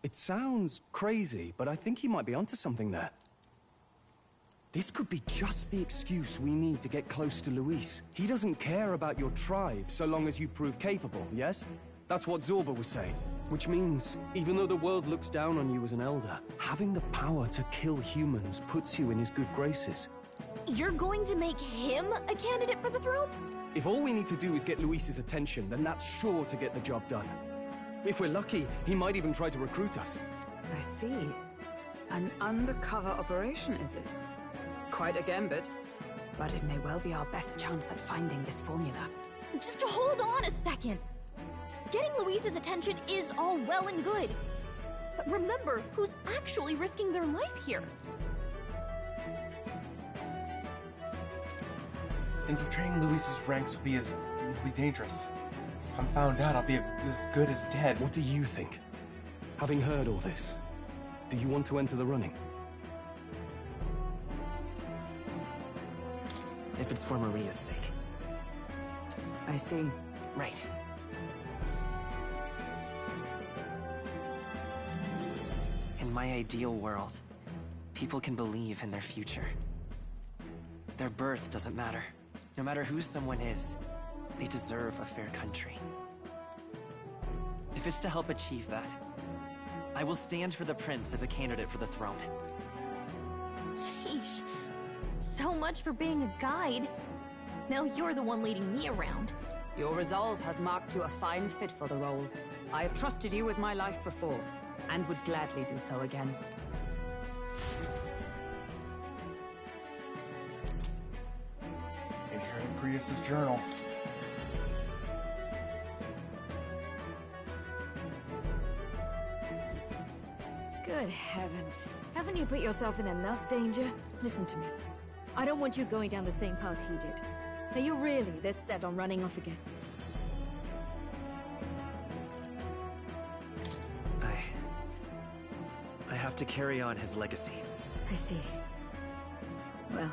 It sounds crazy, but I think he might be onto something there. This could be just the excuse we need to get close to Luis. He doesn't care about your tribe so long as you prove capable, yes? That's what Zorba was saying. Which means, even though the world looks down on you as an elder, having the power to kill humans puts you in his good graces. You're going to make him a candidate for the throne? If all we need to do is get Luis's attention, then that's sure to get the job done. If we're lucky, he might even try to recruit us. I see. An undercover operation, is it? Quite a gambit. But it may well be our best chance at finding this formula. Just hold on a second. Getting Luis's attention is all well and good. But remember who's actually risking their life here. Infiltrating Luis's ranks will be dangerous. If I'm found out, I'll be as good as dead. What do you think? Having heard all this, do you want to enter the running? If it's for Maria's sake. I see. Right. In my ideal world, people can believe in their future. Their birth doesn't matter. No matter who someone is, they deserve a fair country. If it's to help achieve that, I will stand for the prince as a candidate for the throne. Sheesh. So much for being a guide. Now you're the one leading me around. Your resolve has marked you a fine fit for the role. I have trusted you with my life before, and would gladly do so again. In here in Prius's journal. Good heavens. Haven't you put yourself in enough danger? Listen to me. I don't want you going down the same path he did. Are you really this set on running off again? I have to carry on his legacy. I see. Well,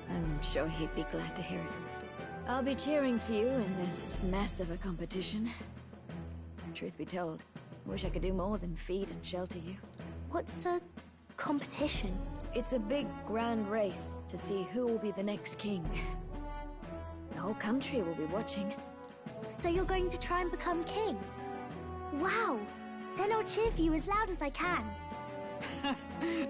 I'm sure he'd be glad to hear it. I'll be cheering for you in this mess of a competition. Truth be told, wish I could do more than feed and shelter you. What's the competition? It's a big, grand race to see who will be the next king. The whole country will be watching. So you're going to try and become king? Wow! Then I'll cheer for you as loud as I can.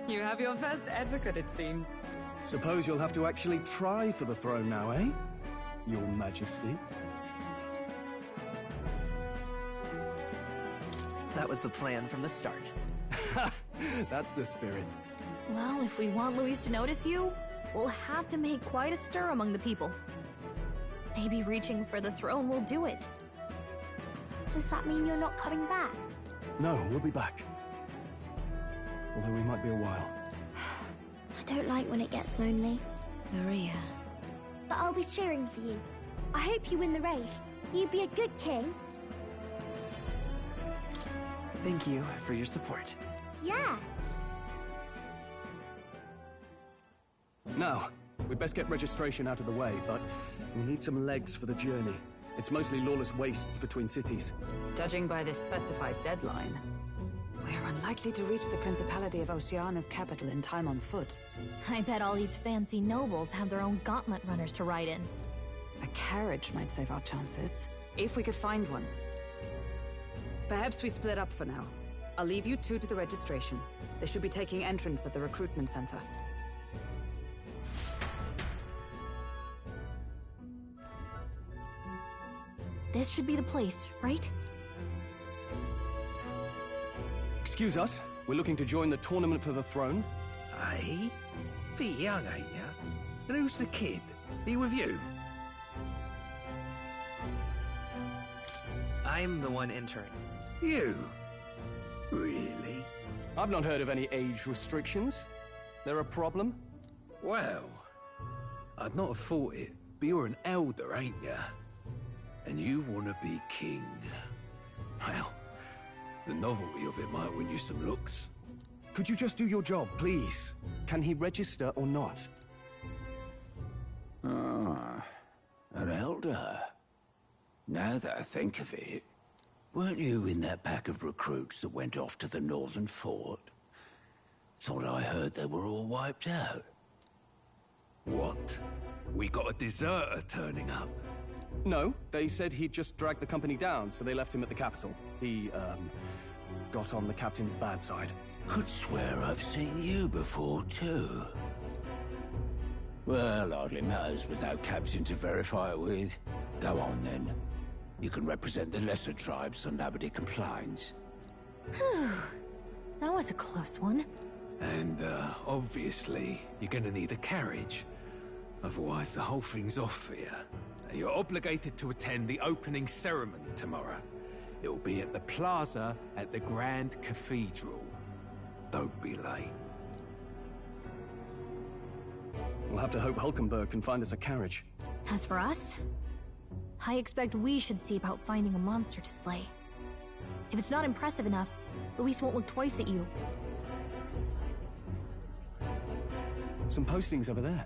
You have your first advocate, it seems. Suppose you'll have to actually try for the throne now, eh? Your Majesty. That was the plan from the start. That's the spirit. Well, if we want Luis to notice you, we'll have to make quite a stir among the people. Maybe reaching for the throne will do it. Does that mean you're not coming back? No, we'll be back. Although we might be a while. I don't like when it gets lonely. Maria. But I'll be cheering for you. I hope you win the race. You'd be a good king. Thank you for your support. Yeah. Now, we'd best get registration out of the way, but we need some legs for the journey. It's mostly lawless wastes between cities. Judging by this specified deadline, we're unlikely to reach the Principality of Oceana's capital in time on foot. I bet all these fancy nobles have their own gauntlet runners to ride in. A carriage might save our chances, if we could find one. Perhaps we split up for now. I'll leave you two to the registration. They should be taking entrance at the recruitment center. This should be the place, right? Excuse us, we're looking to join the tournament for the throne. Aye? Bit young, ain't ya? And who's the kid? He with you? I'm the one entering. You? Really? I've not heard of any age restrictions. There a problem? Well, I'd not have thought it, but you're an elder, ain't ya? And you want to be king. Well, the novelty of it might win you some looks. Could you just do your job, please? Can he register or not? Ah, an elder. Now that I think of it, weren't you in that pack of recruits that went off to the northern fort? Thought I heard they were all wiped out. What? We got a deserter turning up? No, they said he'd just dragged the company down, so they left him at the capital. He, got on the captain's bad side. Could swear I've seen you before, too. Well, hardly matters with no captain to verify it with. Go on, then. You can represent the lesser tribes so nobody complains. Whew. That was a close one. And, obviously, you're gonna need a carriage. Otherwise, the whole thing's off for you. You're obligated to attend the opening ceremony tomorrow. It'll be at the plaza at the Grand Cathedral. Don't be late. We'll have to hope Hulkenberg can find us a carriage. As for us, I expect we should see about finding a monster to slay. If it's not impressive enough, Luis won't look twice at you. Some postings over there.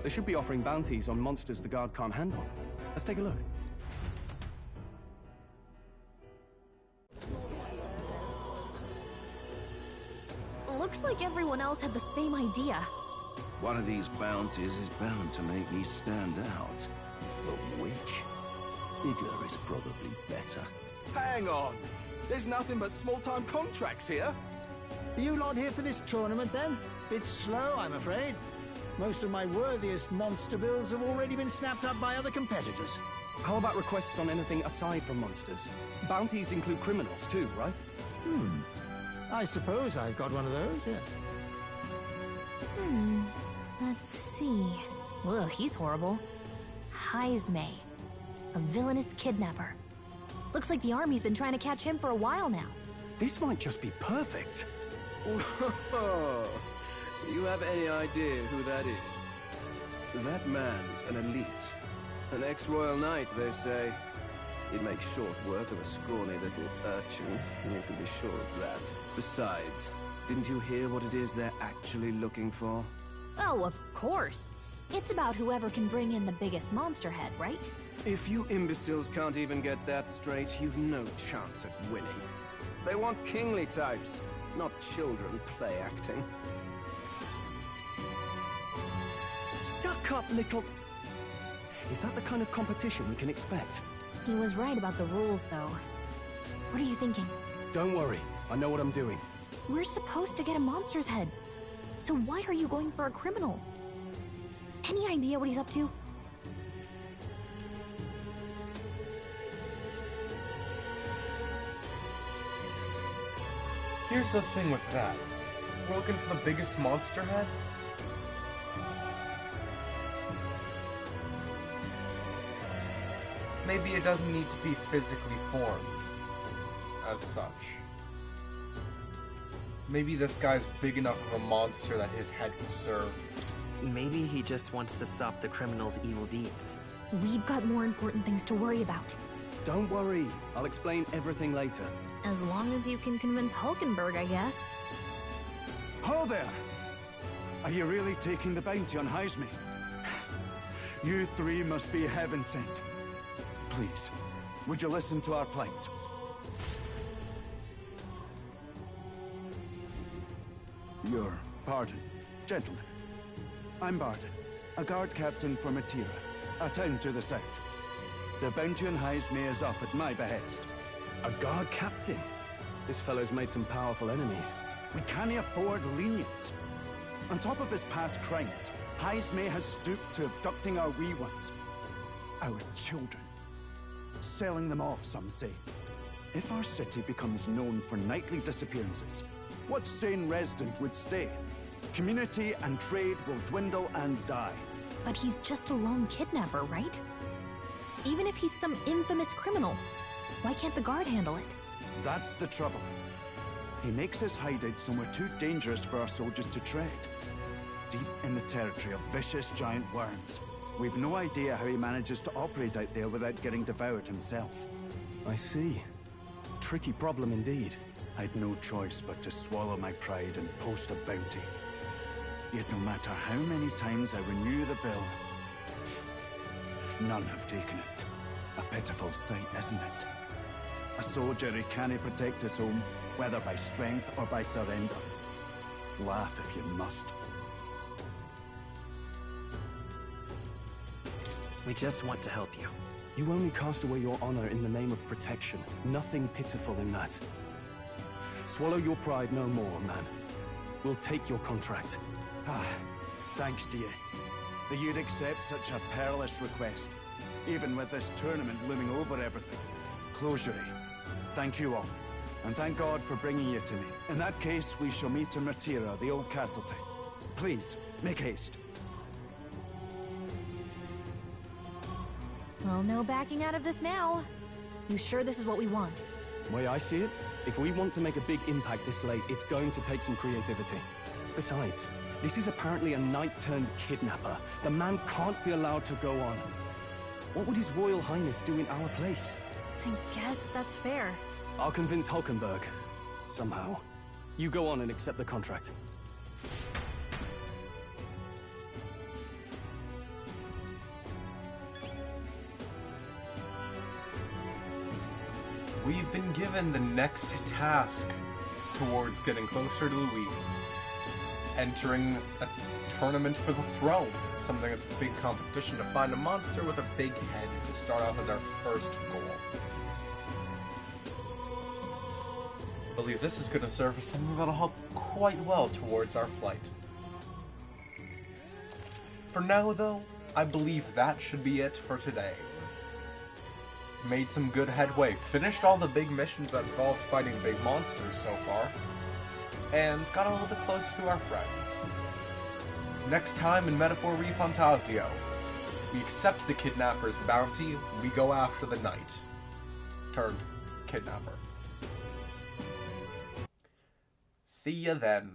They should be offering bounties on monsters the guard can't handle. Let's take a look. Looks like everyone else had the same idea. One of these bounties is bound to make me stand out. But which? Bigger is probably better. Hang on! There's nothing but small-time contracts here. Are you lot here for this tournament, then? Bit slow, I'm afraid. Most of my worthiest monster bills have already been snapped up by other competitors. How about requests on anything aside from monsters? Bounties include criminals too, right? I suppose I've got one of those, yeah. Let's see. Ugh, he's horrible. Heisme. A villainous kidnapper. Looks like the army's been trying to catch him for a while now. This might just be perfect. Do you have any idea who that is? That man's an elite. An ex-royal knight, they say. He'd make short work of a scrawny little urchin, and you can be sure of that. Besides, didn't you hear what it is they're actually looking for? Oh, of course. It's about whoever can bring in the biggest monster head, right? If you imbeciles can't even get that straight, you've no chance at winning. They want kingly types, not children play-acting. Stuck-up little... Is that the kind of competition we can expect? He was right about the rules, though. What are you thinking? Don't worry, I know what I'm doing. We're supposed to get a monster's head. So why are you going for a criminal? Any idea what he's up to? Here's the thing with that. We're looking for the biggest monster head? Maybe it doesn't need to be physically formed as such. Maybe this guy's big enough of a monster that his head could serve. Maybe he just wants to stop the criminal's evil deeds. We've got more important things to worry about. Don't worry, I'll explain everything later. As long as you can convince Hulkenberg, I guess. Ho there! Are you really taking the bounty on Heisme? You three must be heaven sent. Please, would you listen to our plight? Your pardon, gentlemen. I'm Barton, a guard captain for Matira, a town to the south. The bounty on Heisme is up at my behest. A guard captain? This fellow's made some powerful enemies. We can't afford lenience. On top of his past crimes, Heisme has stooped to abducting our wee ones. Our children. Selling them off, some say. If our city becomes known for nightly disappearances, what sane resident would stay? Community and trade will dwindle and die. But he's just a lone kidnapper, right? Even if he's some infamous criminal, why can't the guard handle it? That's the trouble. He makes his hideout somewhere too dangerous for our soldiers to tread. Deep in the territory of vicious giant worms. We've no idea how he manages to operate out there without getting devoured himself. I see. Tricky problem indeed. I'd no choice but to swallow my pride and post a bounty. Yet no matter how many times I renew the bill, none have taken it. A pitiful sight, isn't it? A soldier who can't protect his home, whether by strength or by surrender. Laugh if you must. We just want to help you. You only cast away your honor in the name of protection. Nothing pitiful in that. Swallow your pride no more, man. We'll take your contract. Thanks to you. That you'd accept such a perilous request, even with this tournament looming over everything. Closure. Thank you all, and thank God for bringing you to me. In that case, we shall meet in Matira, the old castle town. Please, make haste. Well, no backing out of this now. You sure this is what we want? The way I see it, if we want to make a big impact this late, it's going to take some creativity. Besides, this is apparently a knight-turned-kidnapper. The man can't be allowed to go on. What would His Royal Highness do in our place? I guess that's fair. I'll convince Hulkenberg. Somehow. You go on and accept the contract. We've been given the next task towards getting closer to Luis. Entering a tournament for the throne. Something that's a big competition to find a monster with a big head to start off as our first goal. I believe this is going to serve as something that'll help quite well towards our plight. For now, though, I believe that should be it for today. Made some good headway, finished all the big missions that involved fighting big monsters so far, and got a little bit closer to our friends. Next time in Metaphor ReFantazio, we accept the kidnapper's bounty, we go after the knight turned kidnapper. See ya then.